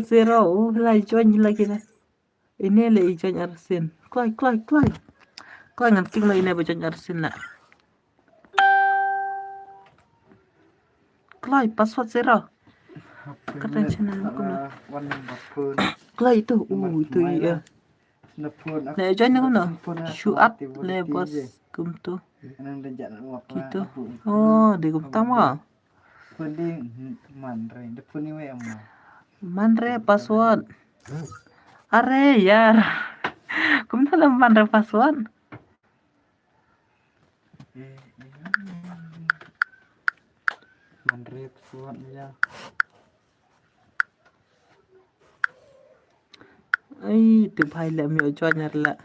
Speaker 1: zero. Lah join lagi lah. Ini le join Arsin. Klay. Klay nganting lo ini join Arsin lah. Klay password zero. Kata channel aku lah. Klay itu iya. Le join aku no. Show up le bos kum tu. Gitu. Oh, di kum tama. Manre password. Are yaar. Kum tu lah manre password.
Speaker 4: Manre password ya.
Speaker 1: Ay, tu bhai la mi join la.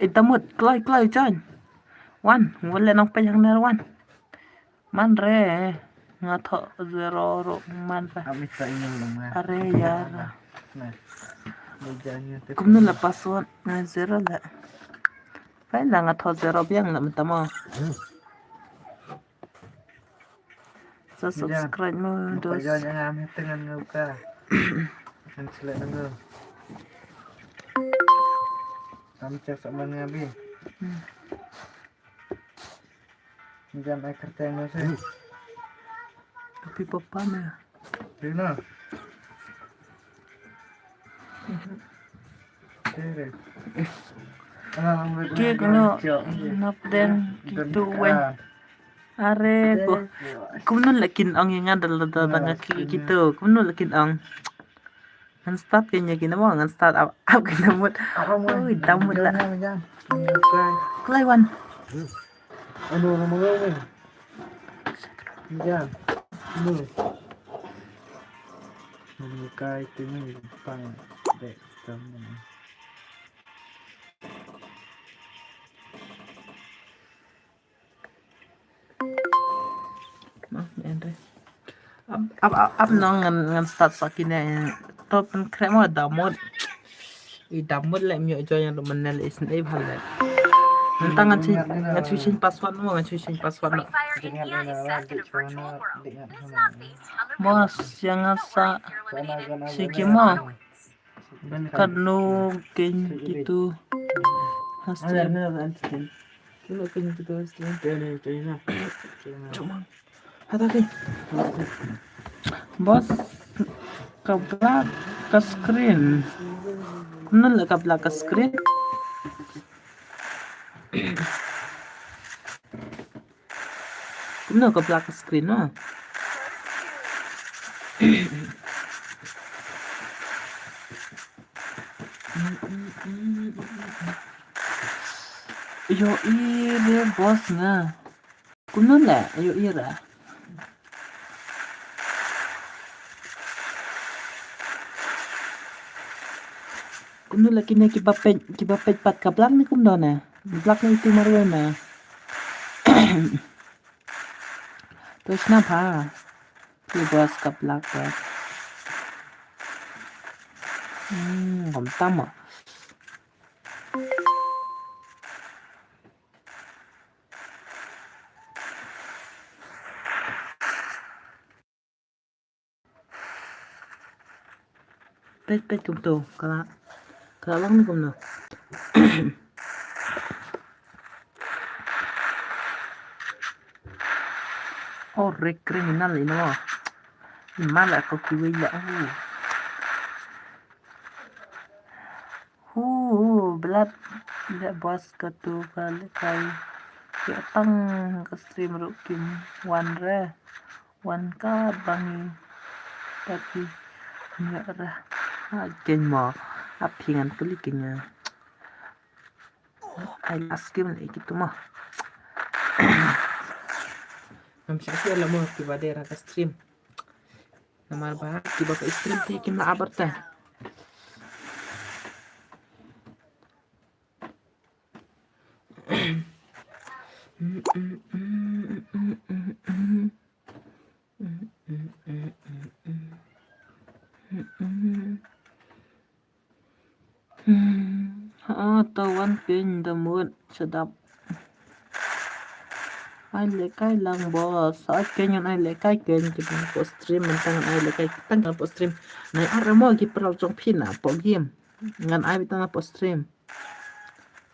Speaker 1: Itamut kloi John wan wala nang payang wan man re ngato zero ro man pa
Speaker 4: Kami tak ingin lama.
Speaker 1: are yara
Speaker 4: Nah, mejanya tu.
Speaker 1: kumno la password na zero la phải là ngato zero biang la mtamo so subscribe mo
Speaker 4: Dos.
Speaker 1: dos
Speaker 4: Jangan ambil dengan muka. Kan selek nanggo. Kami cek sama ngabi. Jam air kerja yang saya.
Speaker 1: tapi papa me
Speaker 4: Rina. Tere.
Speaker 1: Kek no nap den gitu wen are ko kumno lakin ang yang ada dal gitu kumno lakin ang ngan start kayaknya gini mau ngan start up kena mut oi tamut la klai wan
Speaker 4: Anu nama kau ni. Jam. Anu. Muka itu ni pang dek teman.
Speaker 1: up nong ngan start sakine to pen kremo damut I damut le myo jo yang menel isn e bhalle nantang ngan switching password mo ngan switching password no
Speaker 2: Free Fire India is set in a virtual world. Does not base on the real
Speaker 1: bos
Speaker 2: world.
Speaker 1: yang
Speaker 2: Don't
Speaker 1: asa
Speaker 2: worry if you're eliminated.
Speaker 1: sikimo
Speaker 2: Wins.
Speaker 1: kanu ken gitu
Speaker 4: Ada
Speaker 1: hastin
Speaker 4: ni ada antin. Kalau kena kita stream China.
Speaker 1: cuma hata ke bos kabla ke screen nul kabla ke screen kumno kabla ke screen no yo ire bos nga kumno la yo ira kumno la kine kibapet pat kablak ni kumno na blak ni itu marwe na terus napa ki bos kablak ya không tâm à pet cùng tù kala lang ni cùng no oh re criminal ini mo mala ko kiwila belat bos katu kali kai ya tang ke stream rukin wan re wan ka bangi tapi enggak ra ken mo apingan kulikinya ai askim le gitu mah nam syaki ala mo ki badera ka stream namar ba ki ba ka stream te kin ma abarta tawan pin damut sedap ai lekai lang bos saat kenyan ai lekai ken kita po stream mentangan ai lekai kita po stream nai aramo ki peral jong pina po game ngan ai bitana po stream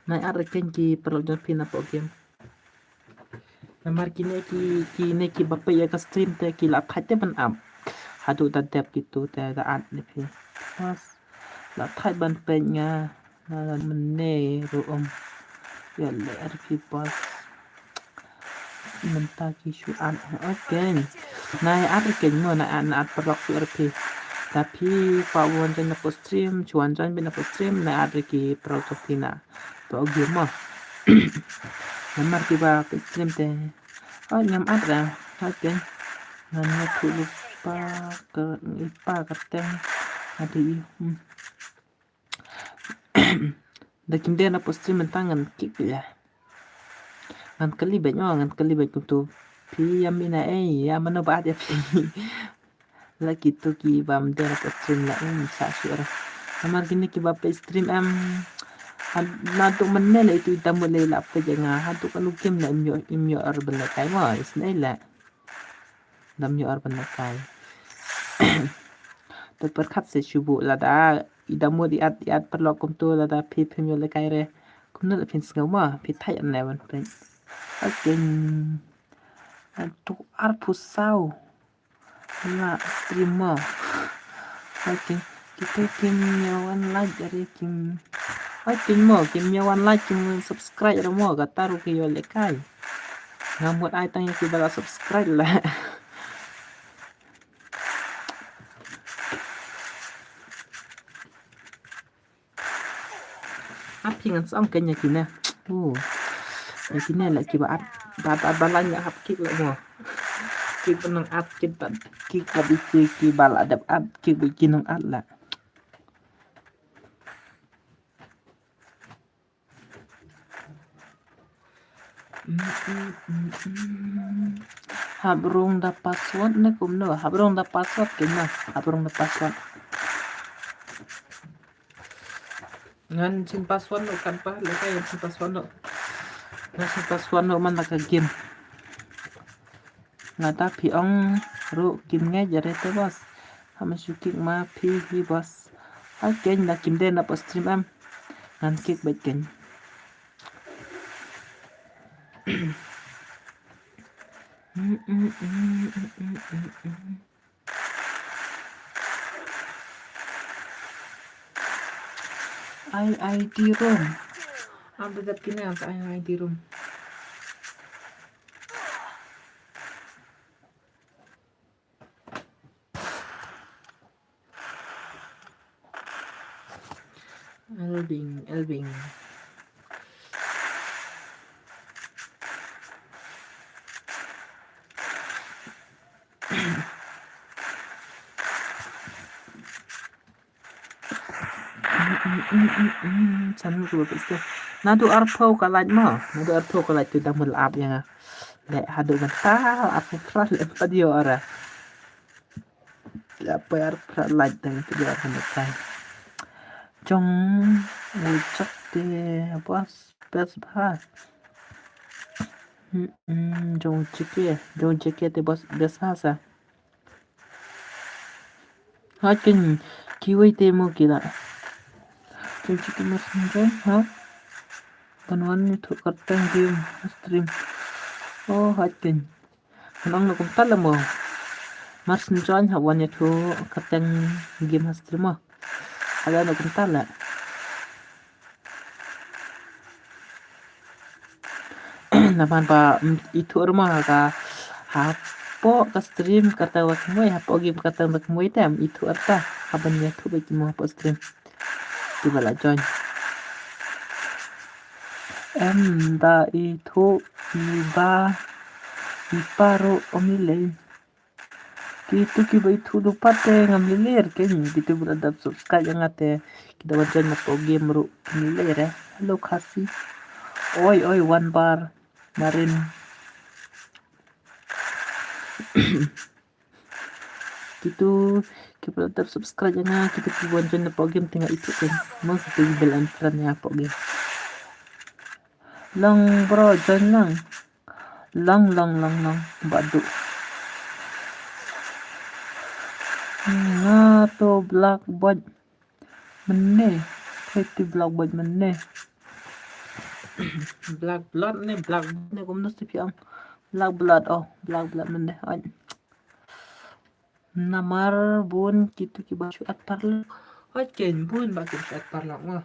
Speaker 1: nai ar ken ki peral jong pina po game namar kine ki bape ya ka stream te ki la thate ban am hadu ta dep gitu te da at ni phi mas la thai ban pe nga mình nè rồi giờ lẽ thì bos mình ta chỉ chú ăn ok này ăn cái nó này ăn produk RP tapi pawon jan po stream cuan jan bin po stream na ada ki produk tina to game namar tiba ke stream te oh nyam ada okay nanya tu lupa ke ipa kateng ada da kim den apa stream mentangan kik ya ngan kali banyak ngan kali banyak tu pi yamina ya mana baat ya pi la gitu ki bam den apa stream la sa syur amar gini ki bape stream na tu menel itu ita mulai la apa jangan hatu kan ukim na imyo ar benakai ma isnai la dam yo ar benakai terperkat se shubu la da ida mo di at perlok kum tu la da pi yo le kai re kum na pin sngau ma pi thai an ne wan pen akin tu ar pusau na streamer akin kita kim nyawan like dari kim akin mo kim nyawan like kim subscribe ra mo ga taru ke yo le kai ngamut ai tang ki bala subscribe la apingan song kenya kina kina la ki ba at balanya hap kik la mo ki penang at kita ki ka bi ki bal adap at ki bi kinong at la habrung da password na kum no habrung da password kina habrung da password ngan sin password no kan pa le kay sin password no ngan sin password no man ka game nga ta pi ong ru kim nge jare te bos hama syukik ma pi bos aken na kim den na po stream am ngan kik bet ken ID room am da kina sa ID room Elbingฉันรู้ไปสินาดูอาร์โพกันไรมั้งนาดูอาร์โพกันไรตัวดำมันอาบยังไงและหาดูมันตาอาร์โพฟรัลเอ็มปะเดียวอะไรและไปอาร์โพไรตั้งปะเดียวกันได้จงรู้จักเตะบอสเบสบ้าจงเช็คเตะบอสเบสบ้าซะฮะกินคิวเตะโมกิละ Cuci messenger, Panuan itu katang game stream. Oh, hatin. Kanang nakum tala mo. Messenger hawan itu katang game stream mo. Ada nakum tala. Naman pa itu rumah ka hapo ka stream kata wakmoy hapo game kata wakmoy tem itu arta haban ya tu bagi mo hapo stream. Tiba la join em da itu iparo omile gitu kiba itu lupa te ngamilir kayaknya gitu berada subscribe yang ate kita baca napo game ru milir ya halo kasih oi one bar marin gitu kita tetap subscribe jangan kita buat channel po game tinggal itu kan mau kita bel antrannya po game long bro jangan long badu to blackboard mene pretty blackboard mene black blood ne kum nasti piang black blood mene namar bun gitu ki bacu at parlo ken bun bacu at parlo nga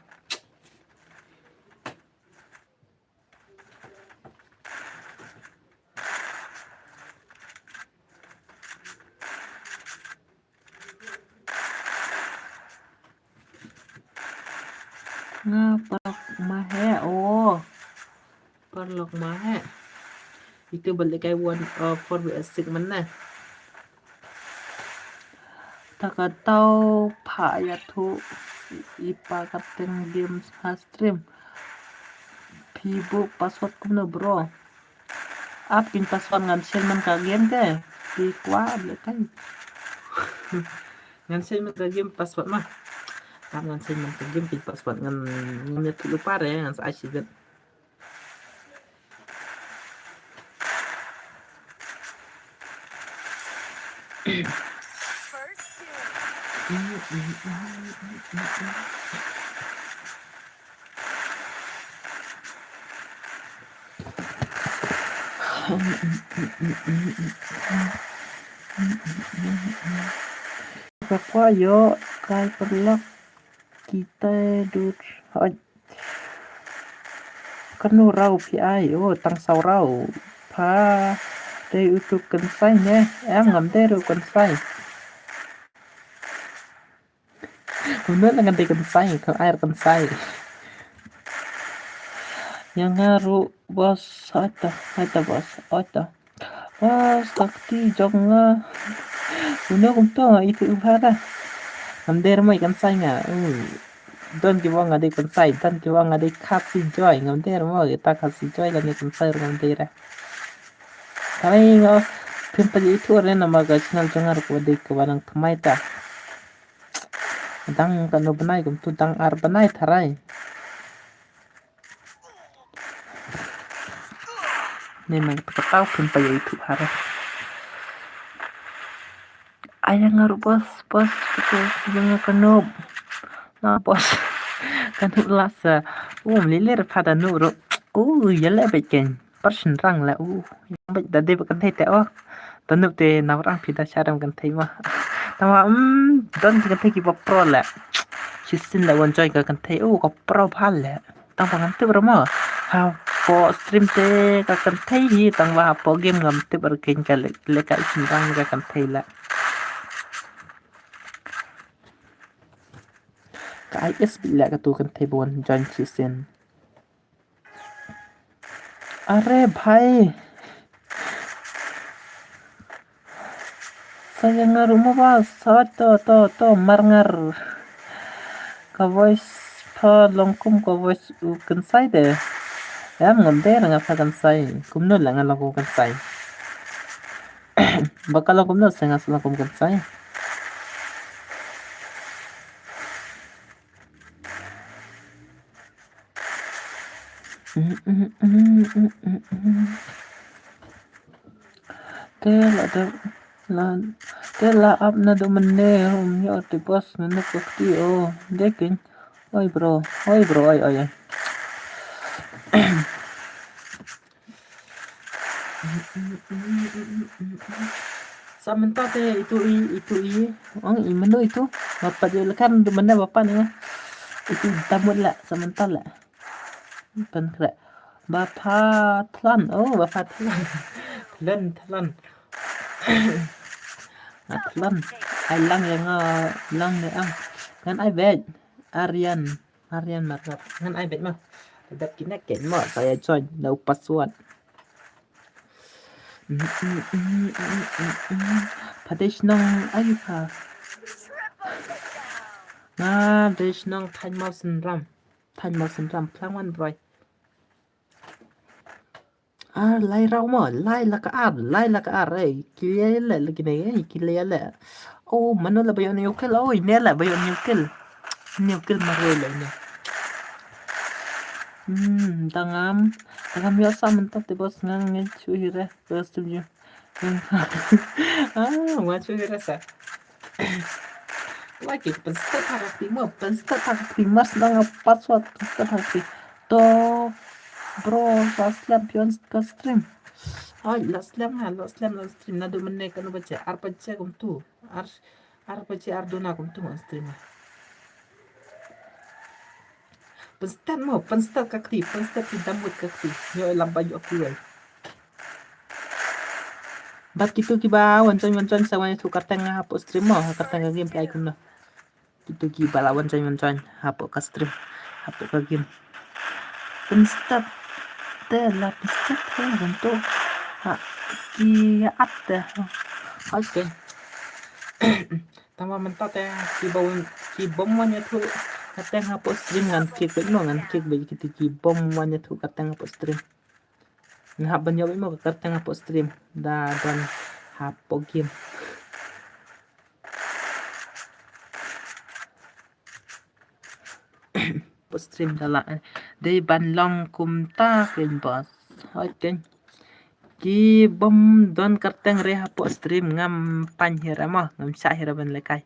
Speaker 1: parlok mahe itu balik kay 4vs6 mana takataw payatu ipa kateng game stream Ibu password kumno bro. Up pin password ngan sel man ka game ke. Di kwa le kan. Ngan sel man ka game password mah. Up ngan sel man ka game pin password ngan tu lupa re ngan sa asyik. Apa yo kai perlak kita dut kanu rau pi ai tang sau rau pa đây utuk cần sai nhé em ngắm đây rồi cần sai không biết là ngắm đây cần sai không ai cần sai yang ngaru bos aita bos bos takti jong uno cũng to itu hara ngắm đây rồi cần sai ngà don ki wanga de kan sai dan ki wanga de kasi joy ngam der mo ta kasi joy la ne kan sai ngam de ra kai ngo pim pa itu re na maga channel jangar ko de ko banang thamai ta dang kan no banai kum tu dang ar banai tharai ne mang ta tau pim pa itu hara ayang ngaru bos itu jangan kenob na bos kan lasa lilir pada nuru yalla beken person rang la bai da de kan thai te tanu te nawrang phida charam kan thai ma tama don kan thai ki pro la chisin la won joy kan thai ko pro phal la tang kan tu ma ha po stream te ka kan thai hi tang wa po game ngam te bar ken ka le ka chin rang ka kan thai la cái IS bị lại cái tụ kan thai bon John Chisen अरे भाई saya ngarumah bos to marngar ka voice pa longkum ka voice kan sai de em ngam de nga pa kan sai kumno lang ala ko kan sai bakal kumno senga sala kum kan sai Thế là áp na do mình nè hôm nhớ thì boss nó có tí để kính ôi bro ôi sementara itu menu itu bapak jelaskan mana bapak nih itu tamu lah sementara lah benar bapak telan telan telan ai lang yang lang nih ngan ai bet Aryan marap ngan ai bet mah tetap kena ken mah saya join no password Padesh nong ayuka Desh nong Thanh Mao Sin Ram Plang Roy lai rau mà lai là cái ar ấy kia là cái này kia là mà nó là bây giờ nhiều kill ôi nè là bây giờ nhiều kill mà rồi lại nè tangam yo sam ta te bos ngang chui ra first of you mà chui ra sa like it penstart hakti mas nang password penstart hakti to bro last lap pion ka stream last lap stream na do menne kan baca ar kum tu ar dona kum tu stream penstat kakti damut kakti yo lamba yo kuai bat kitu ki ba wancon sawan tu kartang hapo stream mo kartang game pi icon na kitu ki bala wancon hapo ka stream hapo ka game penstat la penstat untuk ki atta okay tama mentat ki bom nya tu Kateng hapus stream ngan kik mo ngan kik bagi kita ki bom wanya tu kateng hapus stream. Ngah banyo mo kateng hapus stream da dan hapo game. Stream dala de ban long kum ta kin bos. Hoi ten. Ki bom don kateng re hapo stream ngam pan hira mo ngam sa hira ban lekai.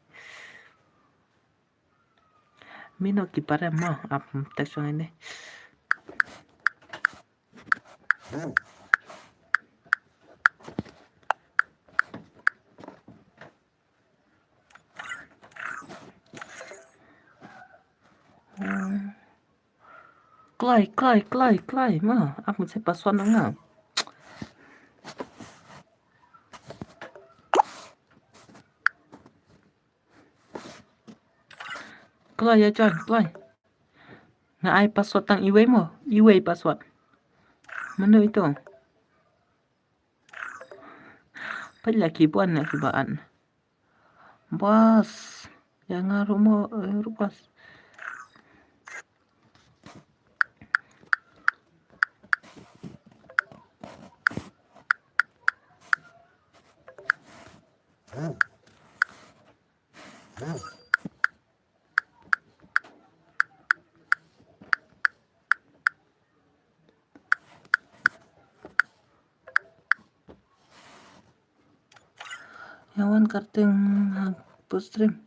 Speaker 1: Mino ki pare mo ap teksong ini. Clay ma aku saya pasuan ngam. Clay ya John, clay. Nga ai password tang iwe mo? Iwe password. Mana itu? Pala kibuan na kibaan. Bos, yang ngaruh mo rupas. Yawan karting postrim.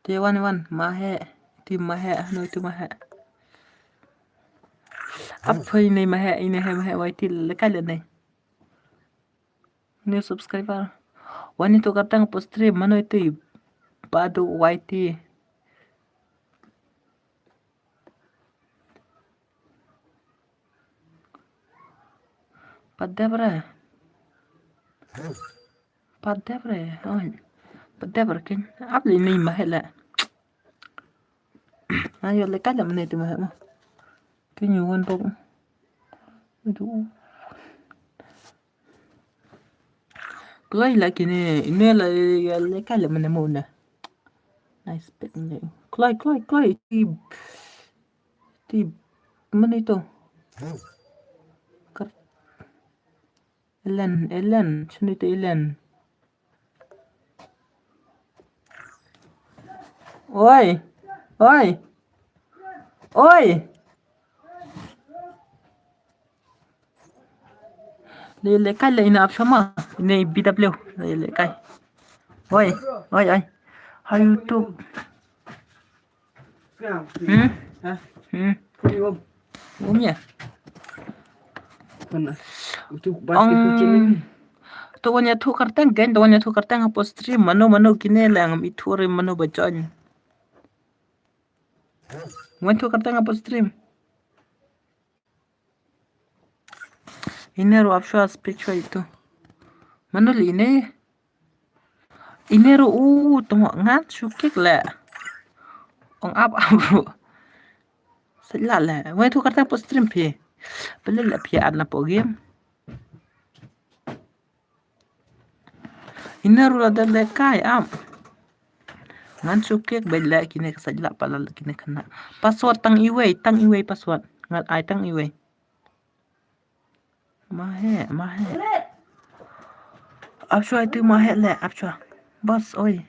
Speaker 1: Dewan mahe ti mahe no tu mahe. Apa ini mahe waiti lekal ni. New subscriber. Wani tu kartang postrim mano itu badu waiti. Padabra. Padabra kin. Abli ni mahe la. Ayo lekal mana itu mahe mo. Kinyuan pok. Aduh. Clay lagi ni. Ini lekal mana mo na. Nice pet ni. Clay. Ti mana itu? Ellen. Sino itu Ellen? Oi. Lekal ina sama. Ini BW. Lekal. Oi. How YouTube? Ya.
Speaker 4: Mana? Itu basket kecil ni.
Speaker 1: Tuanya tu kartang apa stream mano kini lang ituri mano bacan. Wan tu kartang apa stream. Ini ru apsha spiritual itu. Mano li ini. Ini ru tengok ngat syukik lah. Ong ap bro. Selala. Wan tu kartang apa stream pi. Beli lah pi adna po game. Ini ru ada lekai am. Ngan sukek bela kini kasajla pala kini kena. Password tang iwe password. Ngat ai tang iwe. Mahe. Apswa itu mahe le apswa. Bos oi.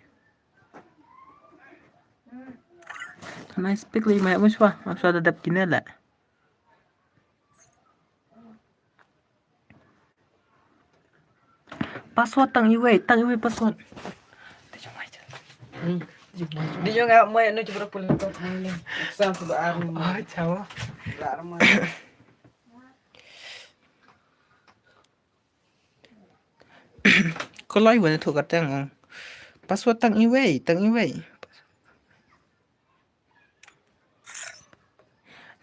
Speaker 1: Nice speak li mahe muswa. Apswa dadap kini le. Password tang iwe password.
Speaker 4: Di juga mau nu coba pulih kau ni. Sam sudah army.
Speaker 1: Oh, cawa.
Speaker 4: Army.
Speaker 1: Kalau iwan tu katang password tang iwe.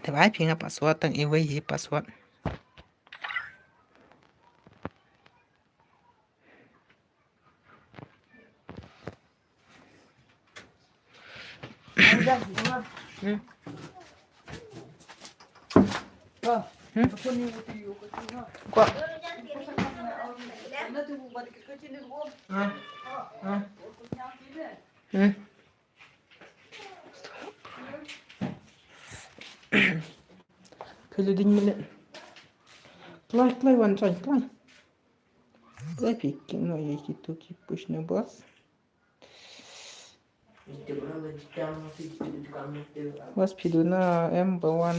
Speaker 1: Tapi pinga password tang iwe password. Kalau ding minute. Klay one try klay. Klay picking no ye gitu ki push na boss. Was piduna M1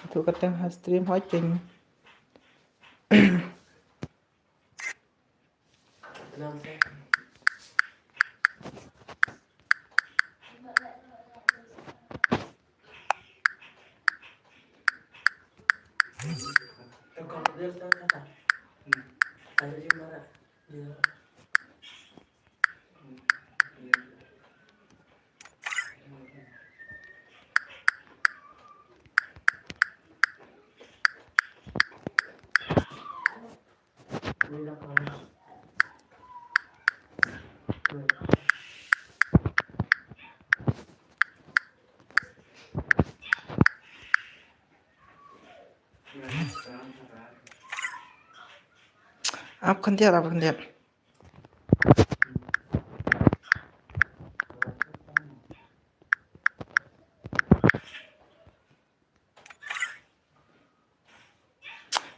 Speaker 1: itu kateng has stream hotting. Apa kan dia?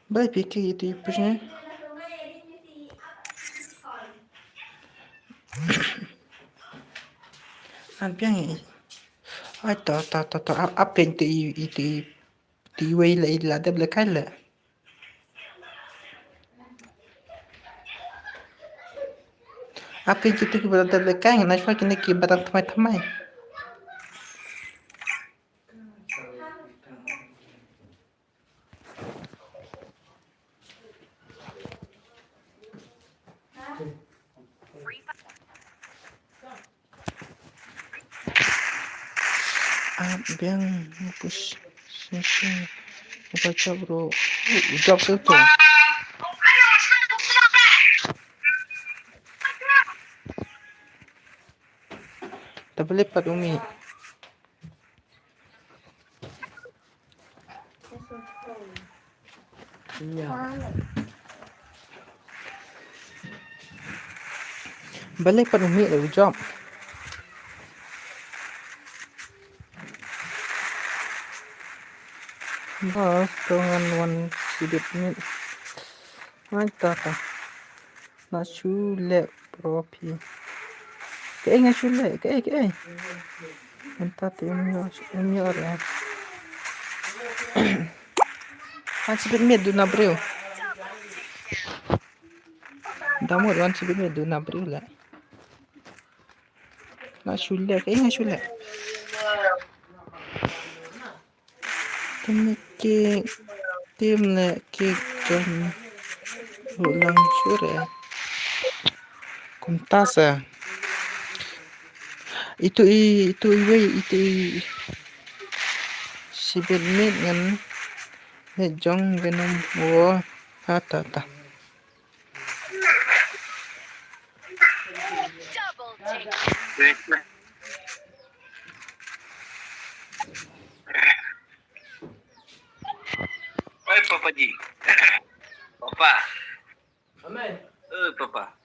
Speaker 1: Baik pikir itu pushnya. Piang ini. Ai ta up kan itu way la ada belakang lah. Up kan itu berada belakang, nashwa kini barang tamai. Biang push sesi baca bro job itu tak boleh pat umi balik pat umi le job bas dengan one sidip ni ta na shule propi ke ngai shule ke entah tu umi orang ansi bermia du na breu damur ansi bermia du na breu lah na shule ke ngai shule tim ne ke kan ulang sure kuntasa itu sibelmit ngan jong venom wo ta
Speaker 2: Double take.
Speaker 3: Oi, Papa Ji. Papa.
Speaker 4: Amen.
Speaker 3: Papa.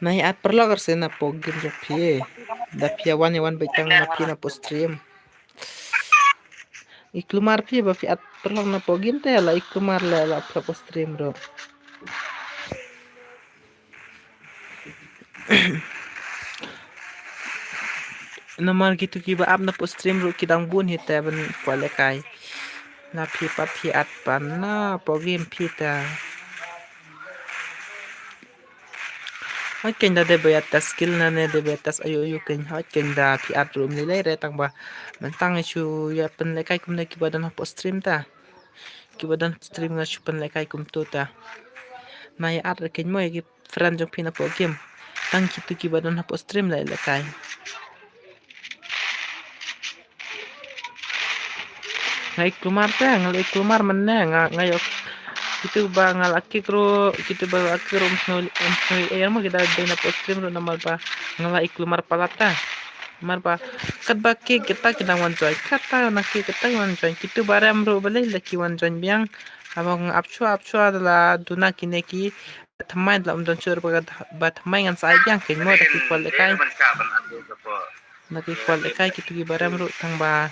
Speaker 1: nahi at perla kerse na pogim ja pie da pia wan betang na pie na postream iklumar pie ba at perla na pogim te la iklumar la postream ro namar gitu ki ba ap na postream ro kidang bun hita ban kwale kai na pie pa pie at pan na pogim pie ta Hot ken da de betas skill na ne de betas ayu ken hot ken da ki art room ni le tang ba mentang chu ya pen le kai kum ne ki badan hop stream ta ki badan stream nga chu pen le kai kum tu ta na ya art ken mo ki friend jong pina po game tang ki tu ki badan hop stream le kai ngai keluar ta ngai keluar mana ngai itu ba ngalaki kro kita ba akro msnol air mo kita dena postrim ro namal pa ngala iklumar palata mar pa kat ba ke kita kita wan joy kata na ke kita wan joy kita baram ro bale laki wan joy biang abang apchu adalah duna kineki thamai lam don chur ba thamai ngan sai biang ken mo taki kwal kai naki kwal kai kita ki baram ro tang ba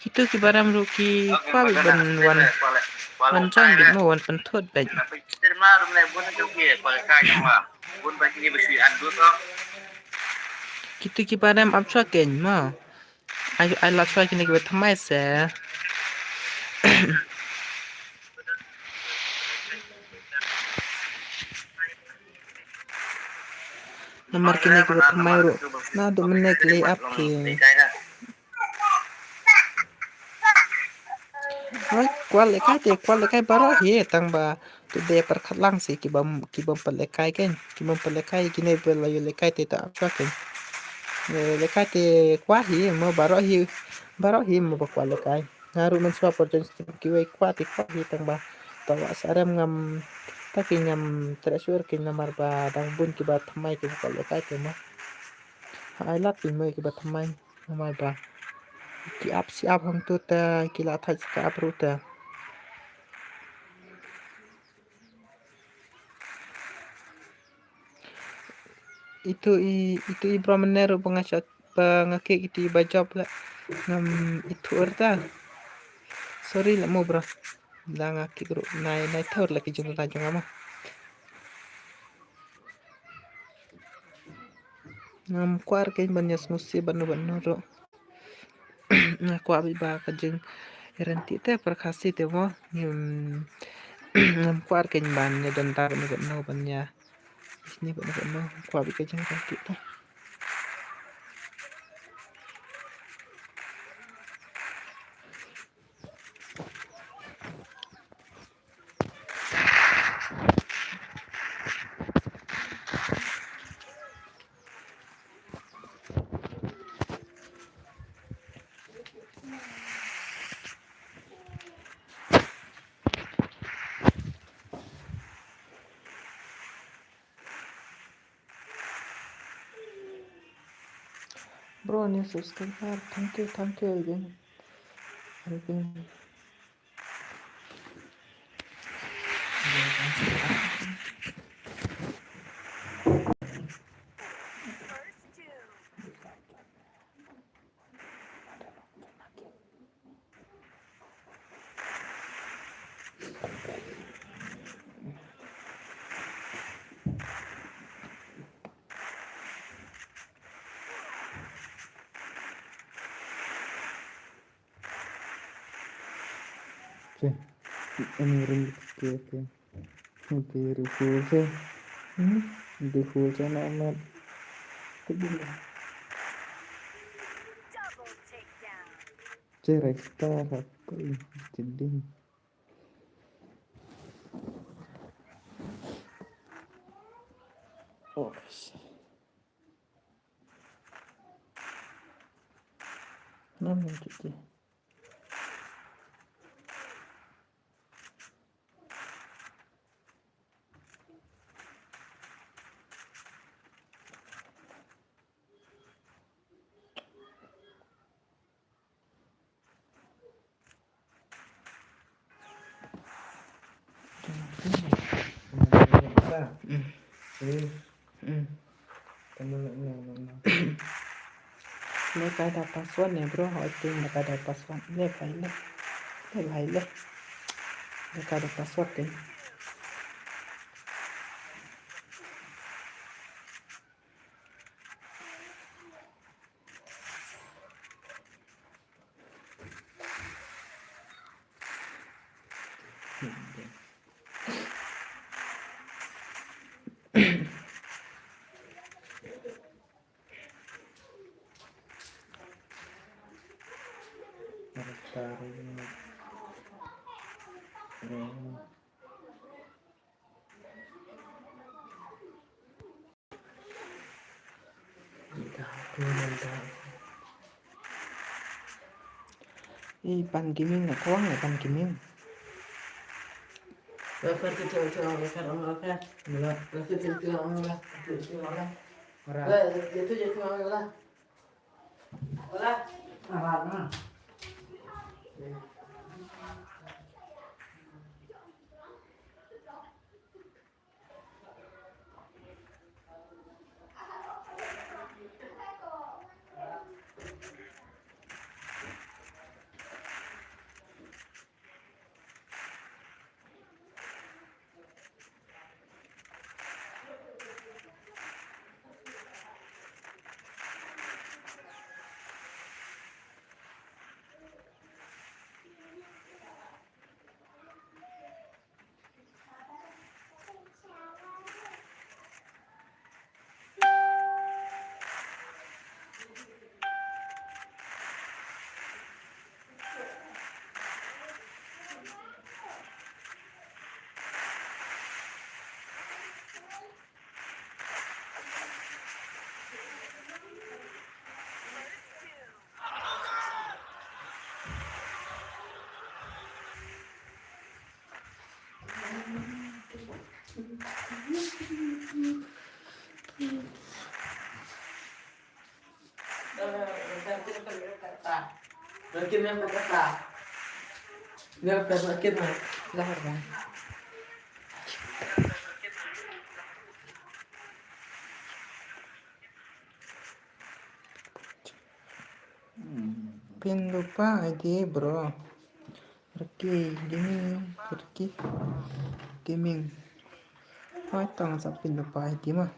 Speaker 1: kita ki baram ro ki kwa ban wan wan joy bi mo wan pen thot ba
Speaker 3: Terima rumah bun itu ke kalau kaya mah bun bagi ni bersih adu tu.
Speaker 1: kita ki baram apchu ken mo ai la chwa kineki ba thamai se nomor kineki ba thamai ro na do menek lay up ki Rồi, qua lại cái baro hi tang ba tu de par khatlang si ki bam pa le kai ken ki bam pa le kai ki ne pe la le kai te ta chwa ken le kai te kwa hi mo baro hi mo ba kwa le kai ngaru men swa por jen ki we kwa hi tang ba ta wa saram ngam ta ki ngam treasure ki namar ba dang bun ki ba thamai ki kwa le kai te mo ai lat ki mo ki ba thamai namar ba ki ap si ap hang tu ta ki la thai ka ap ru ta itu Ibra menero pengacat pengake itu baca pula ngam itu orta sorry lah mo bro dah ngaki guru nai thor lagi jung ta jung ama ngam kwar ke banyas musi banu ro ngaku abi ba ka jeng renti te perkasi te mo ngam kwar ke ban ne dan tar no banya ini no ku abi ka jeng renti te bro new subscriber thank you again Okay, ini ring okay. Okay, refuel se. Refuel se na amat. Cerai star apa ini jadi. Oh, nama jadi. Mereka ada password nih bro, itu mereka ada password. Mereka ada password deh. Pan gaming là có này pan gaming.
Speaker 4: Lepas tu cewek-cewek lepas orang lepas. Lepas tu cewek-cewek orang lepas. Cewek-cewek orang lepas. Itu cewek orang lepas. Lepas. Mana? Makin yang berkata, dia makin lahir kan.
Speaker 1: Pin lupa ID bro. Pergi gaming. Oh, tong sa pin lupa ID mah.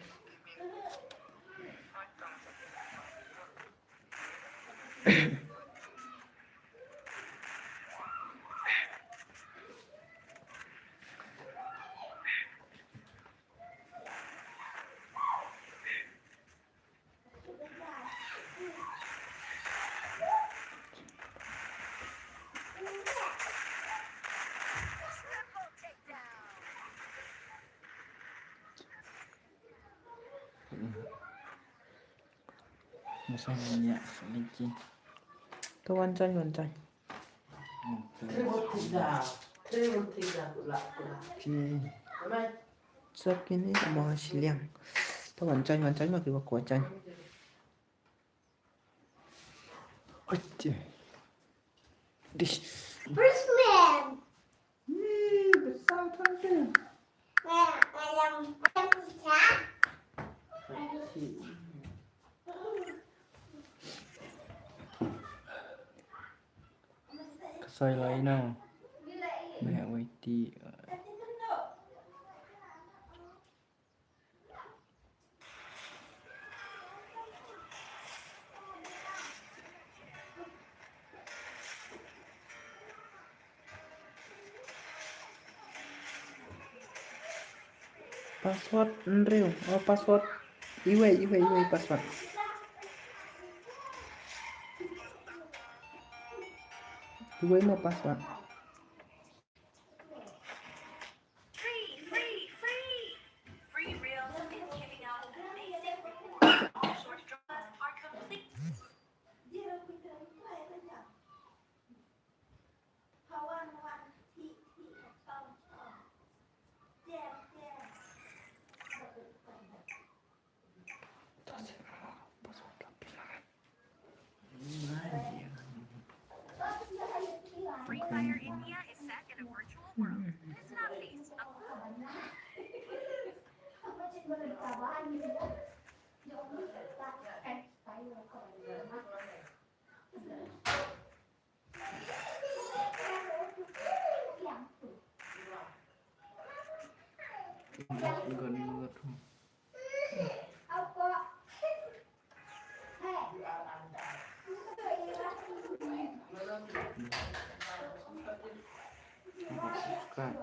Speaker 5: Misalnya licin.
Speaker 1: Tuh wancai.
Speaker 4: Triple tiga pula.
Speaker 1: Sắp ini mau siliang. Tuh wancai mah kiwa wancai. Oke. Dish.
Speaker 6: Brisbane.
Speaker 1: Besar kan.
Speaker 6: Ayam bisa.
Speaker 5: Kesai lain nào. Mẹ quay ti.
Speaker 1: Password Unreal. Oh, password. Iwe password. Iwe mau password.
Speaker 2: Free Reels is giving out amazing rewards. All short dramas are complete. Free Fire India is set in a virtual world. It's not based on
Speaker 5: Gần. Subscribe.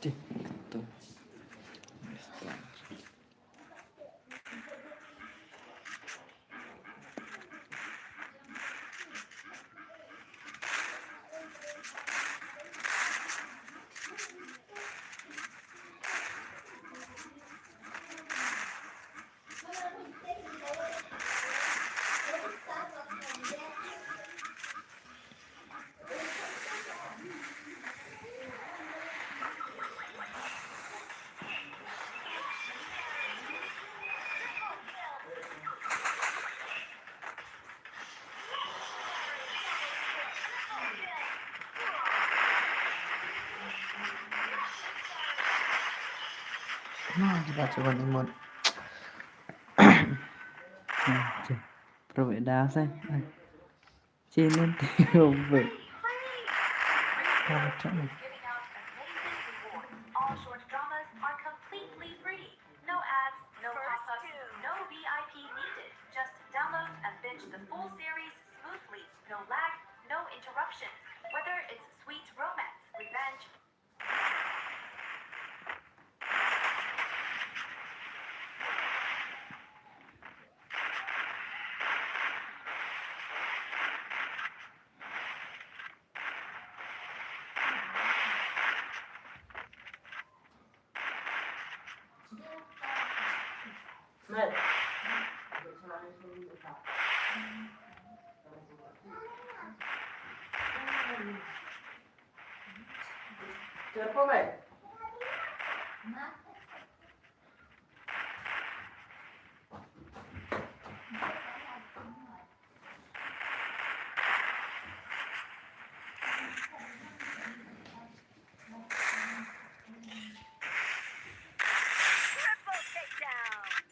Speaker 5: Tuh.
Speaker 1: Nah, kita coba emot.
Speaker 5: Berbeda say. Sini tiup.
Speaker 1: Kocak nih.
Speaker 2: Giving out amazing rewards. All short dramas are completely free. No ads, no pop-ups, no VIP needed. Just download and binge the full series smoothly. No lag, no interruptions. Whether it's sweet romance, revenge,
Speaker 4: Mat. Siapa, Mat?
Speaker 2: triple takedown.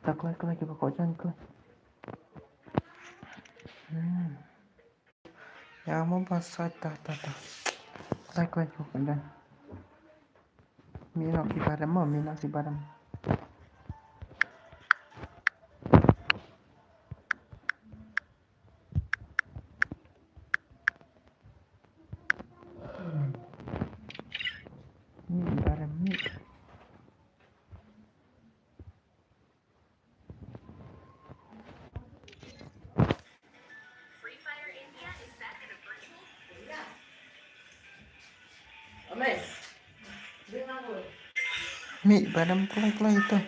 Speaker 1: Tak lagi pokok jangan. Yang mau pasal dah. Lagi pokok dan. Minyak si barang. Barang.
Speaker 2: Free Fire India is set in a virtual.
Speaker 4: Ames. Dengar aku.
Speaker 1: Barang kelai itu.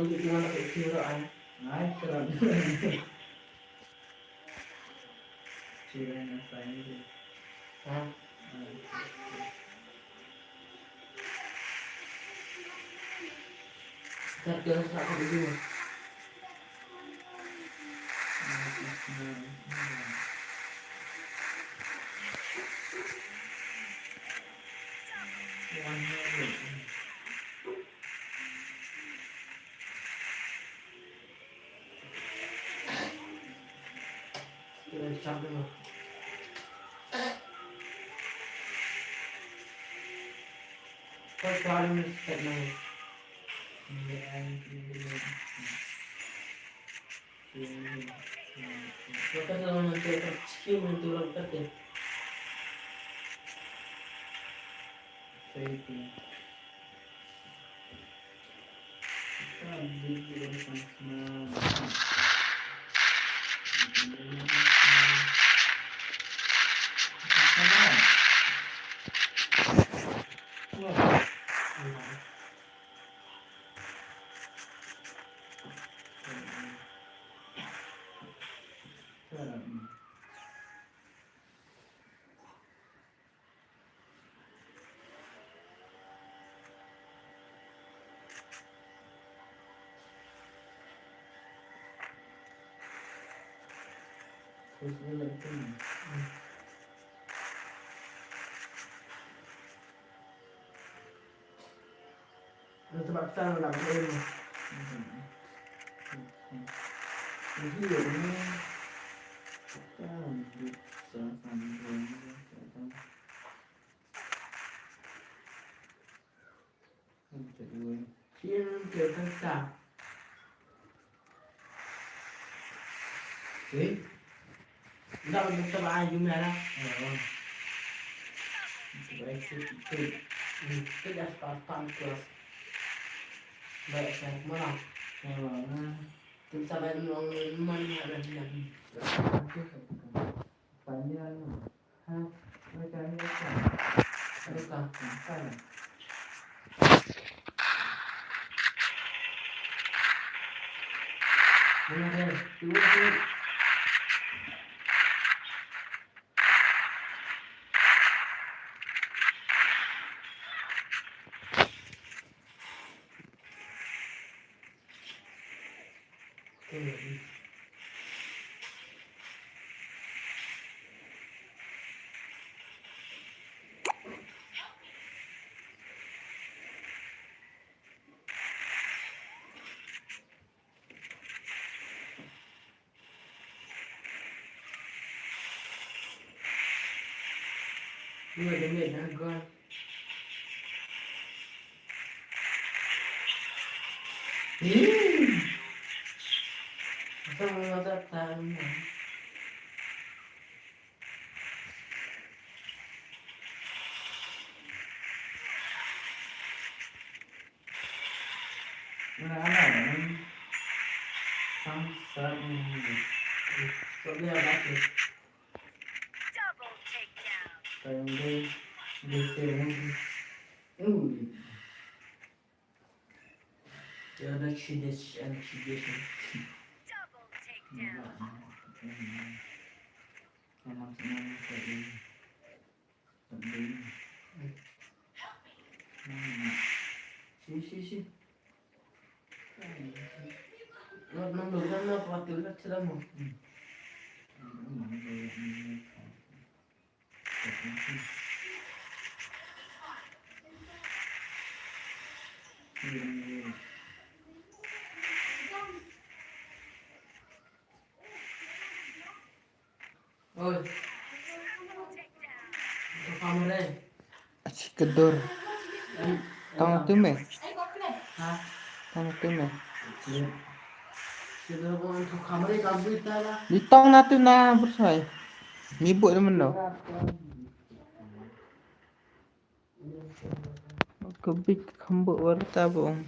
Speaker 4: tunjuk di mana ke kiroan.
Speaker 5: Ay, keren. Cira yang saya ini.
Speaker 4: Hah? Jangan sampai di sini. Kita sampai dulu. Kau paling step mana? Maka dalam nanti tercium itu lekat ya.
Speaker 5: Itu. Tadi kita sama. Terus ini lagi.
Speaker 4: Nanti bakal nak beli.
Speaker 5: Jadi ini kan bisa sambung. Jadi
Speaker 4: Film kita tak. Tidak bisa baju merah.
Speaker 5: baik sih
Speaker 4: Tidak sepapan kelas. Baik saya malam.
Speaker 5: memang
Speaker 4: Kita sampai mana ada lagi.
Speaker 5: panjang.
Speaker 4: Hah?
Speaker 5: Mereka ini apa?
Speaker 4: Adakah?
Speaker 5: Kan?
Speaker 4: Mana ada? Dua. Dua demi nagon. Apa mau datang?
Speaker 5: Mana samsat ini.
Speaker 4: Soalnya apa?
Speaker 5: Kayak ini.
Speaker 4: Ya ada cides and cides.
Speaker 5: Emang senang kayak ini.
Speaker 4: Si. Lo nambah kan apa waktu itu cerama. Oi. Kamera.
Speaker 1: Si kedor. Tang tu me.
Speaker 4: Hah?
Speaker 1: Tang tu me.
Speaker 4: Sudah kau untuk kamera kabut lah.
Speaker 1: Di tong na tu na bersai. Mibuk teman dah. Kebik kembuk warta bong.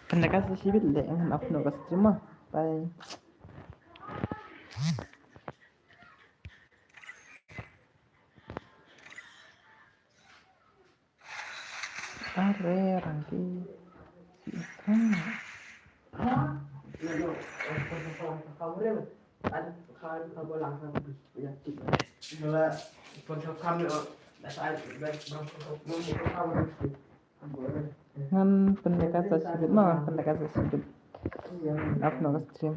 Speaker 1: Pendekar sesibit deh yang up no stream mah. Bye. Are Rangki.
Speaker 4: Kamu deh, ada kamu langsung ya kita. Gila, ponsel kami saya kamu
Speaker 1: Ngan pendekar sesibit mah pendekar sesibit. Up no stream.